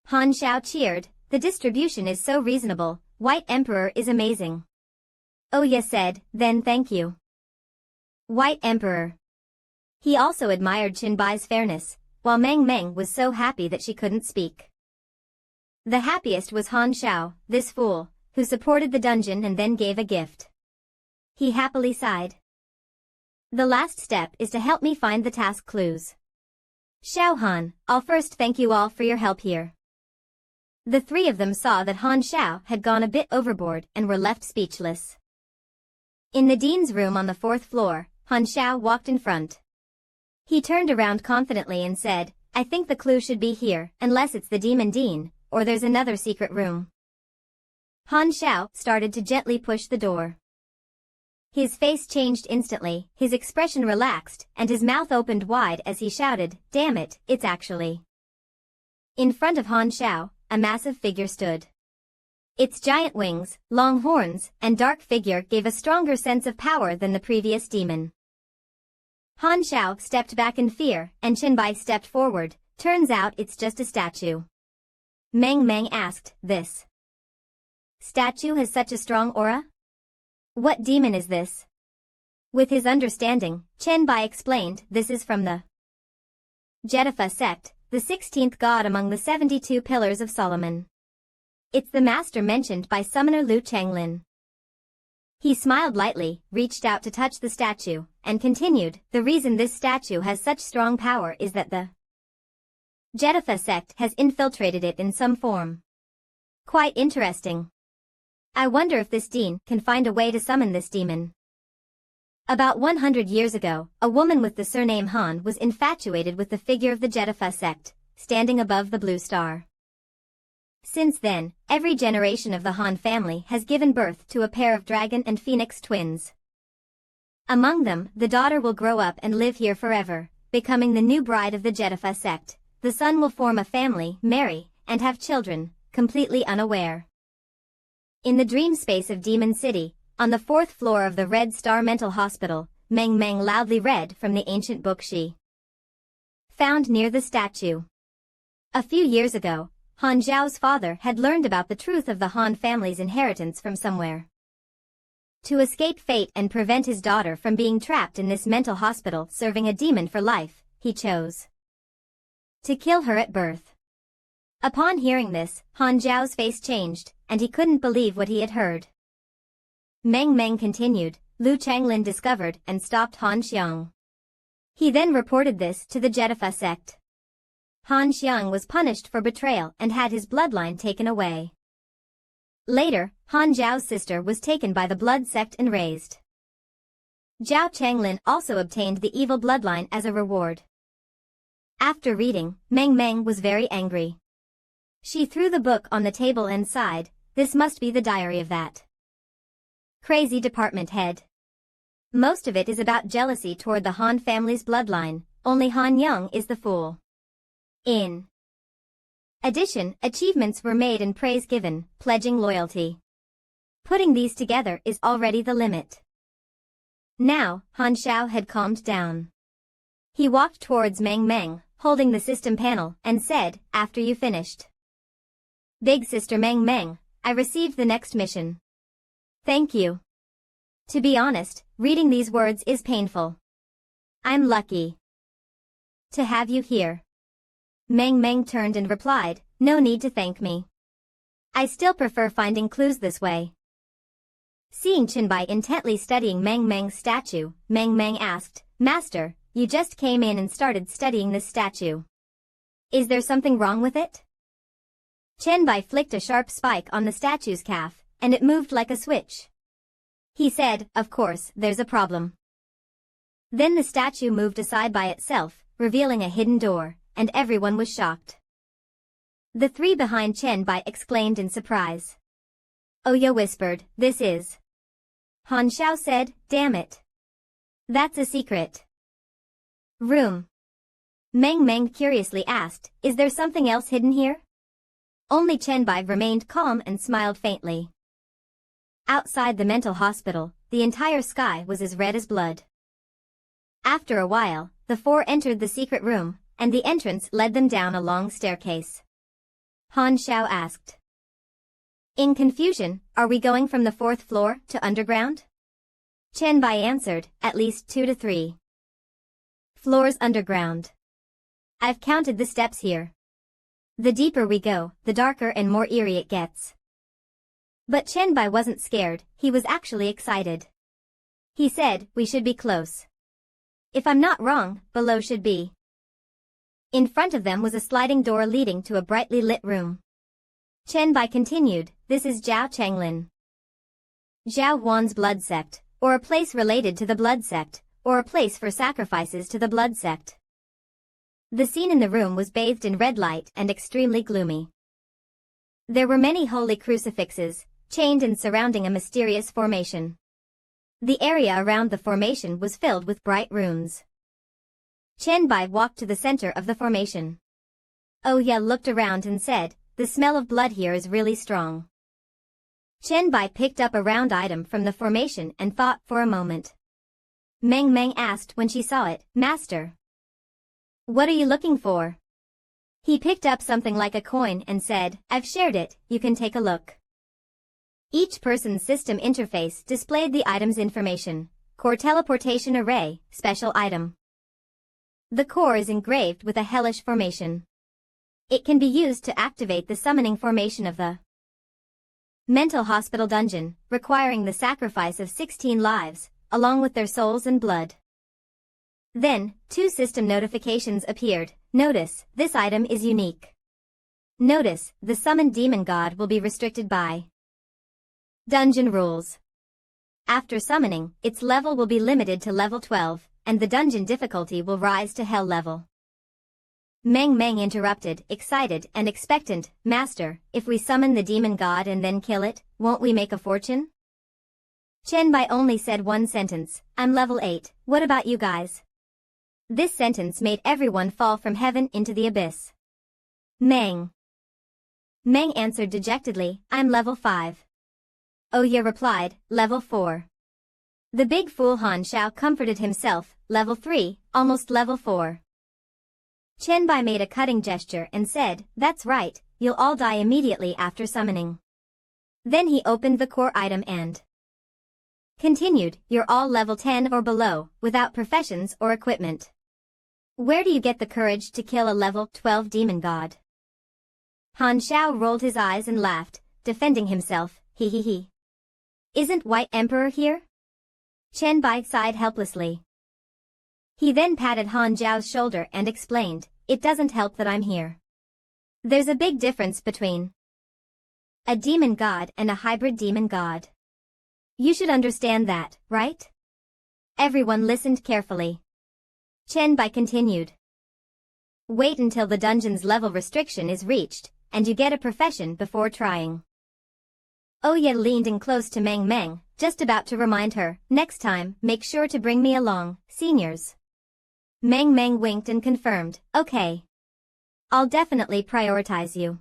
Han Xiao cheered, the distribution is so reasonable, White Emperor is amazing. Oya said, then thank you. White Emperor. He also admired Chen Bai's fairness, while Meng Meng was so happy that she couldn't speak. The happiest was Han Xiao, this fool, who supported the dungeon and then gave a gift. He happily sighed. The last step is to help me find the task clues. Xiao Han, I'll first thank you all for your help here. The three of them saw that Han Xiao had gone a bit overboard and were left speechless. In the dean's room on the 4th floor, Han Xiao walked in front. He turned around confidently and said, I think the clue should be here, unless it's the Demon Dean, or there's another secret room. Han Xiao started to gently push the door. His face changed instantly, his expression relaxed, and his mouth opened wide as he shouted, damn it, it's actually. In front of Han Xiao, a massive figure stood. Its giant wings, long horns, and dark figure gave a stronger sense of power than the previous demon. Han Xiao stepped back in fear, and Qinbai stepped forward. Turns out it's just a statue. Meng Meng asked, this statue has such a strong aura? What demon is this? With his understanding, Qinbai explained, this is from the Jedapha sect, the 16th god among the 72 pillars of Solomon. It's the master mentioned by summoner Lu Changlin. He smiled lightly, reached out to touch the statue, and continued, the reason this statue has such strong power is that the Jedapha sect has infiltrated it in some form. Quite interesting. I wonder if this dean can find a way to summon this demon. About 100 years ago, a woman with the surname Han was infatuated with the figure of the Jedapha sect, standing above the blue star. Since then, every generation of the Han family has given birth to a pair of dragon and phoenix twins. Among them, the daughter will grow up and live here forever, becoming the new bride of the Jedapha sect. The son will form a family, marry, and have children, completely unaware. In the dream space of Demon City, on the 4th floor of the Red Star Mental Hospital, Meng Meng loudly read from the ancient book she found near the statue. A few years ago, Han Zhao's father had learned about the truth of the Han family's inheritance from somewhere. To escape fate and prevent his daughter from being trapped in this mental hospital serving a demon for life, he chose to kill her at birth. Upon hearing this, Han Zhao's face changed, and he couldn't believe what he had heard. Meng Meng continued, Lu Changlin discovered and stopped Han Xiang. He then reported this to the Jedapha sect. Han Xiang was punished for betrayal and had his bloodline taken away. Later, Han Zhao's sister was taken by the blood sect and raised. Zhao Changlin also obtained the evil bloodline as a reward. After reading, Meng Meng was very angry. She threw the book on the table and sighed, this must be the diary of that crazy department head. Most of it is about jealousy toward the Han family's bloodline, only Han Yang is the fool. In addition, achievements were made and praise given, pledging loyalty. Putting these together is already the limit. Now, Han Xiao had calmed down. He walked towards Meng Meng, holding the system panel, and said, after you finished. Big sister Meng Meng, I received the next mission. Thank you. To be honest, reading these words is painful. I'm lucky to have you here. Meng Meng turned and replied, no need to thank me. I still prefer finding clues this way. Seeing Qinbai intently studying Meng Meng's statue, Meng Meng asked, Master, you just came in and started studying this statue. Is there something wrong with it? Qinbai flicked a sharp spike on the statue's calf, and it moved like a switch. He said, of course, there's a problem. Then the statue moved aside by itself, revealing a hidden door, and everyone was shocked. The three behind Qinbai exclaimed in surprise. Oya whispered, this is. Han Xiao said, damn it. That's a secret room. Meng Meng curiously asked, is there something else hidden here? Only Qinbai remained calm and smiled faintly. Outside the mental hospital, the entire sky was as red as blood. After a while, the four entered the secret room, and the entrance led them down a long staircase. Han Xiao asked. In confusion, are we going from the 4th floor to underground? Qinbai answered, at least 2 to 3 floors underground. I've counted the steps here. The deeper we go, the darker and more eerie it gets. But Chen Bai wasn't scared, he was actually excited. He said, we should be close. If I'm not wrong, below should be. In front of them was a sliding door leading to a brightly lit room. Chen Bai continued, this is Zhao Chenglin. Zhao Wan's blood sect, or a place related to the blood sect, or a place for sacrifices to the blood sect. The scene in the room was bathed in red light and extremely gloomy. There were many holy crucifixes, chained and surrounding a mysterious formation. The area around the formation was filled with bright runes. Chen Bai walked to the center of the formation. Oh Ye looked around and said, the smell of blood here is really strong. Chen Bai picked up a round item from the formation and thought for a moment. Meng Meng asked when she saw it, Master. What are you looking for? He picked up something like a coin and said, I've shared it, you can take a look. Each person's system interface displayed the item's information. Core teleportation array, special item. The core is engraved with a hellish formation. It can be used to activate the summoning formation of the mental hospital dungeon, requiring the sacrifice of 16 lives, along with their souls and blood. Then, 2 system notifications appeared. Notice, this item is unique. Notice, the summoned demon god will be restricted by dungeon rules. After summoning, its level will be limited to level 12, and the dungeon difficulty will rise to hell level. Meng Meng interrupted, excited and expectant, Master, if we summon the demon god and then kill it, won't we make a fortune? Chen Bai only said one sentence, I'm level 8, what about you guys? This sentence made everyone fall from heaven into the abyss. Meng answered dejectedly, I'm level 5. Oh Ye replied, level 4. The big fool Han Xiao comforted himself, level 3, almost level 4. Chen Bai made a cutting gesture and said, that's right, you'll all die immediately after summoning. Then he opened the core item and continued, you're all level 10 or below, without professions or equipment. Where do you get the courage to kill a level 12 demon god? Han Xiao rolled his eyes and laughed, defending himself, he. Isn't White Emperor here? Chen Bai sighed helplessly. He then patted Han Zhao's shoulder and explained, it doesn't help that I'm here. There's a big difference between a demon god and a hybrid demon god. You should understand that, right? Everyone listened carefully. Chen Bai continued. Wait until the dungeon's level restriction is reached, and you get a profession before trying. Oh Ye leaned in close to Meng Meng, just about to remind her, next time, make sure to bring me along, seniors. Meng Meng winked and confirmed, okay. I'll definitely prioritize you.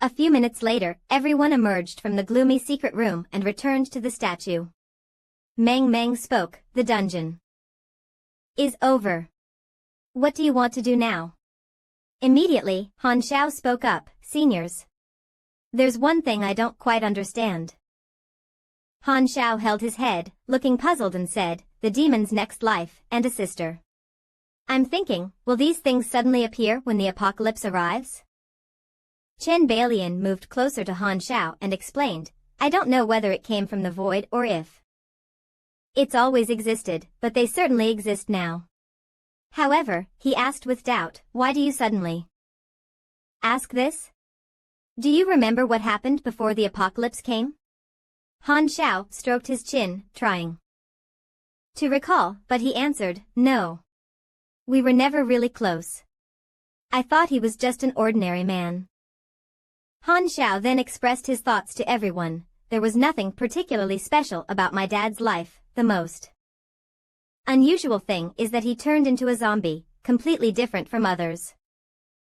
A few minutes later, everyone emerged from the gloomy secret room and returned to the statue. Meng Meng spoke, the dungeon is over. What do you want to do now? Immediately, Han Xiao spoke up, seniors. There's one thing I don't quite understand. Han Xiao held his head, looking puzzled and said, the demon's next life, and a sister. I'm thinking, will these things suddenly appear when the apocalypse arrives? Chen Bailian moved closer to Han Xiao and explained, I don't know whether it came from the void or if it's always existed, but they certainly exist now. However, he asked with doubt, why do you suddenly ask this? Do you remember what happened before the apocalypse came? Han Xiao stroked his chin, trying to recall, but he answered, no. We were never really close. I thought he was just an ordinary man. Han Xiao then expressed his thoughts to everyone. There was nothing particularly special about my dad's life. The most unusual thing is that he turned into a zombie, completely different from others.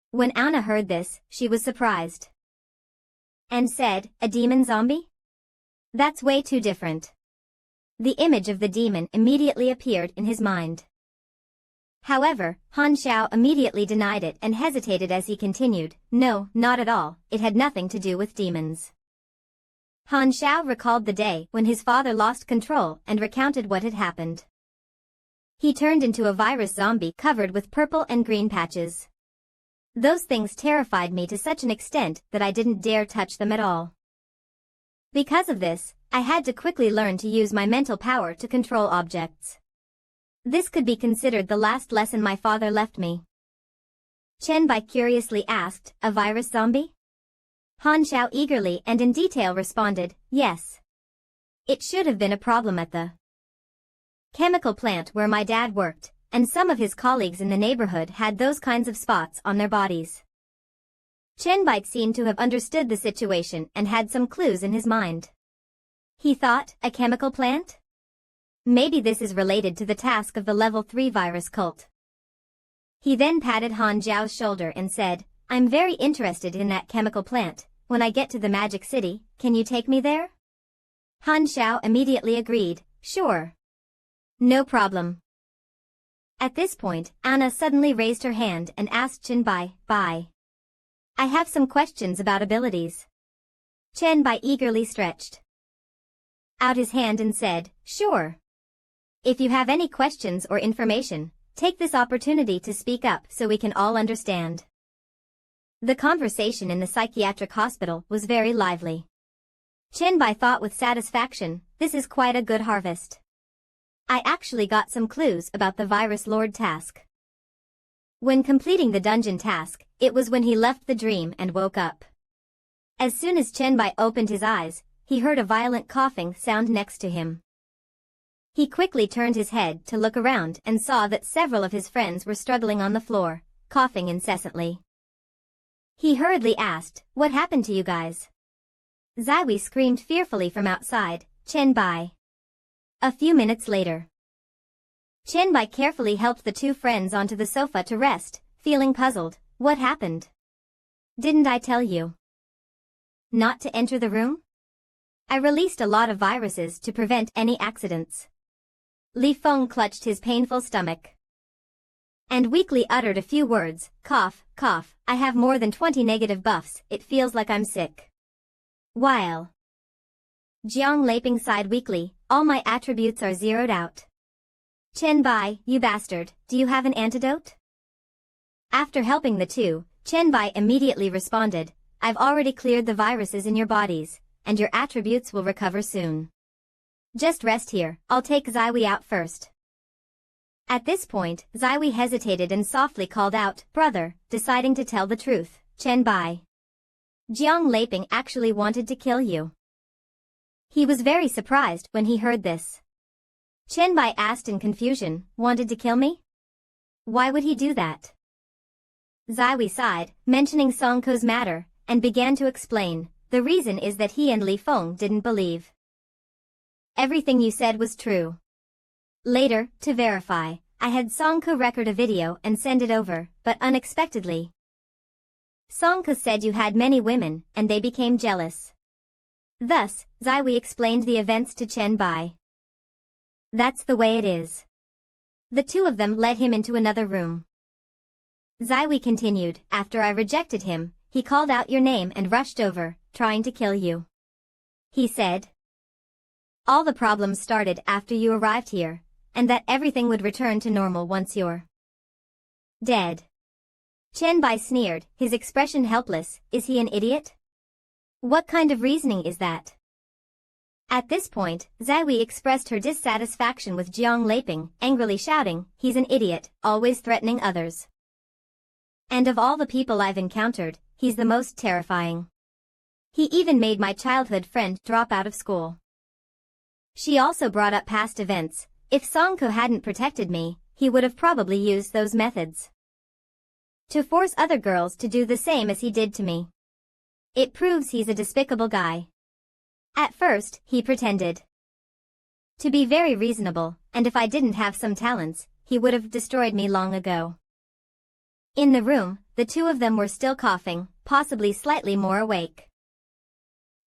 When Anna heard this, she was surprised and said, a demon zombie? That's way too different. The image of the demon immediately appeared in his mind. However, Han Xiao immediately denied it and hesitated as he continued, no, not at all, it had nothing to do with demons. Han Xiao recalled the day when his father lost control and recounted what had happened. He turned into a virus zombie covered with purple and green patches. Those things terrified me to such an extent that I didn't dare touch them at all. Because of this, I had to quickly learn to use my mental power to control objects. This could be considered the last lesson my father left me. Chen Bai curiously asked, a virus zombie? Han Xiao eagerly and in detail responded, yes. It should have been a problem at the chemical plant where my dad worked, and some of his colleagues in the neighborhood had those kinds of spots on their bodies. Chen Bai seemed to have understood the situation and had some clues in his mind. He thought, a chemical plant? Maybe this is related to the task of the level 3 virus cult. He then patted Han Zhao's shoulder and said, I'm very interested in that chemical plant. When I get to the Magic City, can you take me there? Han Xiao immediately agreed, sure. No problem. At this point, Anna suddenly raised her hand and asked Chen Bai, I have some questions about abilities. Chen Bai eagerly stretched out his hand and said, sure. If you have any questions or information, take this opportunity to speak up so we can all understand. The conversation in the psychiatric hospital was very lively. Chen Bai thought with satisfaction, this is quite a good harvest. I actually got some clues about the Virus Lord task. When completing the dungeon task, it was when he left the dream and woke up. As soon as Chen Bai opened his eyes, he heard a violent coughing sound next to him. He quickly turned his head to look around and saw that several of his friends were struggling on the floor, coughing incessantly. He hurriedly asked, what happened to you guys? Zaiwei screamed fearfully from outside, Chen Bai. A few minutes later, Chen Bai carefully helped the two friends onto the sofa to rest, feeling puzzled. What happened? Didn't I tell you not to enter the room? I released a lot of viruses to prevent any accidents. Li Feng clutched his painful stomach and weakly uttered a few words, cough, cough, I have more than 20 negative buffs, it feels like I'm sick. While Jiang Laping sighed weakly, all my attributes are zeroed out. Chen Bai, you bastard, do you have an antidote? After helping the two, Chen Bai immediately responded, I've already cleared the viruses in your bodies, and your attributes will recover soon. Just rest here, I'll take Zaiwei out first. At this point, Zaiwei hesitated and softly called out, brother, deciding to tell the truth, Chen Bai. Jiang Laping actually wanted to kill you. He was very surprised when he heard this. Chen Bai asked in confusion, wanted to kill me? Why would he do that? Zaiwei sighed, mentioning Song Ko's matter, and began to explain, the reason is that he and Li Feng didn't believe everything you said was true. Later, to verify, I had Song Ko record a video and send it over, but unexpectedly, Song Ko said you had many women, and they became jealous. Thus, Zaiwei explained the events to Chen Bai. That's the way it is. The two of them led him into another room. Zaiwei continued, after I rejected him, he called out your name and rushed over, trying to kill you. He said, all the problems started after you arrived here, and that everything would return to normal once you're dead. Chen Bai sneered, his expression helpless, is he an idiot? What kind of reasoning is that? At this point, Zaiwei expressed her dissatisfaction with Jiang Laping, angrily shouting, he's an idiot, always threatening others. And of all the people I've encountered, he's the most terrifying. He even made my childhood friend drop out of school. She also brought up past events. If Song Ko hadn't protected me, he would have probably used those methods to force other girls to do the same as he did to me. It proves he's a despicable guy. At first, he pretended to be very reasonable, and if I didn't have some talents, he would have destroyed me long ago. In the room, the two of them were still coughing, possibly slightly more awake.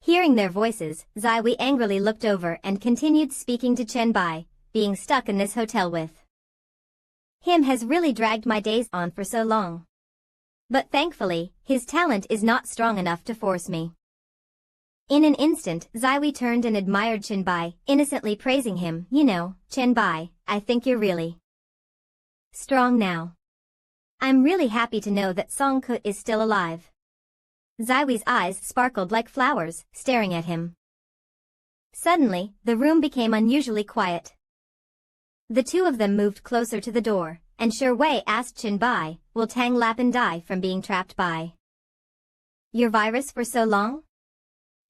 Hearing their voices, Zaiwei angrily looked over and continued speaking to Chen Bai, being stuck in this hotel with him has really dragged my days on for so long. But thankfully, his talent is not strong enough to force me. In an instant, Zaiwei turned and admired Chen Bai, innocently praising him, you know, Chen Bai, I think you're really strong now. I'm really happy to know that Songkut is still alive. Ziwi's eyes sparkled like flowers, staring at him. Suddenly, the room became unusually quiet. The two of them moved closer to the door, and Shi Wei asked Chen Bai, will Tang Lapan die from being trapped by your virus for so long?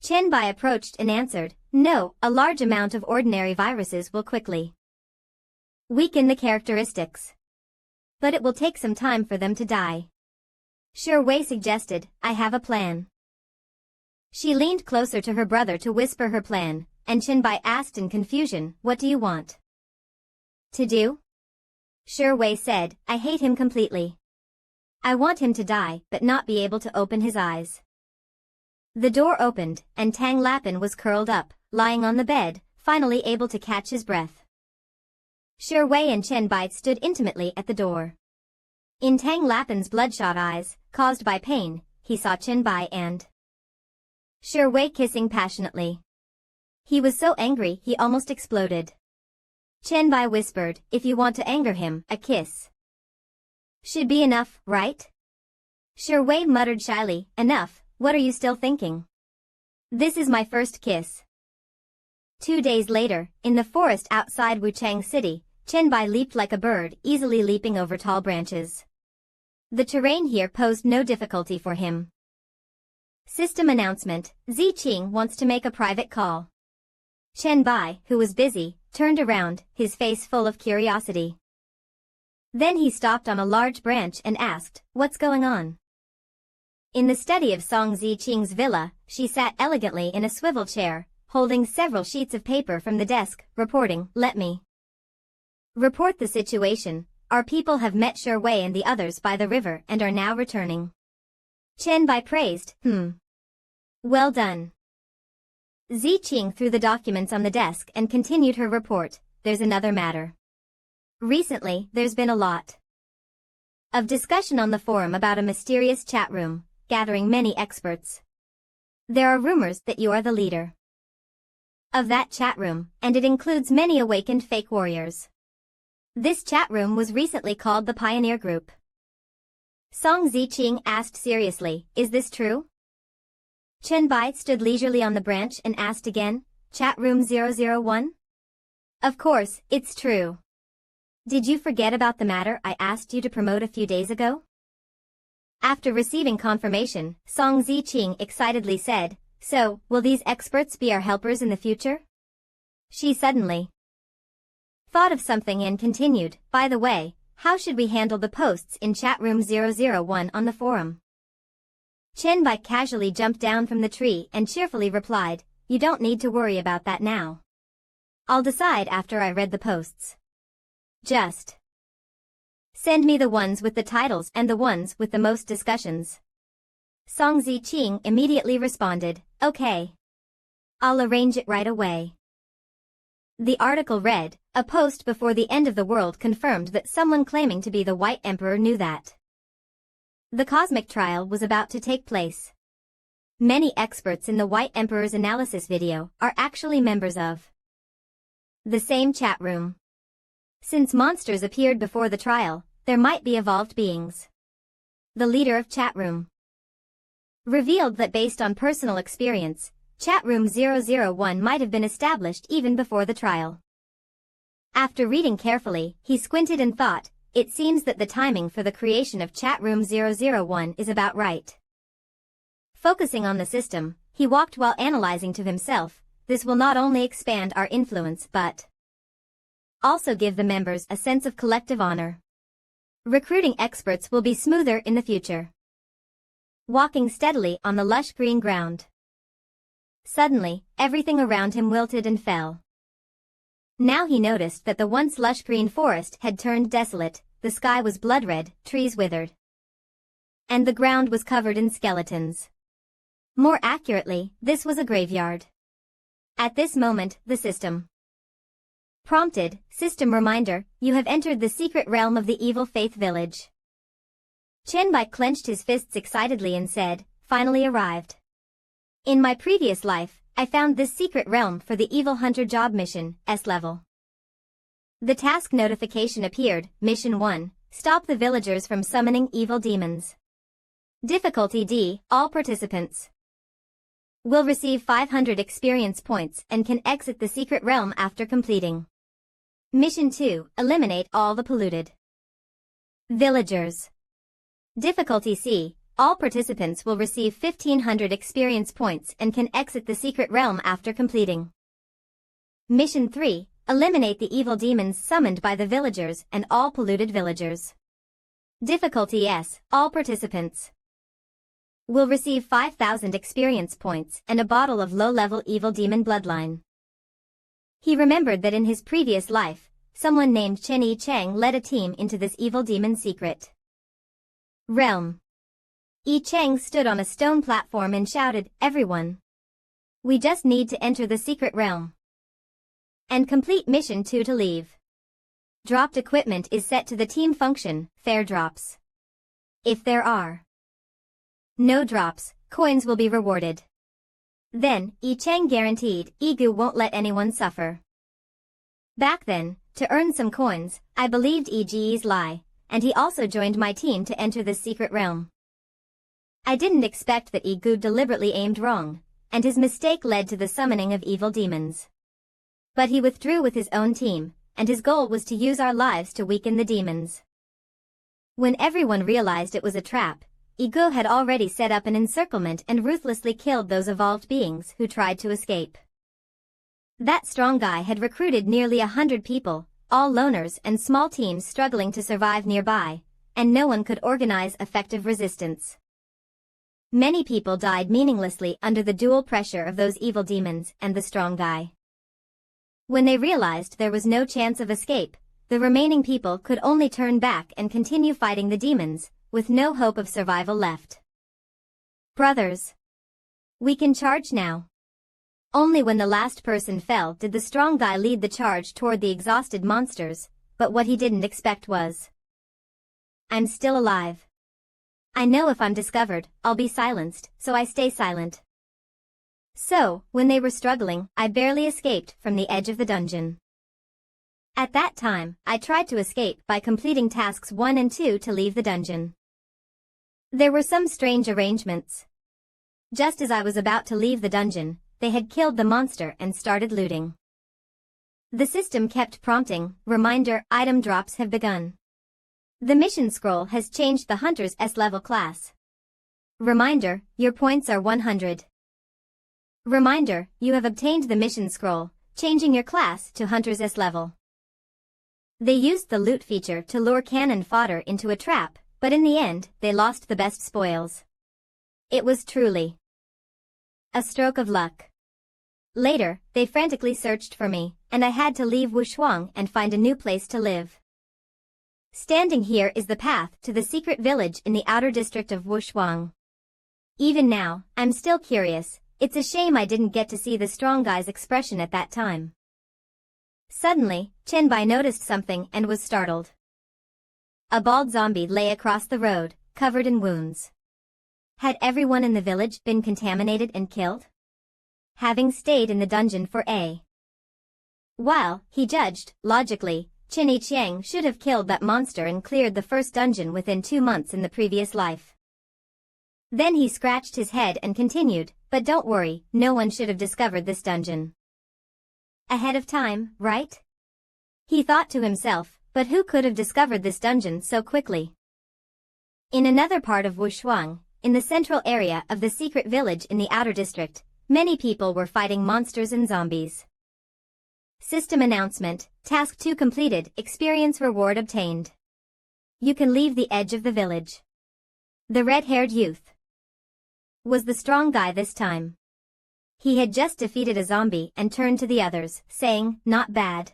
Chen Bai approached and answered, no, a large amount of ordinary viruses will quickly weaken the characteristics. But it will take some time for them to die. Shi Wei suggested, I have a plan. She leaned closer to her brother to whisper her plan, and Chen Bai asked in confusion, what do you want to do? Shi Wei said, I hate him completely. I want him to die, but not be able to open his eyes. The door opened, and Tang Lapan was curled up, lying on the bed, finally able to catch his breath. Shi Wei and Chen Bai stood intimately at the door. In Tang Lapan's bloodshot eyes, caused by pain, he saw Chen Bai and Shi Wei kissing passionately. He was so angry he almost exploded. Chen Bai whispered, if you want to anger him, a kiss should be enough, right? Shi Wei muttered shyly, enough, what are you still thinking? This is my first kiss. 2 days later, in the forest outside Wuchang City, Chen Bai leaped like a bird, easily leaping over tall branches. The terrain here posed no difficulty for him. System announcement, Ziqing wants to make a private call. Chen Bai, who was busy, turned around, his face full of curiosity. Then he stopped on a large branch and asked, what's going on? In the study of Song Ziqing's villa, she sat elegantly in a swivel chair, holding several sheets of paper from the desk, reporting, let me report the situation. Our people have met Shi Wei and the others by the river and are now returning. Chen Bai praised, well done. Ziqing threw the documents on the desk and continued her report, there's another matter. Recently, there's been a lot of discussion on the forum about a mysterious chat room, gathering many experts. There are rumors that you are the leader of that chat room, and it includes many awakened fake warriors. This chat room was recently called the Pioneer Group. Song Ziqing asked seriously, is this true? Chen Bai stood leisurely on the branch and asked again, chat room 001? Of course, it's true. Did you forget about the matter I asked you to promote a few days ago? After receiving confirmation, Song Ziqing excitedly said, so, will these experts be our helpers in the future? She suddenly thought of something and continued, by the way, how should we handle the posts in chat room 001 on the forum? Chen Bai casually jumped down from the tree and cheerfully replied, you don't need to worry about that now. I'll decide after I read the posts. Just send me the ones with the titles and the ones with the most discussions. Song Ziqing immediately responded, okay. I'll arrange it right away. The article read, a post before the end of the world confirmed that someone claiming to be the White Emperor knew that the cosmic trial was about to take place. Many experts in the White Emperor's analysis video are actually members of the same chat room. Since monsters appeared before the trial, there might be evolved beings. The leader of chat room revealed that based on personal experience, chat room 001 might have been established even before the trial. After reading carefully, he squinted and thought, it seems that the timing for the creation of chat room 001 is about right. Focusing on the system, he walked while analyzing to himself, this will not only expand our influence but also give the members a sense of collective honor. Recruiting experts will be smoother in the future. Walking steadily on the lush green ground. Suddenly, everything around him wilted and fell. Now he noticed that the once lush green forest had turned desolate, the sky was blood red, trees withered, and the ground was covered in skeletons. More accurately, this was a graveyard. At this moment, the system prompted, system reminder, you have entered the secret realm of the evil faith village. Chen Bai clenched his fists excitedly and said, finally arrived. In my previous life, I found this secret realm for the evil hunter job mission, S level. The task notification appeared, Mission 1, stop the villagers from summoning evil demons. Difficulty D, all participants will receive 500 experience points and can exit the secret realm after completing. Mission 2, eliminate all the polluted villagers. Difficulty C, all participants will receive 1500 experience points and can exit the secret realm after completing. Mission 3, eliminate the evil demons summoned by the villagers and all polluted villagers. Difficulty S, all participants will receive 5000 experience points and a bottle of low-level evil demon bloodline. He remembered that in his previous life, someone named Chen Yi Chang led a team into this evil demon secret realm. Yi Chang stood on a stone platform and shouted, "Everyone! We just need to enter the secret realm and complete mission 2 to leave. Dropped equipment is set to the team function, fair drops. If there are no drops, coins will be rewarded." Then, Yi Chang guaranteed, Igu won't let anyone suffer. Back then, to earn some coins, I believed Yi's lie, and he also joined my team to enter this secret realm. I didn't expect that Igu deliberately aimed wrong, and his mistake led to the summoning of evil demons. But he withdrew with his own team, and his goal was to use our lives to weaken the demons. When everyone realized it was a trap, Igu had already set up an encirclement and ruthlessly killed those evolved beings who tried to escape. That strong guy had recruited nearly 100 people, all loners and small teams struggling to survive nearby, and no one could organize effective resistance. Many people died meaninglessly under the dual pressure of those evil demons and the strong guy. When they realized there was no chance of escape, the remaining people could only turn back and continue fighting the demons, with no hope of survival left. "Brothers, we can charge now." Only when the last person fell did the strong guy lead the charge toward the exhausted monsters, but what he didn't expect was, "I'm still alive. I know if I'm discovered, I'll be silenced, so I stay silent." So, when they were struggling, I barely escaped from the edge of the dungeon. At that time, I tried to escape by completing tasks 1 and 2 to leave the dungeon. There were some strange arrangements. Just as I was about to leave the dungeon, they had killed the monster and started looting. The system kept prompting, "Reminder, item drops have begun. The mission scroll has changed the Hunter's S-level class. Reminder, your points are 100. Reminder, you have obtained the mission scroll, changing your class to Hunter's S-level." They used the loot feature to lure cannon fodder into a trap, but in the end, they lost the best spoils. It was truly a stroke of luck. Later, they frantically searched for me, and I had to leave Wushuang and find a new place to live. Standing here is the path to the secret village in the outer district of Wushuang. Even now, I'm still curious. It's a shame I didn't get to see the strong guy's expression at that time. Suddenly, Chen Bai noticed something and was startled. A bald zombie lay across the road, covered in wounds. Had everyone in the village been contaminated and killed? Having stayed in the dungeon for a while, he judged, logically, Chen Yi Chang should have killed that monster and cleared the first dungeon within 2 months in the previous life. Then he scratched his head and continued, "But don't worry, no one should have discovered this dungeon ahead of time, right?" He thought to himself, but who could have discovered this dungeon so quickly? In another part of Wushuang, in the central area of the secret village in the outer district, many people were fighting monsters and zombies. System announcement, Task 2 completed, experience reward obtained. You can leave the edge of the village. The red-haired youth was the strong guy this time. He had just defeated a zombie and turned to the others, saying, "Not bad."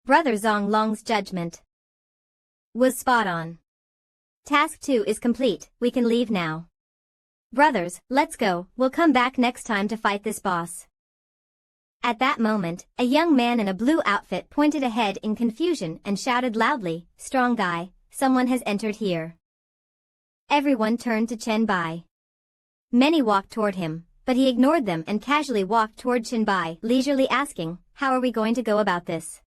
Brother Zong Long's judgment was spot on. Task 2 is complete, we can leave now. Brothers, let's go, we'll come back next time to fight this boss. At that moment, a young man in a blue outfit pointed ahead in confusion and shouted loudly, "Strong guy, someone has entered here." Everyone turned to Chen Bai. Many walked toward him, but he ignored them and casually walked toward Chen Bai, leisurely asking, "How are we going to go about this?"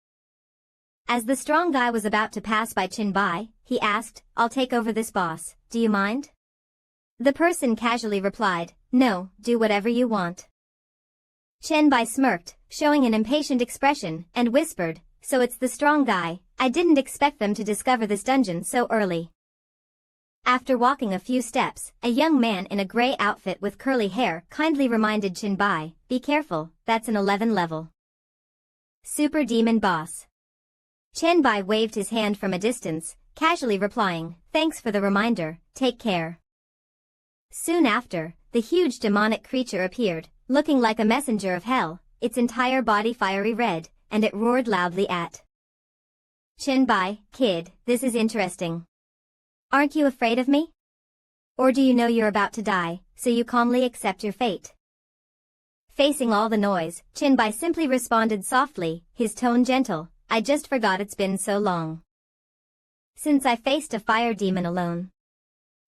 As the strong guy was about to pass by Chen-bai, he asked, "I'll take over this boss, do you mind?" The person casually replied, "No, do whatever you want." Chen-bai smirked, showing an impatient expression, and whispered, "So it's the strong guy. I didn't expect them to discover this dungeon so early." After walking a few steps, a young man in a gray outfit with curly hair kindly reminded Chen-bai, "Be careful, that's an 11 level. Super Demon Boss." Chen-bai waved his hand from a distance, casually replying, "Thanks for the reminder, take care." Soon after, the huge demonic creature appeared, looking like a messenger of hell, its entire body fiery red, and it roared loudly at Chen-bai, "Kid, this is interesting. Aren't you afraid of me? Or do you know you're about to die, so you calmly accept your fate?" Facing all the noise, Chen-bai simply responded softly, his tone gentle, "I just forgot it's been so long since I faced a fire demon alone.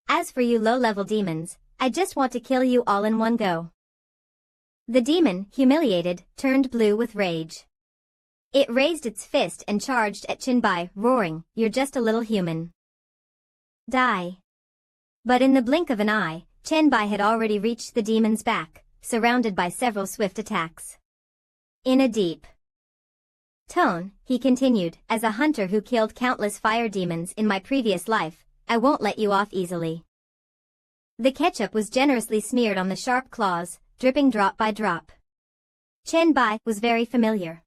As for you low-level demons, I just want to kill you all in one go." The demon, humiliated, turned blue with rage. It raised its fist and charged at Chen-bai, roaring, "You're just a little human. Die." But in the blink of an eye, Chen-bai had already reached the demon's back, surrounded by several swift attacks. In a deep tone, he continued, "As a hunter who killed countless fire demons in my previous life, I won't let you off easily." The ketchup was generously smeared on the sharp claws, dripping drop by drop. Chen-bai was very familiar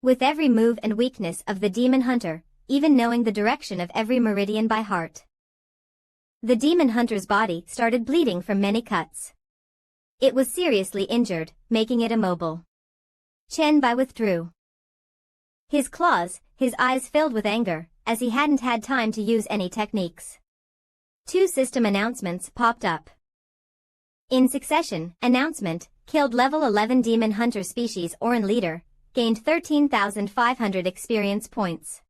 with every move and weakness of the demon hunter, even knowing the direction of every meridian by heart. The demon hunter's body started bleeding from many cuts. It was seriously injured, making it immobile. Chen-bai withdrew his claws, his eyes filled with anger, as he hadn't had time to use any techniques. Two system announcements popped up in succession. Announcement: killed level 11 demon hunter species Orin leader, gained 13,500 experience points.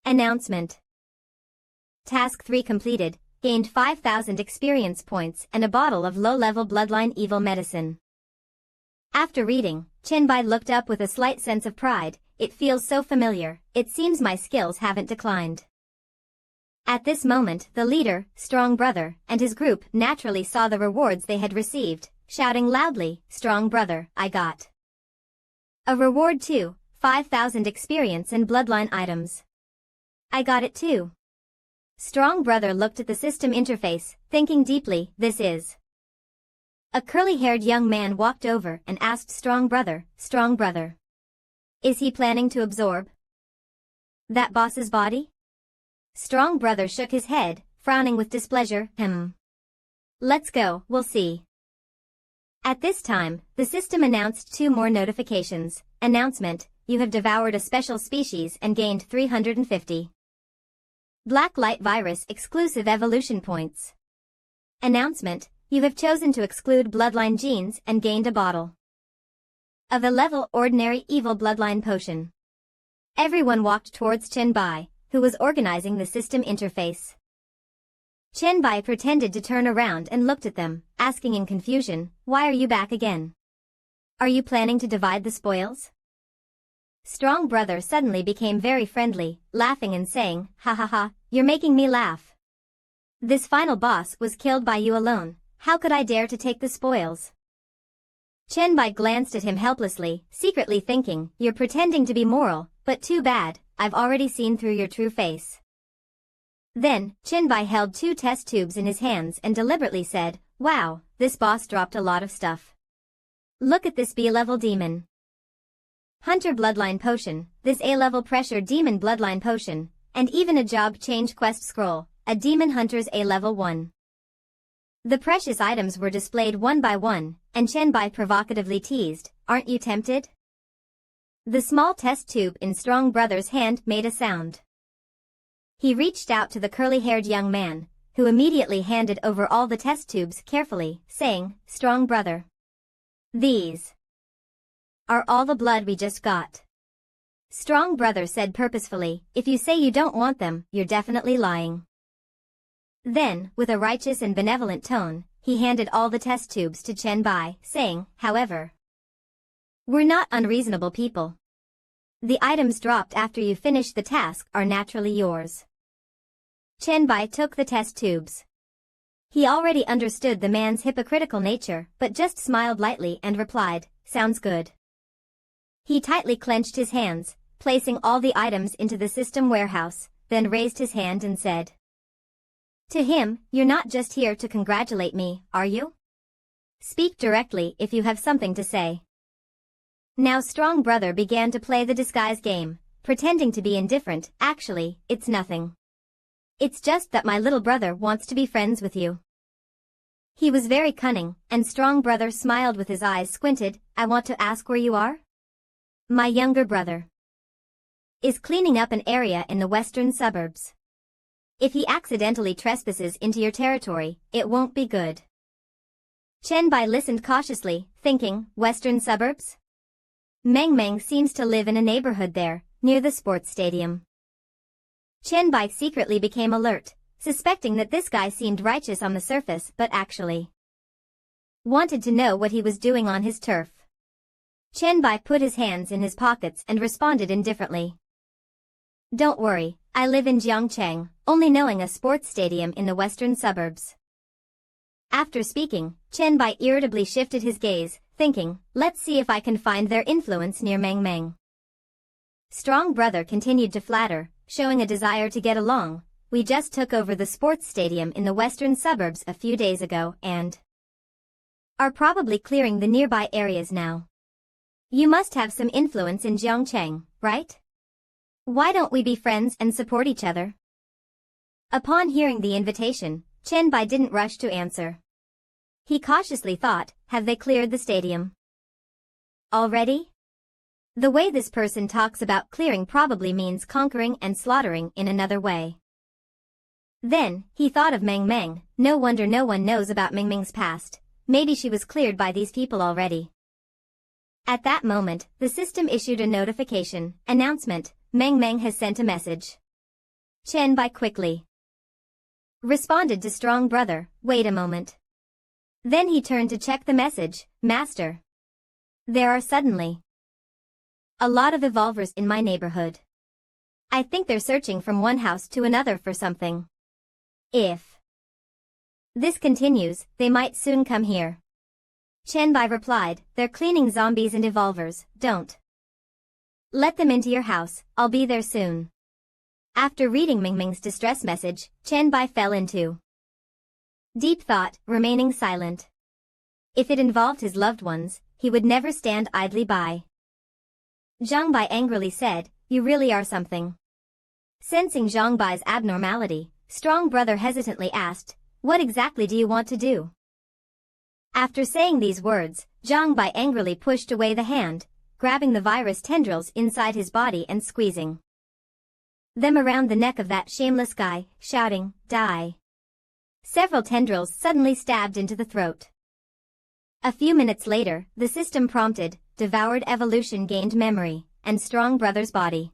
Announcement: task 3 completed, gained 5,000 experience points and a bottle of low-level bloodline evil medicine. After reading, Chen-bai looked up with a slight sense of pride. "It feels so familiar, it seems my skills haven't declined." At this moment, the leader, Strong Brother, and his group naturally saw the rewards they had received, shouting loudly, "Strong Brother, I got a reward too, 5,000 experience and bloodline items." "I got it too." Strong Brother looked at the system interface, thinking deeply, "This is..." A curly-haired young man walked over and asked Strong Brother, "Strong Brother, is he planning to absorb that boss's body?" Strong Brother shook his head, frowning with displeasure, "Let's go, we'll see." At this time, the system announced 2 more notifications. Announcement: you have devoured a special species and gained 350 Black Light Virus exclusive evolution points. Announcement: you have chosen to exclude bloodline genes and gained a bottle of a level ordinary evil bloodline potion. Everyone walked towards Chen-bai, who was organizing the system interface. Chen-bai pretended to turn around and looked at them, asking in confusion, "Why are you back again? Are you planning to divide the spoils?" Strong Brother suddenly became very friendly, laughing and saying, "Ha ha ha, you're making me laugh. This final boss was killed by you alone, how could I dare to take the spoils?" Chen-bai glanced at him helplessly, secretly thinking, "You're pretending to be moral, but too bad, I've already seen through your true face." Then, Chen-bai held 2 test tubes in his hands and deliberately said, "Wow, this boss dropped a lot of stuff. Look at this B-level demon hunter bloodline potion, this A-level pressure demon bloodline potion, and even a job change quest scroll, a demon hunter's A-level 1. The precious items were displayed one by one, and Chen-bai provocatively teased, "Aren't you tempted?" The small test tube in Strong Brother's hand made a sound. He reached out to the curly-haired young man, who immediately handed over all the test tubes carefully, saying, "Strong Brother, these are all the blood we just got." Strong Brother said purposefully, "If you say you don't want them, you're definitely lying." Then, with a righteous and benevolent tone, he handed all the test tubes to Chen-bai, saying, "However, we're not unreasonable people. The items dropped after you finish the task are naturally yours. Chen Bai took the test tubes. He already understood the man's hypocritical nature, but just smiled lightly and replied, "Sounds good." He tightly clenched his hands, placing all the items into the system warehouse, then raised his hand and said to him, "You're not just here to congratulate me, are you? Speak directly if you have something to say." Now Strong Brother began to play the disguise game, pretending to be indifferent. "Actually, it's nothing. It's just that my little brother wants to be friends with you." He was very cunning, and Strong Brother smiled with his eyes squinted. "I want to ask where you are?" "My younger brother is cleaning up an area in the western suburbs. If he accidentally trespasses into your territory, it won't be good." Chen Bai listened cautiously, thinking, western suburbs? Meng Meng seems to live in a neighborhood there, near the sports stadium. Chen Bai secretly became alert, suspecting that this guy seemed righteous on the surface but actually wanted to know what he was doing on his turf. Chen Bai put his hands in his pockets and responded indifferently. "Don't worry, I live in Jiangcheng, only knowing a sports stadium in the western suburbs." After speaking, Chen Bai irritably shifted his gaze, thinking, "Let's see if I can find their influence near Meng Meng." Strong Brother continued to flatter, showing a desire to get along. "We just took over the sports stadium in the western suburbs a few days ago and are probably clearing the nearby areas now. You must have some influence in Jiangcheng, right? Why don't we be friends and support each other?" Upon hearing the invitation, Chen Bai didn't rush to answer. He cautiously thought, have they cleared the stadium already? The way this person talks about clearing probably means conquering and slaughtering in another way. Then, he thought of Meng Meng. No wonder no one knows about Meng Meng's past. Maybe she was cleared by these people already. At that moment, the system issued a notification, announcement, Meng Meng has sent a message. Chen Bai quickly responded to Strong Brother, "Wait a moment." Then he turned to check the message, "Master. There are suddenly a lot of evolvers in my neighborhood. I think they're searching from one house to another for something. If this continues, they might soon come here." Chen Bai replied, "They're cleaning zombies and evolvers, don't let them into your house, I'll be there soon." After reading Meng Meng's distress message, Chen Bai fell into deep thought, remaining silent. If it involved his loved ones, he would never stand idly by. Zhang Bai angrily said, "You really are something." Sensing Zhang Bai's abnormality, Strong Brother hesitantly asked, "What exactly do you want to do?" After saying these words, Zhang Bai angrily pushed away the hand, grabbing the virus tendrils inside his body and squeezing them around the neck of that shameless guy, shouting, "Die." Several tendrils suddenly stabbed into the throat. A few minutes later, the system prompted, devoured evolution gained memory, and Strong Brother's body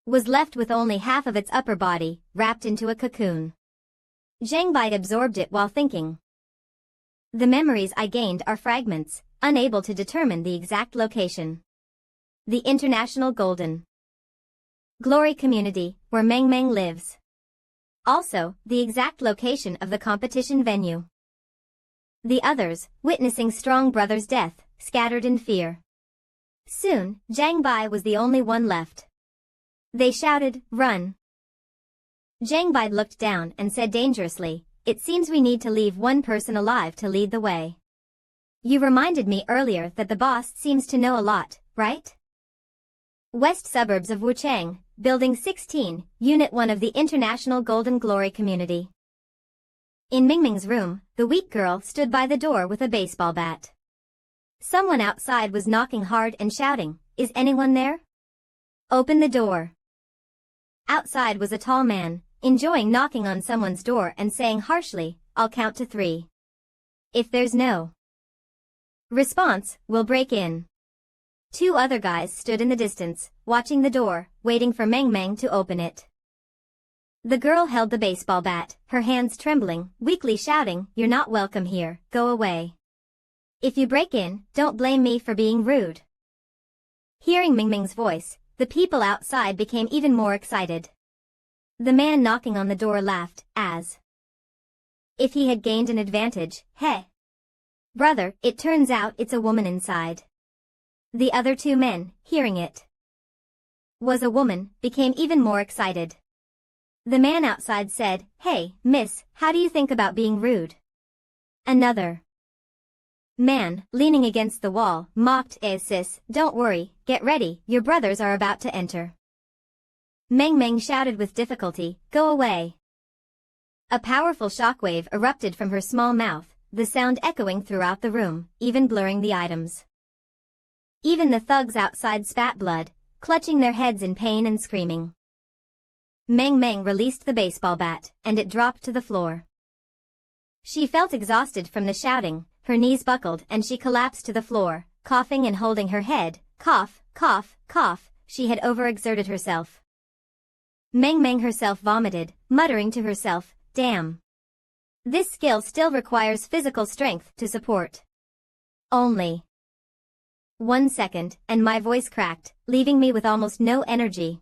was left with only half of its upper body, wrapped into a cocoon. Zhang Bai absorbed it while thinking. The memories I gained are fragments, unable to determine the exact location. The International Golden Glory Community, where Meng Meng lives. Also, the exact location of the competition venue. The others, witnessing Strong Brother's death, scattered in fear. Soon, Zhang Bai was the only one left. They shouted, "Run!" Zhang Bai looked down and said dangerously, "It seems we need to leave one person alive to lead the way. You reminded me earlier that the boss seems to know a lot, right?" West Suburbs of Wuchang, Building 16, Unit 1 of the International Golden Glory Community. In Mingming's room, the weak girl stood by the door with a baseball bat. Someone outside was knocking hard and shouting, "Is anyone there? Open the door." Outside was a tall man, enjoying knocking on someone's door and saying harshly, "I'll count to 3. If there's no response, we'll break in." Two other guys stood in the distance, watching the door, waiting for Meng Meng to open it. The girl held the baseball bat, her hands trembling, weakly shouting, "You're not welcome here, go away. If you break in, don't blame me for being rude." Hearing Ming Ming's voice, the people outside became even more excited. The man knocking on the door laughed, as if he had gained an advantage. Hey, brother, it turns out it's a woman inside. The other two men, hearing it was a woman, became even more excited. The man outside said, "Hey, miss, how do you think about being rude?" Another man, leaning against the wall, mocked, sis, don't worry, get ready, your brothers are about to enter." Meng Meng shouted with difficulty, "Go away." A powerful shockwave erupted from her small mouth, the sound echoing throughout the room, even blurring the items. Even the thugs outside spat blood, clutching their heads in pain and screaming. Meng Meng released the baseball bat, and it dropped to the floor. She felt exhausted from the shouting, her knees buckled and she collapsed to the floor, coughing and holding her head. Cough, cough, cough, she had overexerted herself. Meng Meng herself vomited, muttering to herself, "Damn. This skill still requires physical strength to support. Only 1 second, and my voice cracked, leaving me with almost no energy."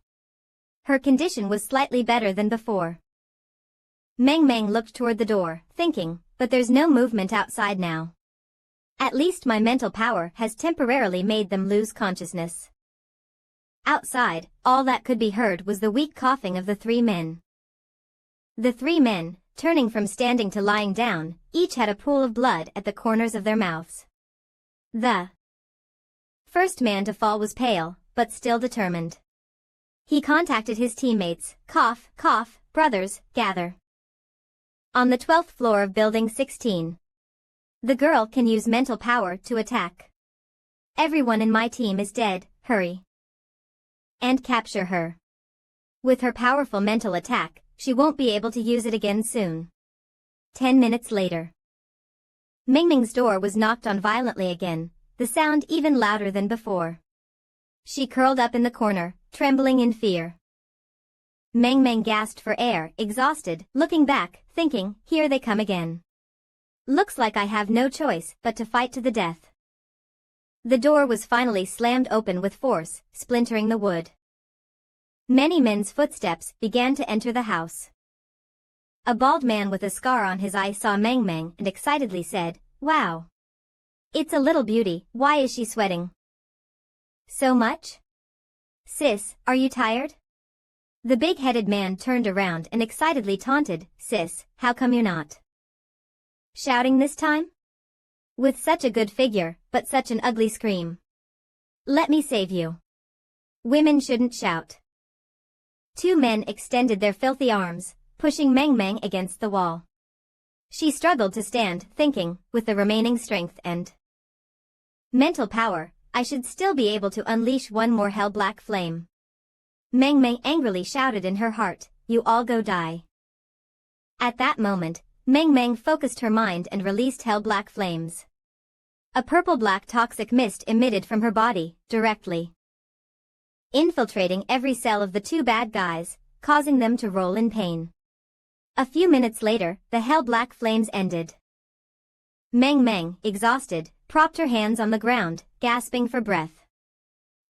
Her condition was slightly better than before. Meng Meng looked toward the door, thinking, but there's no movement outside now. At least my mental power has temporarily made them lose consciousness. Outside, all that could be heard was the weak coughing of the three men. The three men, turning from standing to lying down, each had a pool of blood at the corners of their mouths. The first man to fall was pale, but still determined. He contacted his teammates, cough, cough, brothers, gather. On the 12th floor of Building 16. The girl can use mental power to attack. Everyone in my team is dead, hurry. And capture her. With her powerful mental attack, she won't be able to use it again soon. 10 minutes later. Ming Ming's door was knocked on violently again, the sound even louder than before. She curled up in the corner, trembling in fear. Meng Meng gasped for air, exhausted, looking back, thinking, here they come again. Looks like I have no choice but to fight to the death. The door was finally slammed open with force, splintering the wood. Many men's footsteps began to enter the house. A bald man with a scar on his eye saw Meng Meng and excitedly said, "Wow. It's a little beauty, why is she sweating so much? Sis, are you tired?" The big-headed man turned around and excitedly taunted, "Sis, how come you're not shouting this time? With such a good figure, but such an ugly scream. Let me save you. Women shouldn't shout." Two men extended their filthy arms, pushing Meng Meng against the wall. She struggled to stand, thinking, with the remaining strength and mental power, I should still be able to unleash one more hell-black flame. Meng Meng angrily shouted in her heart, "You all go die." At that moment, Meng Meng focused her mind and released hell-black flames. A purple-black toxic mist emitted from her body, directly infiltrating every cell of the two bad guys, causing them to roll in pain. A few minutes later, the hell-black flames ended. Meng Meng, exhausted, propped her hands on the ground, gasping for breath.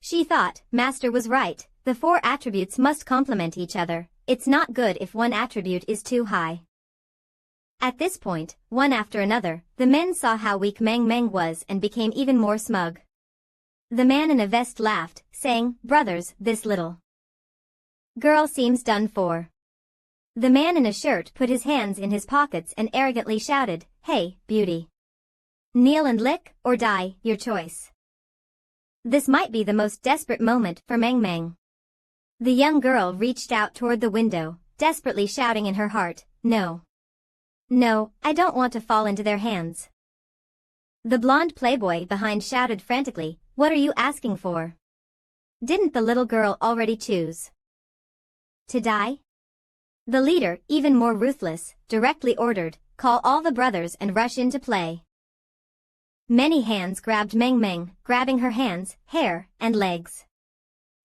She thought, Master was right, the four attributes must complement each other, it's not good if one attribute is too high. At this point, one after another, the men saw how weak Meng Meng was and became even more smug. The man in a vest laughed, saying, "Brothers, this little girl seems done for." The man in a shirt put his hands in his pockets and arrogantly shouted, "Hey, beauty. Kneel and lick, or die, your choice." This might be the most desperate moment for Meng Meng. The young girl reached out toward the window, desperately shouting in her heart, "No. No, I don't want to fall into their hands." The blonde playboy behind shouted frantically, "What are you asking for? Didn't the little girl already choose to die?" The leader, even more ruthless, directly ordered, "Call all the brothers and rush into play." Many hands grabbed Meng Meng, grabbing her hands, hair, and legs.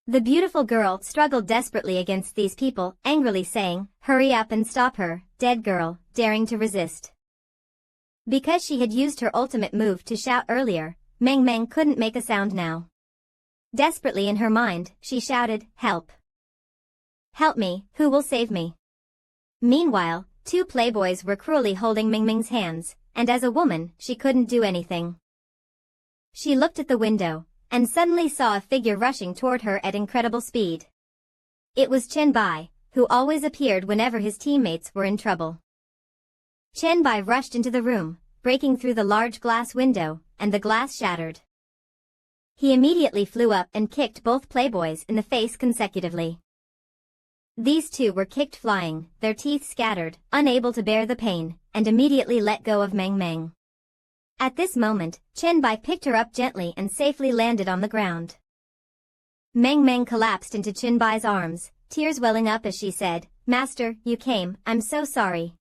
The beautiful girl struggled desperately against these people, angrily saying, "Hurry up and stop her, dead girl," daring to resist. Because she had used her ultimate move to shout earlier, Meng Meng couldn't make a sound now. Desperately in her mind, she shouted, "Help! Help me, who will save me?" Meanwhile, two playboys were cruelly holding Mingming's hands, and as a woman, she couldn't do anything. She looked at the window, and suddenly saw a figure rushing toward her at incredible speed. It was Chen Bai, who always appeared whenever his teammates were in trouble. Chen Bai rushed into the room, breaking through the large glass window, and the glass shattered. He immediately flew up and kicked both playboys in the face consecutively. These two were kicked flying, their teeth scattered, unable to bear the pain, and immediately let go of Meng Meng. At this moment, Chen Bai picked her up gently and safely landed on the ground. Meng Meng collapsed into Chen Bai's arms, tears welling up as she said, "Master, you came, I'm so sorry."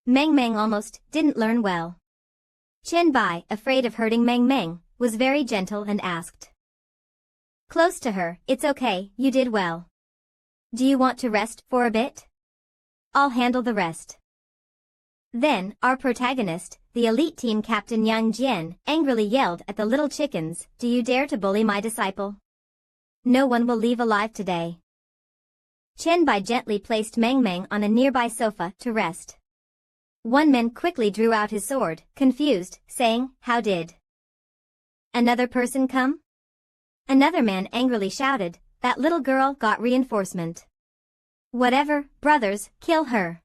Meng Meng almost didn't learn well. Chen Bai, afraid of hurting Meng Meng, was very gentle and asked. Close to her, "It's okay, you did well. Do you want to rest for a bit? I'll handle the rest." Then, our protagonist, the elite team captain Yang Jian, angrily yelled at the little chickens, "Do you dare to bully my disciple? No one will leave alive today." Chen Bai gently placed Meng Meng on a nearby sofa to rest. One man quickly drew out his sword, confused, saying, "How did another person come?" Another man angrily shouted, "That little girl got reinforcement. Whatever, brothers, kill her."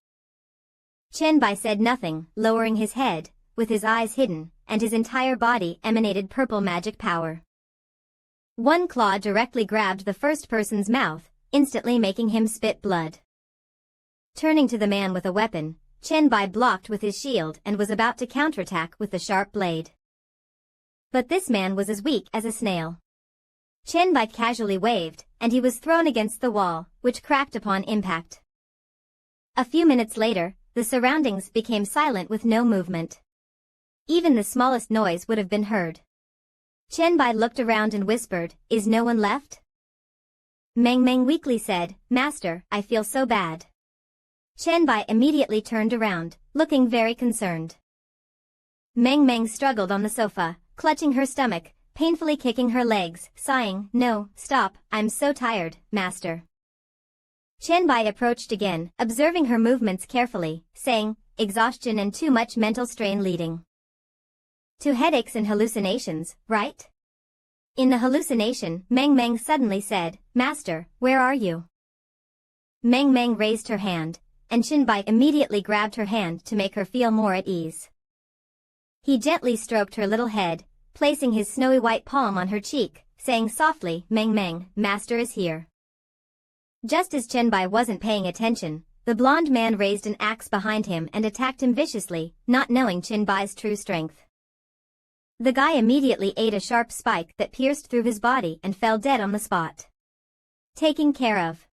Chen Bai said nothing, lowering his head, with his eyes hidden, and his entire body emanated purple magic power. One claw directly grabbed the first person's mouth, instantly making him spit blood. Turning to the man with a weapon, Chen Bai blocked with his shield and was about to counterattack with the sharp blade. But this man was as weak as a snail. Chen Bai casually waved, and he was thrown against the wall, which cracked upon impact. A few minutes later, the surroundings became silent with no movement. Even the smallest noise would have been heard. Chen Bai looked around and whispered, "Is no one left?" Meng Meng weakly said, "Master, I feel so bad." Chen Bai immediately turned around, looking very concerned. Meng Meng struggled on the sofa, clutching her stomach, painfully kicking her legs, sighing, "No, stop, I'm so tired, master." Chen Bai approached again, observing her movements carefully, saying, "Exhaustion and too much mental strain leading to headaches and hallucinations, right?" In the hallucination, Meng Meng suddenly said, "Master, where are you?" Meng Meng raised her hand, and Chen Bai immediately grabbed her hand to make her feel more at ease. He gently stroked her little head, placing his snowy white palm on her cheek, saying softly, "Meng Meng, master is here." Just as Chen Bai wasn't paying attention, the blonde man raised an axe behind him and attacked him viciously, not knowing Chen Bai's true strength. The guy immediately ate a sharp spike that pierced through his body and fell dead on the spot. Taken care of.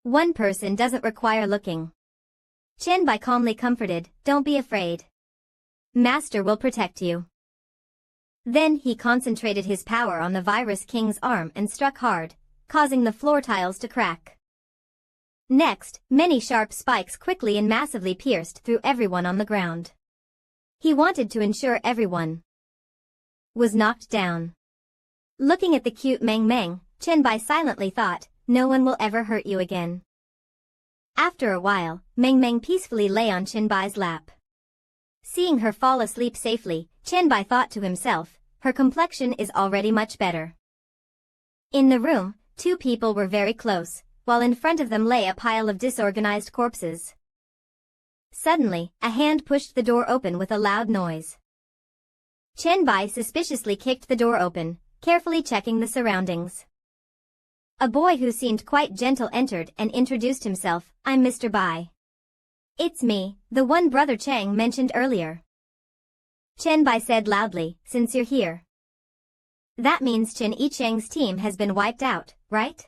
One person doesn't require looking. Chen Bai calmly comforted, "Don't be afraid. Master will protect you." Then he concentrated his power on the Virus King's arm and struck hard, causing the floor tiles to crack. Next, many sharp spikes quickly and massively pierced through everyone on the ground. He wanted to ensure everyone was knocked down. Looking at the cute Meng Meng, Chen Bai silently thought, "No one will ever hurt you again." After a while, Meng Meng peacefully lay on Chen Bai's lap. Seeing her fall asleep safely, Chen Bai thought to himself, "Her complexion is already much better." In the room, two people were very close, while in front of them lay a pile of disorganized corpses. Suddenly, a hand pushed the door open with a loud noise. Chen Bai suspiciously kicked the door open, carefully checking the surroundings. A boy who seemed quite gentle entered and introduced himself, "I'm Mr. Bai. It's me, the one Brother Chang mentioned earlier." Chen Bai said loudly, "Since you're here, that means Chen Yicheng's team has been wiped out, right?"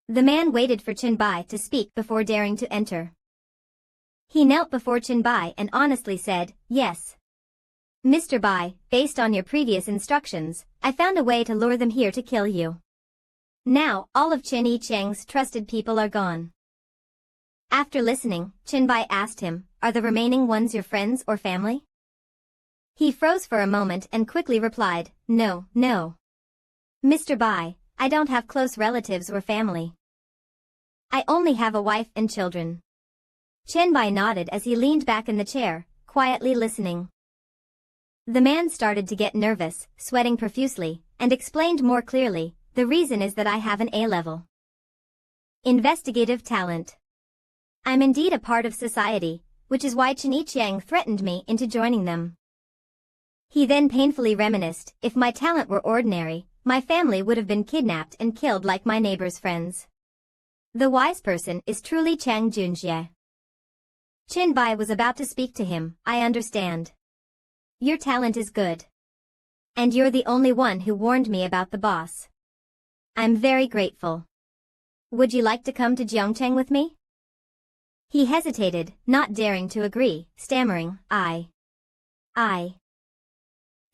The man waited for Chen Bai to speak before daring to enter. He knelt before Chen Bai and honestly said, "Yes. Mr. Bai, based on your previous instructions, I found a way to lure them here to kill you. Now, all of Chen Yicheng's trusted people are gone." After listening, Chen Bai asked him, "Are the remaining ones your friends or family?" He froze for a moment and quickly replied, "No, no. Mr. Bai, I don't have close relatives or family. I only have a wife and children. Chen Bai nodded as he leaned back in the chair, quietly listening. The man started to get nervous, sweating profusely, and explained more clearly, the reason is that I have an A-level investigative talent. I'm indeed a part of society, which is why Chen Yiqiang threatened me into joining them. He then painfully reminisced, if my talent were ordinary, my family would have been kidnapped and killed like my neighbor's friends. The wise person is truly Chang Junxie. Chen Bai was about to speak to him, I understand. Your talent is good. And you're the only one who warned me about the boss. I'm very grateful. Would you like to come to Jiangcheng with me? He hesitated, not daring to agree, stammering, I.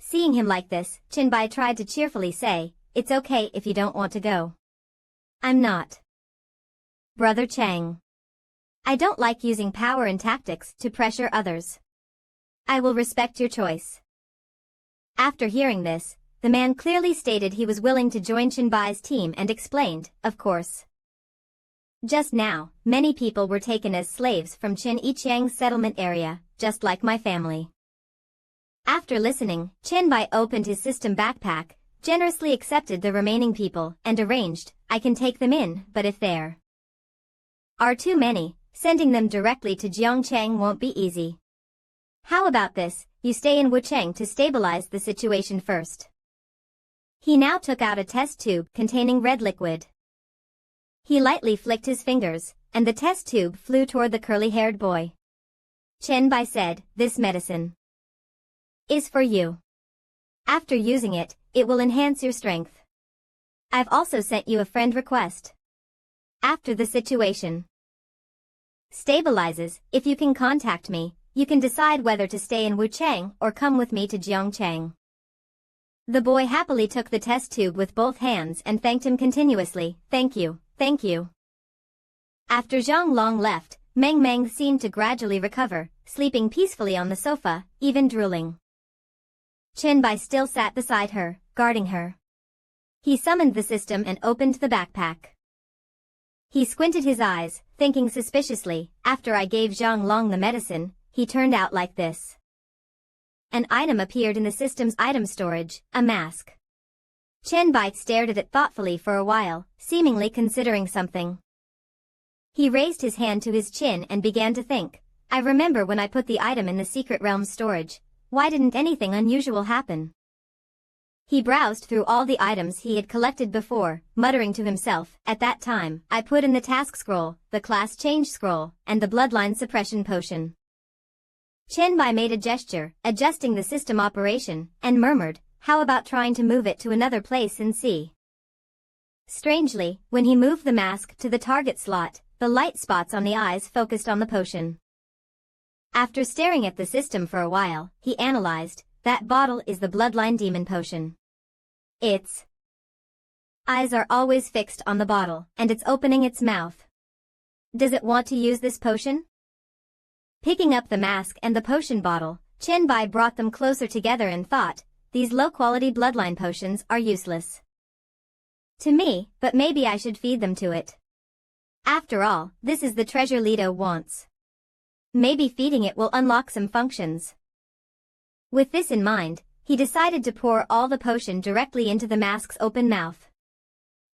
Seeing him like this, Chen Bai tried to cheerfully say, it's okay if you don't want to go. I'm not. Brother Chang. I don't like using power and tactics to pressure others. I will respect your choice. After hearing this, the man clearly stated he was willing to join Chen Bai's team and explained, of course. Just now, many people were taken as slaves from Chen Yiqiang's settlement area, just like my family. After listening, Chen Bai opened his system backpack, generously accepted the remaining people, and arranged, I can take them in, but if there are too many, sending them directly to Jiangcheng won't be easy. How about this, you stay in Wucheng to stabilize the situation first. He now took out a test tube containing red liquid. He lightly flicked his fingers, and the test tube flew toward the curly-haired boy. Chen Bai said, this medicine is for you. After using it, it will enhance your strength. I've also sent you a friend request. After the situation stabilizes, if you can contact me, you can decide whether to stay in Wucheng or come with me to Jiangcheng. The boy happily took the test tube with both hands and thanked him continuously, thank you, thank you. After Zhang Long left, Meng Meng seemed to gradually recover, sleeping peacefully on the sofa, even drooling. Chen Bai still sat beside her, guarding her. He summoned the system and opened the backpack. He squinted his eyes, thinking suspiciously, after I gave Zhang Long the medicine, he turned out like this. An item appeared in the system's item storage, a mask. Chen Bai stared at it thoughtfully for a while, seemingly considering something. He raised his hand to his chin and began to think, I remember when I put the item in the secret realm's storage, why didn't anything unusual happen? He browsed through all the items he had collected before, muttering to himself, at that time, I put in the task scroll, the class change scroll, and the bloodline suppression potion. Chen Bai made a gesture, adjusting the system operation, and murmured, how about trying to move it to another place and see? Strangely, when he moved the mask to the target slot, the light spots on the eyes focused on the potion. After staring at the system for a while, he analyzed, that bottle is the bloodline demon potion. Its eyes are always fixed on the bottle, and it's opening its mouth. Does it want to use this potion? Picking up the mask and the potion bottle, Chen Bai brought them closer together and thought, these low-quality bloodline potions are useless to me, but maybe I should feed them to it. After all, this is the treasure Lido wants. Maybe feeding it will unlock some functions. With this in mind, he decided to pour all the potion directly into the mask's open mouth.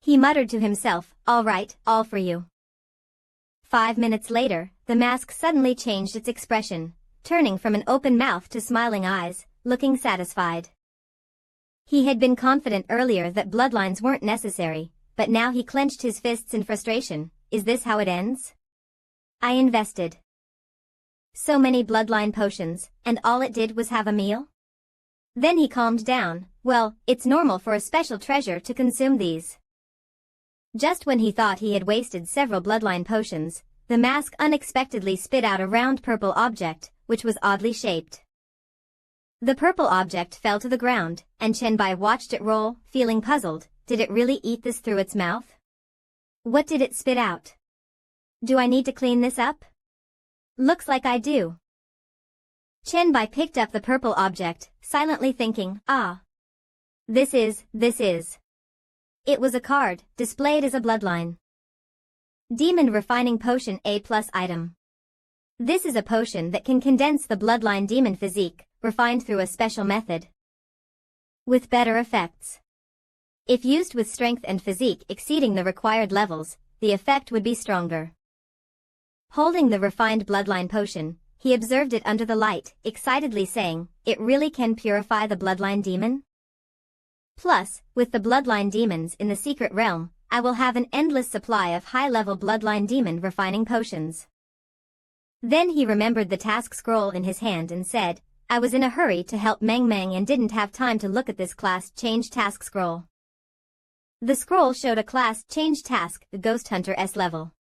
He muttered to himself, all right, all for you. 5 minutes later, the mask suddenly changed its expression, turning from an open mouth to smiling eyes, looking satisfied. He had been confident earlier that bloodlines weren't necessary, but now he clenched his fists in frustration. Is this how it ends? I invested so many bloodline potions, and all it did was have a meal? Then he calmed down, well, it's normal for a special treasure to consume these. Just when he thought he had wasted several bloodline potions, the mask unexpectedly spit out a round purple object, which was oddly shaped. The purple object fell to the ground, and Chen Bai watched it roll, feeling puzzled. Did it really eat this through its mouth? What did it spit out? Do I need to clean this up? Looks like I do. Chen Bai picked up the purple object, silently thinking, this is. It was a card, displayed as a bloodline. Demon Refining Potion A+ item. This is a potion that can condense the bloodline demon physique, refined through a special method, with better effects. If used with strength and physique exceeding the required levels, the effect would be stronger. Holding the refined bloodline potion, he observed it under the light, excitedly saying, "It really can purify the bloodline demon? Plus, with the bloodline demons in the secret realm, I will have an endless supply of high-level bloodline demon refining potions." Then he remembered the task scroll in his hand and said, "I was in a hurry to help Meng Meng and didn't have time to look at this class change task scroll." The scroll showed a class change task, the Ghost Hunter S level.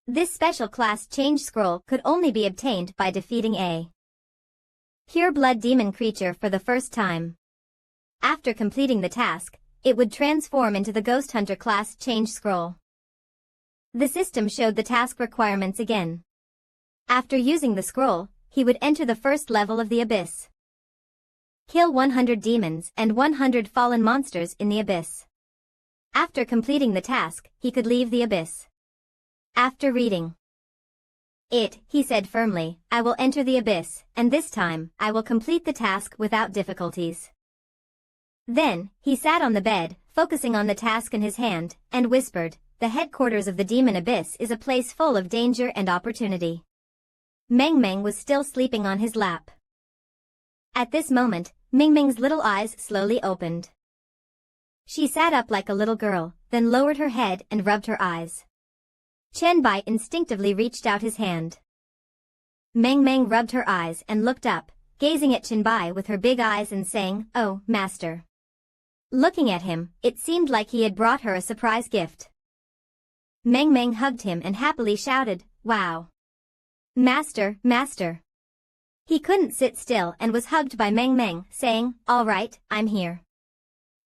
This special class change scroll could only be obtained by defeating a pure blood demon creature for the first time. After completing the task, it would transform into the Ghost Hunter class change scroll. The system showed the task requirements again. After using the scroll, he would enter the first level of the abyss. Kill 100 demons and 100 fallen monsters in the abyss. After completing the task, he could leave the abyss. After reading it, he said firmly, "I will enter the abyss, and this time, I will complete the task without difficulties." Then, he sat on the bed, focusing on the task in his hand, and whispered, "The headquarters of the demon abyss is a place full of danger and opportunity." Meng Meng was still sleeping on his lap. At this moment, Meng Meng's little eyes slowly opened. She sat up like a little girl, then lowered her head and rubbed her eyes. Chen Bai instinctively reached out his hand. Meng Meng rubbed her eyes and looked up, gazing at Chen Bai with her big eyes and saying, "Oh, master." Looking at him, it seemed like he had brought her a surprise gift. Meng Meng hugged him and happily shouted, "Wow! Master, master." He couldn't sit still and was hugged by Meng Meng, saying, "All right, I'm here.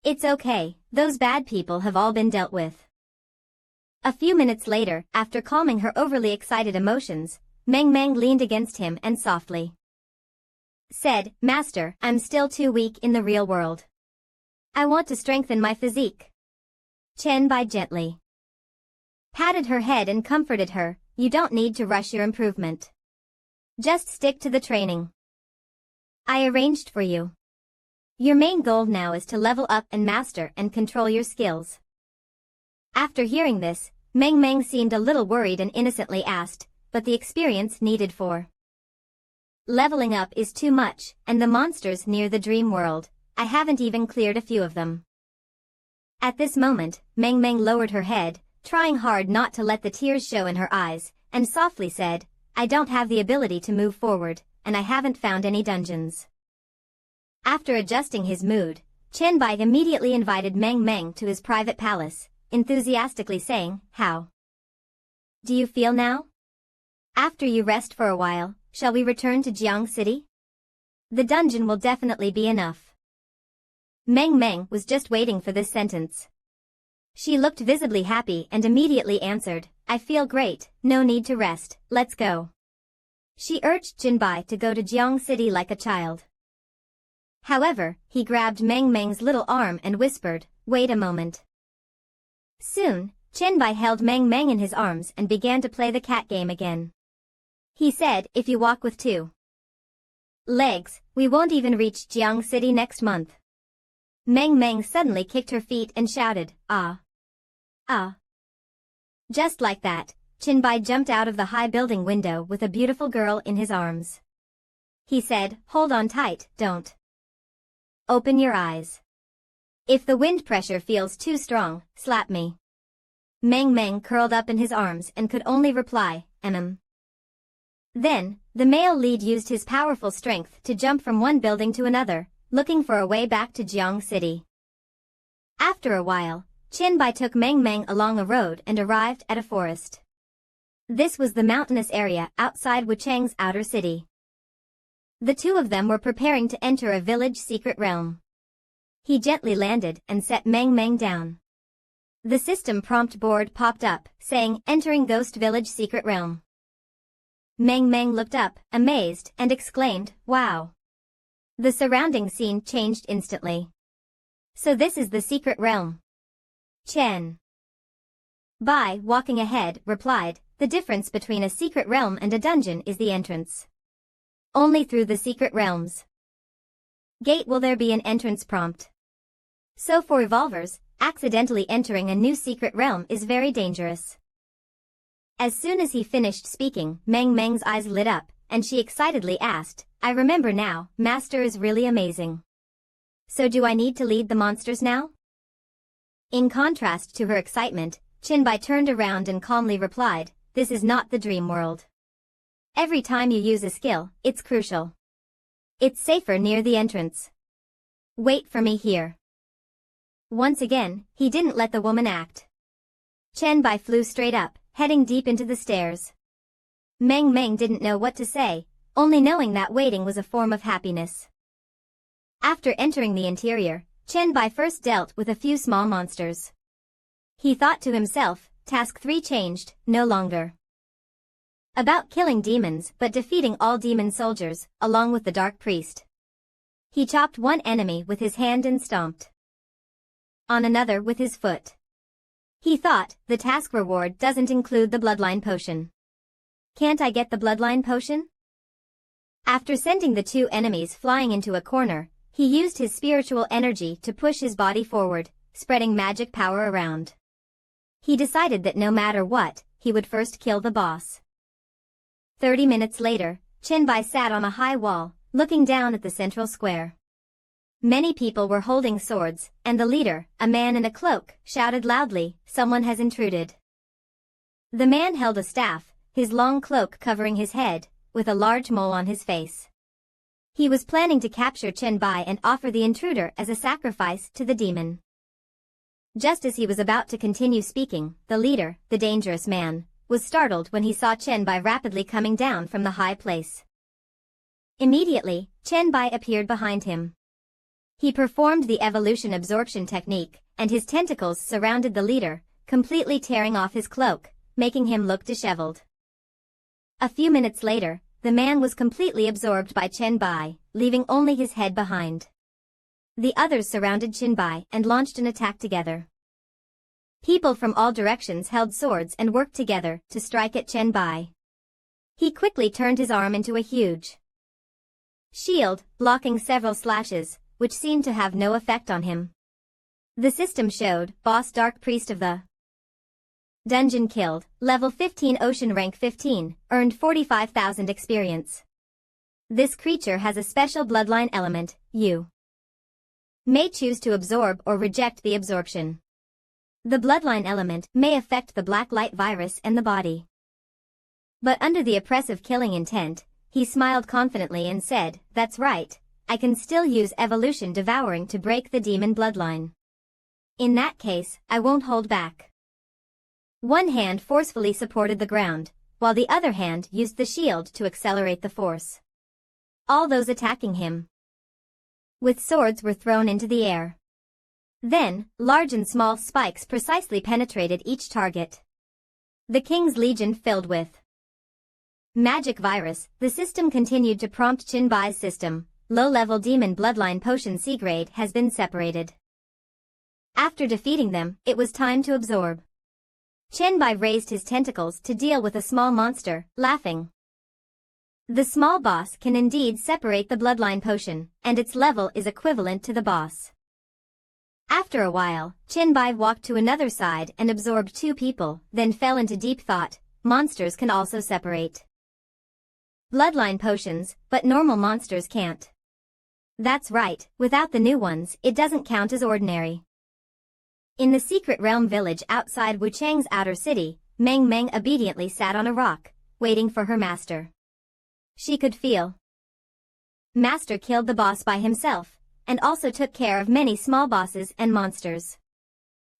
It's okay, those bad people have all been dealt with." A few minutes later, after calming her overly excited emotions, Meng Meng leaned against him and softly said, "Master, I'm still too weak in the real world. I want to strengthen my physique." Chen Bai gently patted her head and comforted her, "You don't need to rush your improvement. Just stick to the training I arranged for you. Your main goal now is to level up and master and control your skills." After hearing this, Meng Meng seemed a little worried and innocently asked, "But the experience needed for leveling up is too much, and the monsters near the dream world, I haven't even cleared a few of them." At this moment, Meng Meng lowered her head, trying hard not to let the tears show in her eyes, and softly said, "I don't have the ability to move forward, and I haven't found any dungeons." After adjusting his mood, Chen Bai immediately invited Meng Meng to his private palace, enthusiastically saying, "How do you feel now? After you rest for a while, shall we return to Jiang City? The dungeon will definitely be enough." Meng Meng was just waiting for this sentence. She looked visibly happy and immediately answered, "I feel great, no need to rest, let's go." She urged Chen Bai to go to Jiang City like a child. However, he grabbed Meng Meng's little arm and whispered, "Wait a moment." Soon, Chen Bai held Meng Meng in his arms and began to play the cat game again. He said, "If you walk with 2 legs, we won't even reach Jiang City next month." Meng Meng suddenly kicked her feet and shouted, "Ah! Ah!" Just like that, Chen Bai jumped out of the high building window with a beautiful girl in his arms. He said, "Hold on tight, don't open your eyes. If the wind pressure feels too strong, slap me." Meng Meng curled up in his arms and could only reply, Then, the male lead used his powerful strength to jump from one building to another, looking for a way back to Jiang City. After a while, Chen Bai took Meng Meng along a road and arrived at a forest. This was the mountainous area outside Wuchang's outer city. The two of them were preparing to enter a village secret realm. He gently landed and set Meng Meng down. The system prompt board popped up, saying, "Entering Ghost Village Secret Realm." Meng Meng looked up, amazed, and exclaimed, "Wow!" The surrounding scene changed instantly. "So this is the secret realm." Chen Bai, walking ahead, replied, "The difference between a secret realm and a dungeon is the entrance. Only through the secret realms gate will there be an entrance prompt. So for evolvers, accidentally entering a new secret realm is very dangerous." As soon as he finished speaking, Meng Meng's eyes lit up, and she excitedly asked, "I remember now, Master is really amazing. So do I need to lead the monsters now?" In contrast to her excitement, Qinbai turned around and calmly replied, "This is not the dream world. Every time you use a skill, it's crucial. It's safer near the entrance. Wait for me here." Once again, he didn't let the woman act. Qinbai flew straight up, heading deep into the stairs. Meng Meng didn't know what to say, only knowing that waiting was a form of happiness. After entering the interior, Qinbai first dealt with a few small monsters. He thought to himself, task 3 changed, no longer about killing demons but defeating all demon soldiers, along with the Dark Priest. He chopped one enemy with his hand and stomped on another with his foot. He thought, the task reward doesn't include the bloodline potion. Can't I get the bloodline potion? After sending the 2 enemies flying into a corner, he used his spiritual energy to push his body forward, spreading magic power around. He decided that no matter what, he would first kill the boss. 30 minutes later, Qinbai sat on a high wall, looking down at the central square. Many people were holding swords, and the leader, a man in a cloak, shouted loudly, "Someone has intruded." The man held a staff, his long cloak covering his head, with a large mole on his face. He was planning to capture Qinbai and offer the intruder as a sacrifice to the demon. Just as he was about to continue speaking, the leader, the dangerous man, was startled when he saw Qinbai rapidly coming down from the high place. Immediately, Qinbai appeared behind him. He performed the evolution absorption technique, and his tentacles surrounded the leader, completely tearing off his cloak, making him look disheveled. A few minutes later, the man was completely absorbed by Qinbai, leaving only his head behind. The others surrounded Qinbai and launched an attack together. People from all directions held swords and worked together to strike at Qinbai. He quickly turned his arm into a huge shield, blocking several slashes, which seemed to have no effect on him. The system showed, Boss Dark Priest of the Dungeon killed, level 15 Ocean rank 15, earned 45,000 experience. This creature has a special bloodline element, you may choose to absorb or reject the absorption. The bloodline element may affect the black light virus and the body. But under the oppressive killing intent, he smiled confidently and said, "That's right, I can still use evolution devouring to break the demon bloodline. In that case, I won't hold back." One hand forcefully supported the ground, while the other hand used the shield to accelerate the force. All those attacking him with swords were thrown into the air. Then, large and small spikes precisely penetrated each target. The King's Legion filled with magic virus, the system continued to prompt Qinbai's system. Low-level demon bloodline potion C grade has been separated. After defeating them, it was time to absorb. Qinbai raised his tentacles to deal with a small monster, laughing. The small boss can indeed separate the bloodline potion, and its level is equivalent to the boss. After a while, Qinbai walked to another side and absorbed 2 people, then fell into deep thought. Monsters can also separate bloodline potions, but normal monsters can't. That's right, without the new ones, it doesn't count as ordinary. In the secret realm village outside Wuchang's outer city, Meng Meng obediently sat on a rock, waiting for her master. She could feel Master killed the boss by himself, and also took care of many small bosses and monsters.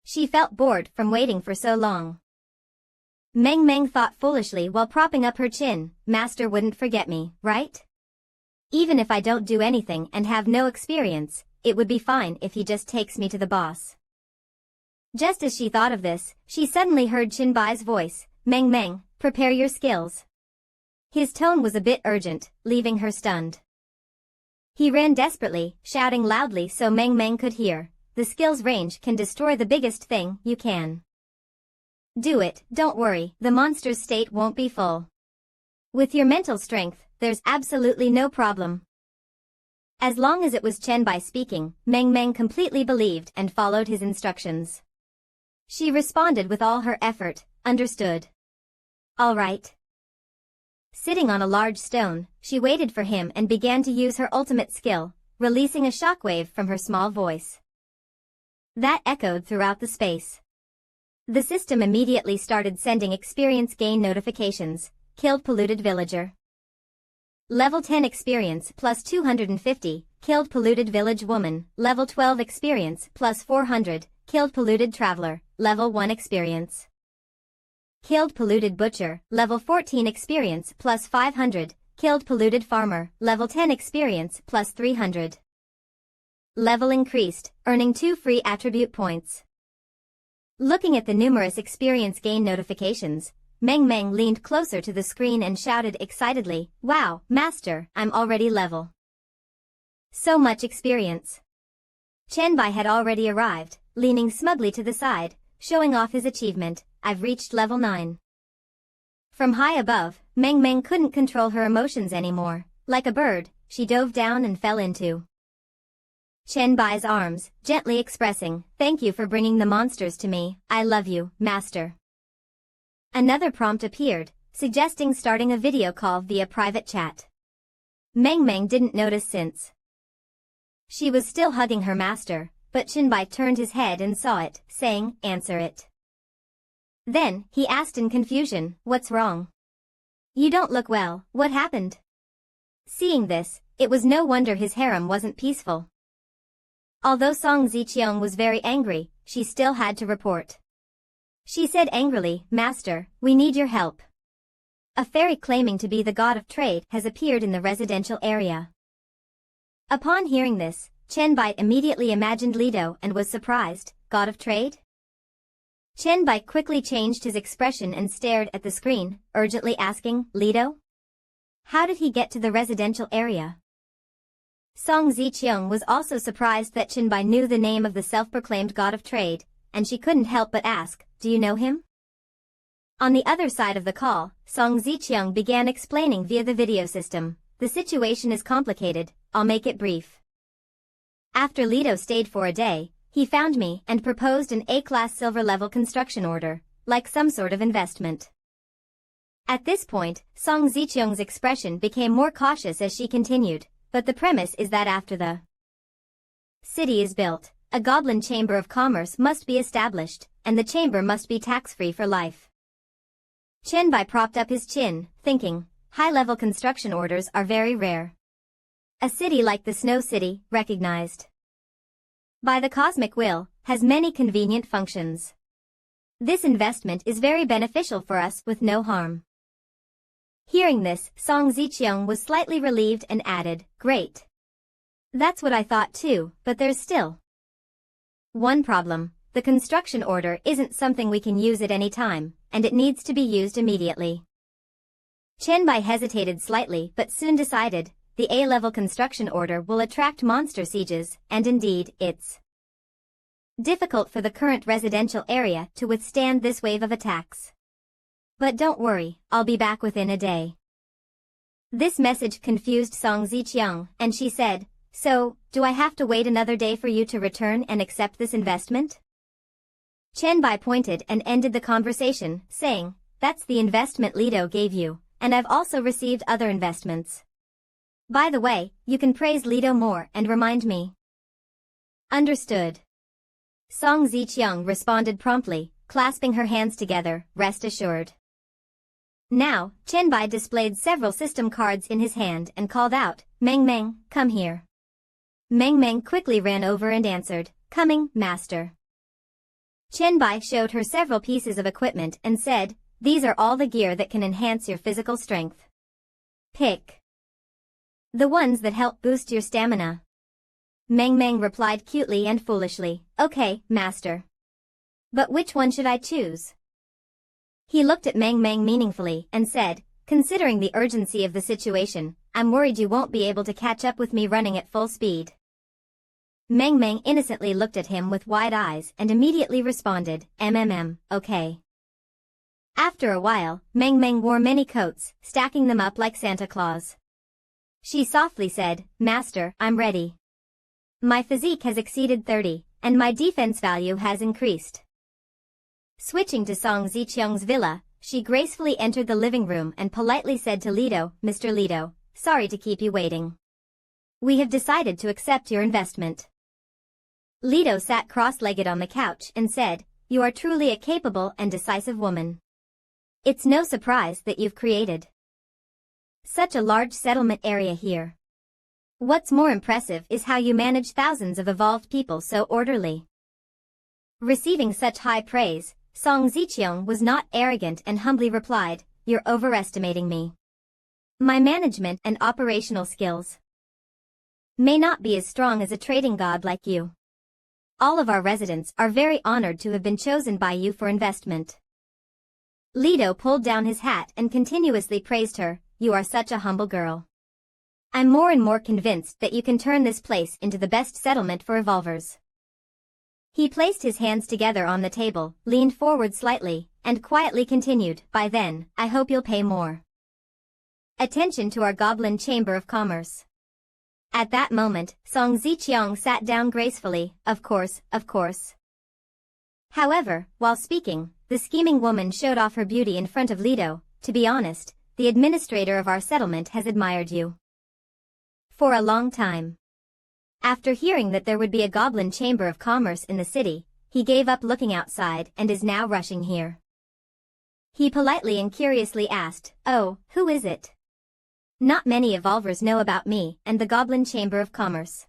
She felt bored from waiting for so long. Meng Meng thought foolishly while propping up her chin, Master wouldn't forget me, right? Even if I don't do anything and have no experience, it would be fine if he just takes me to the boss. Just as she thought of this, she suddenly heard Qinbai's voice, Meng Meng, prepare your skills. His tone was a bit urgent, leaving her stunned. He ran desperately, shouting loudly so Meng Meng could hear, the skill's range can destroy the biggest thing you can. Do it, don't worry, the monster's state won't be full. With your mental strength, there's absolutely no problem. As long as it was Chenbai speaking, Meng Meng completely believed and followed his instructions. She responded with all her effort, understood. All right. Sitting on a large stone, she waited for him and began to use her ultimate skill, releasing a shockwave from her small voice. That echoed throughout the space. The system immediately started sending experience gain notifications. Killed polluted villager. Level 10 experience plus 250, killed polluted village woman. Level 12 experience plus 400, killed polluted traveler. Level 1 experience. Killed polluted butcher. Level 14 experience plus 500, killed polluted farmer. Level 10 experience plus 300. Level increased, earning 2 free attribute points. Looking at the numerous experience gain notifications, Meng Meng leaned closer to the screen and shouted excitedly, "Wow, Master, I'm already level. So much experience." Chenbai had already arrived, leaning smugly to the side, showing off his achievement, "I've reached level 9. From high above, Meng Meng couldn't control her emotions anymore. Like a bird, she dove down and fell into Chenbai's arms, gently expressing, "Thank you for bringing the monsters to me, I love you, Master." Another prompt appeared, suggesting starting a video call via private chat. Meng Meng didn't notice since she was still hugging her master, but Chenbai turned his head and saw it, saying, "Answer it." Then, he asked in confusion, "What's wrong? You don't look well, what happened?" Seeing this, it was no wonder his harem wasn't peaceful. Although Song Ziqiang was very angry, she still had to report. She said angrily, "Master, we need your help. A fairy claiming to be the god of trade has appeared in the residential area." Upon hearing this, Chenbai immediately imagined Lido and was surprised, "God of trade?" Chenbai quickly changed his expression and stared at the screen, urgently asking, "Lido? How did he get to the residential area?" Song Ziqiang was also surprised that Chenbai knew the name of the self-proclaimed god of trade, and she couldn't help but ask, "Do you know him?" On the other side of the call, Song Ziqiang began explaining via the video system, "The situation is complicated, I'll make it brief. After Lido stayed for a day, he found me and proposed an A-class silver-level construction order, like some sort of investment." At this point, Song Ziqiang's expression became more cautious as she continued, "But the premise is that after the city is built, a goblin chamber of commerce must be established, and the chamber must be tax-free for life." Chenbai propped up his chin, thinking, high-level construction orders are very rare. A city like the Snow City, recognized by the cosmic will, has many convenient functions. This investment is very beneficial for us with no harm. Hearing this, Song Ziqiang was slightly relieved and added, "Great. That's what I thought too, but there's still one problem. The construction order isn't something we can use at any time, and it needs to be used immediately." Chenbai hesitated slightly but soon decided, the A-level construction order will attract monster sieges, and indeed, it's difficult for the current residential area to withstand this wave of attacks. But don't worry, I'll be back within a day. This message confused Song Ziqiang, and she said, "So, do I have to wait another day for you to return and accept this investment?" Chenbai pointed and ended the conversation, saying, "That's the investment Lido gave you, and I've also received other investments. By the way, you can praise Lido more and remind me." "Understood." Song Ziqiang responded promptly, clasping her hands together, "Rest assured." Now, Chenbai displayed several system cards in his hand and called out, "Meng Meng, come here." Meng Meng quickly ran over and answered, "Coming, Master." Chenbai showed her several pieces of equipment and said, "These are all the gear that can enhance your physical strength. Pick the ones that help boost your stamina." Meng Meng replied cutely and foolishly, "Okay, Master. But which one should I choose?" He looked at Meng Meng meaningfully and said, "Considering the urgency of the situation, I'm worried you won't be able to catch up with me running at full speed." Meng Meng innocently looked at him with wide eyes and immediately responded, okay. After a while, Meng Meng wore many coats, stacking them up like Santa Claus. She softly said, Master, I'm ready. My physique has exceeded 30, and my defense value has increased. Switching to Song Ziqiang's villa, she gracefully entered the living room and politely said to Lido, Mr. Lido, sorry to keep you waiting. We have decided to accept your investment. Lido sat cross-legged on the couch and said, You are truly a capable and decisive woman. It's no surprise that you've created such a large settlement area here. What's more impressive is how you manage thousands of evolved people so orderly. Receiving such high praise, Song Ziqiang was not arrogant and humbly replied, You're overestimating me. My management and operational skills may not be as strong as a trading god like you. All of our residents are very honored to have been chosen by you for investment. Lido pulled down his hat and continuously praised her, You are such a humble girl. I'm more and more convinced that you can turn this place into the best settlement for evolvers. He placed his hands together on the table, leaned forward slightly, and quietly continued, By then, I hope you'll pay more attention to our Goblin Chamber of Commerce. At that moment, Song Ziqiang sat down gracefully, Of course. However, while speaking, the scheming woman showed off her beauty in front of Lido. To be honest, the administrator of our settlement has admired you for a long time. After hearing that there would be a Goblin Chamber of Commerce in the city, he gave up looking outside and is now rushing here. He politely and curiously asked, Oh, who is it? Not many evolvers know about me and the Goblin Chamber of Commerce.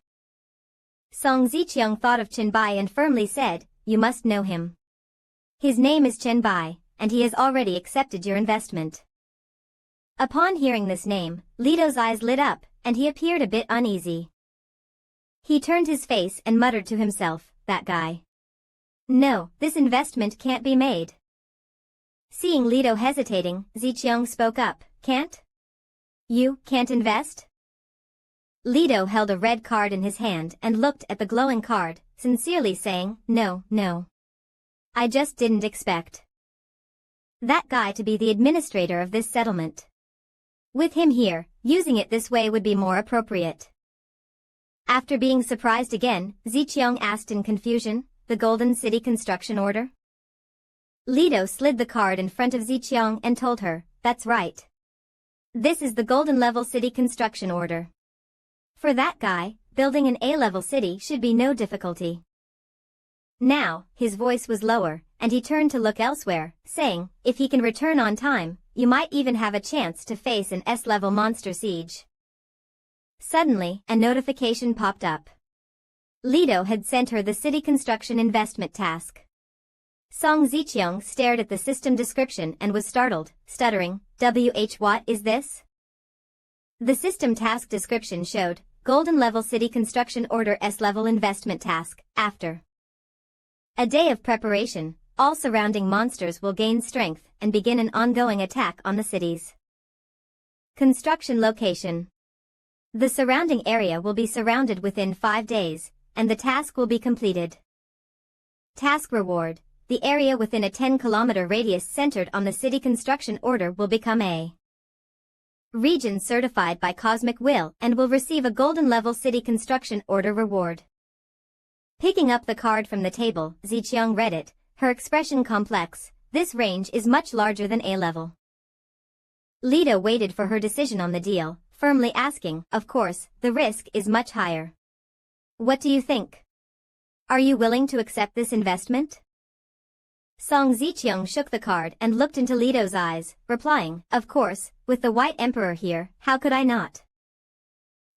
Song Ziqiang thought of Chen Bai and firmly said, You must know him. His name is Chen Bai, and he has already accepted your investment. Upon hearing this name, Lido's eyes lit up, and he appeared a bit uneasy. He turned his face and muttered to himself, That guy. No, this investment can't be made. Seeing Lido hesitating, Ziqiang spoke up, Can't? You can't invest? Lido held a red card in his hand and looked at the glowing card, sincerely saying, No. I just didn't expect that guy to be the administrator of this settlement. With him here, using it this way would be more appropriate. After being surprised again, Ziqiang asked in confusion, The Golden City Construction Order? Lido slid the card in front of Ziqiang and told her, That's right. This is the Golden Level City Construction Order. For that guy, building an A-level city should be no difficulty. Now, his voice was lower, and he turned to look elsewhere, saying, If he can return on time, you might even have a chance to face an S-level monster siege. Suddenly, a notification popped up. Lido had sent her the city construction investment task. Song Ziqiang stared at the system description and was startled, stuttering, What is this? The system task description showed, Golden Level City Construction Order S-Level Investment Task, after a day of preparation, all surrounding monsters will gain strength and begin an ongoing attack on the cities. Construction location. The surrounding area will be surrounded within 5 days, and the task will be completed. Task reward. The area within a 10-kilometer radius centered on the city construction order will become a region certified by Cosmic Will and will receive a golden level city construction order reward. Picking up the card from the table, Ziqiang read it, her expression complex, This range is much larger than A-level. Lido waited for her decision on the deal, firmly asking, Of course, the risk is much higher. What do you think? Are you willing to accept this investment? Song Ziqiang shook the card and looked into Lido's eyes, replying, Of course, with the White Emperor here, how could I not?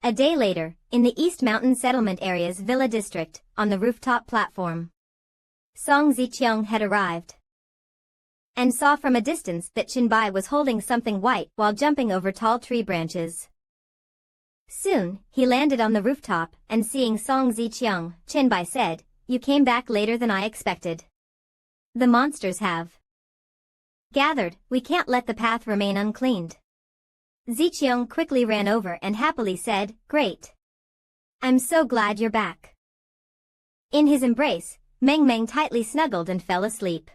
A day later, in the East Mountain Settlement Area's Villa District, on the rooftop platform, Song Ziqiang had arrived and saw from a distance that Chen Bai was holding something white while jumping over tall tree branches. Soon, he landed on the rooftop and seeing Song Ziqiang, Chen Bai said, You came back later than I expected. The monsters have gathered, we can't let the path remain uncleaned. Ziqiang quickly ran over and happily said, Great. I'm so glad you're back. In his embrace, Meng Meng tightly snuggled and fell asleep.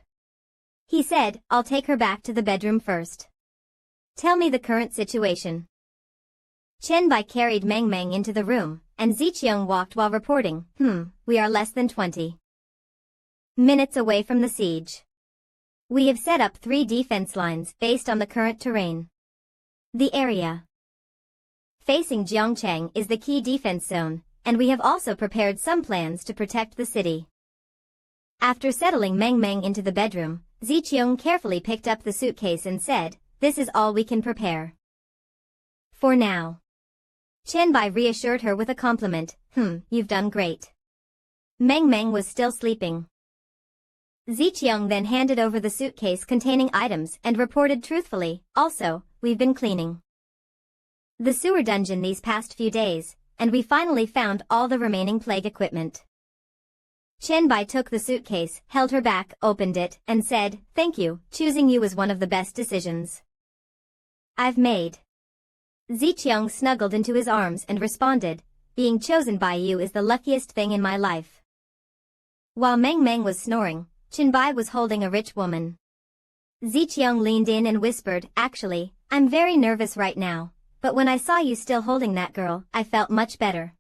He said, I'll take her back to the bedroom first. Tell me the current situation. Chen Bai carried Meng Meng into the room, and Ziqiang walked while reporting, we are less than 20 minutes away from the siege. We have set up 3 defense lines based on the current terrain. The area facing Jiangcheng is the key defense zone, and we have also prepared some plans to protect the city. After settling Meng Meng into the bedroom, Ziqiang carefully picked up the suitcase and said, this is all we can prepare. For now. Chen Bai reassured her with a compliment, you've done great. Meng Meng was still sleeping. Ziqiang then handed over the suitcase containing items and reported truthfully, also, we've been cleaning the sewer dungeon these past few days, and we finally found all the remaining plague equipment. Chen Bai took the suitcase, held her back, opened it, and said, thank you, choosing you was one of the best decisions I've made. Ziqiang snuggled into his arms and responded, being chosen by you is the luckiest thing in my life. While Meng Meng was snoring, Chen Bai was holding a rich woman. Ziqiang leaned in and whispered, actually, I'm very nervous right now, but when I saw you still holding that girl, I felt much better.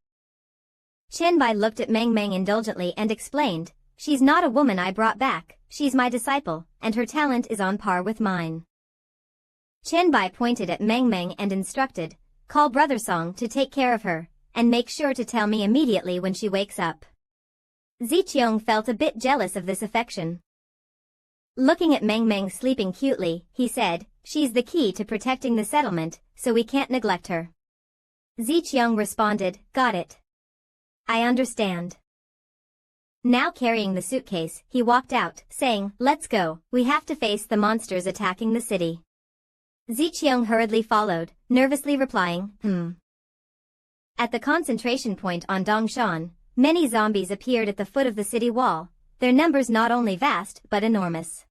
Chen Bai looked at Meng Meng indulgently and explained, she's not a woman I brought back, she's my disciple, and her talent is on par with mine. Chen Bai pointed at Meng Meng and instructed, call Brother Song to take care of her, and make sure to tell me immediately when she wakes up. Ziqiang felt a bit jealous of this affection. Looking at Meng Meng sleeping cutely, he said, she's the key to protecting the settlement, so we can't neglect her. Ziqiang responded, got it. I understand. Now carrying the suitcase, he walked out, saying, let's go, we have to face the monsters attacking the city. Ziqiang hurriedly followed, nervously replying, At the concentration point on Dongshan, many zombies appeared at the foot of the city wall, their numbers not only vast but enormous.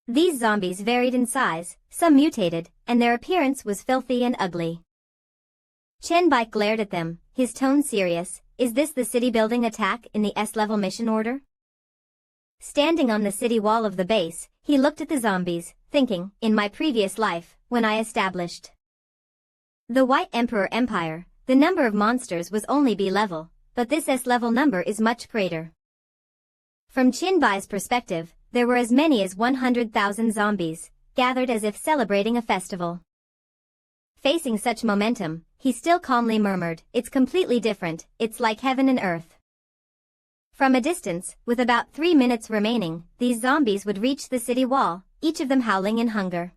These zombies varied in size, some mutated, and their appearance was filthy and ugly. Chen Bai glared at them, his tone serious, is this the city building attack in the S-level mission order? Standing on the city wall of the base, he looked at the zombies, thinking, in my previous life, when I established the White Emperor Empire, the number of monsters was only B-level, but this S-level number is much greater. From Chen Bai's perspective, there were as many as 100,000 zombies, gathered as if celebrating a festival. Facing such momentum, he still calmly murmured, it's completely different, it's like heaven and earth. From a distance, with about 3 minutes remaining, these zombies would reach the city wall, each of them howling in hunger.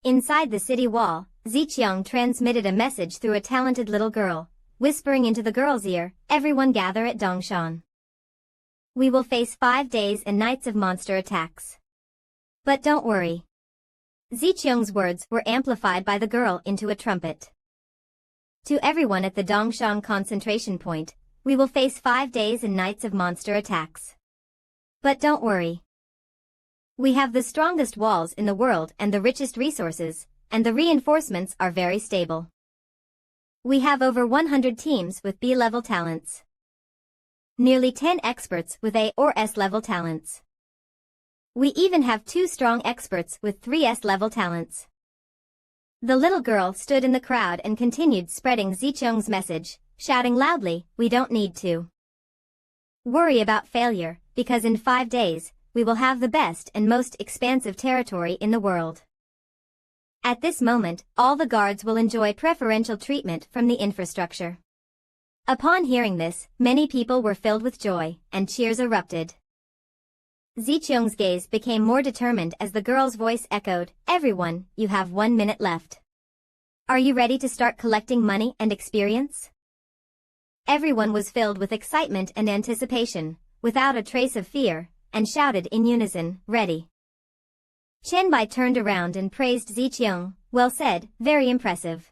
Inside the city wall, Ziqiang transmitted a message through a talented little girl, whispering into the girl's ear, everyone gather at Dongshan. We will face 5 days and nights of monster attacks. But don't worry. Ziqiang's words were amplified by the girl into a trumpet. To everyone at the Dongshan concentration point, we will face 5 days and nights of monster attacks. But don't worry. We have the strongest walls in the world and the richest resources, and the reinforcements are very stable. We have over 100 teams with B-level talents. Nearly 10 experts with A or S-level talents. We even have 2 strong experts with 3 S-level talents. The little girl stood in the crowd and continued spreading Ziqiang's message, shouting loudly, we don't need to worry about failure, because in 5 days, we will have the best and most expansive territory in the world. At this moment, all the guards will enjoy preferential treatment from the infrastructure. Upon hearing this, many people were filled with joy, and cheers erupted. Ziqiang's gaze became more determined as the girl's voice echoed, everyone, you have 1 minute left. Are you ready to start collecting money and experience? Everyone was filled with excitement and anticipation, without a trace of fear, and shouted in unison, ready. Chen Bai turned around and praised Ziqiang, well said, very impressive.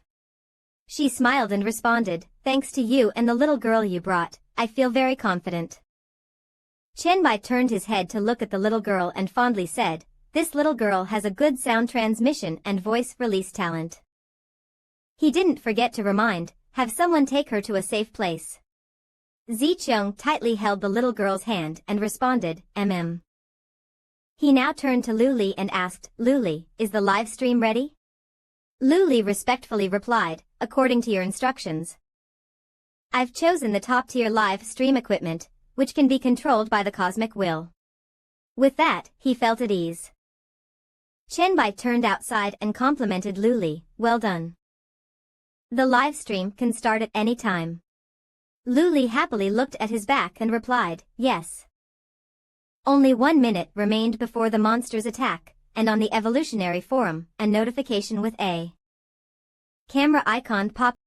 She smiled and responded, thanks to you and the little girl you brought, I feel very confident. Chen Bai turned his head to look at the little girl and fondly said, this little girl has a good sound transmission and voice release talent. He didn't forget to remind, have someone take her to a safe place. Zicheng tightly held the little girl's hand and responded, He now turned to Luli and asked, Luli, is the live stream ready? Luli respectfully replied, according to your instructions. I've chosen the top-tier live stream equipment, which can be controlled by the cosmic will. With that, he felt at ease. Chenbai turned outside and complimented Luli, well done. The live stream can start at any time. Luli happily looked at his back and replied, yes. Only 1 minute remained before the monster's attack, and on the evolutionary forum, a notification with a camera icon popped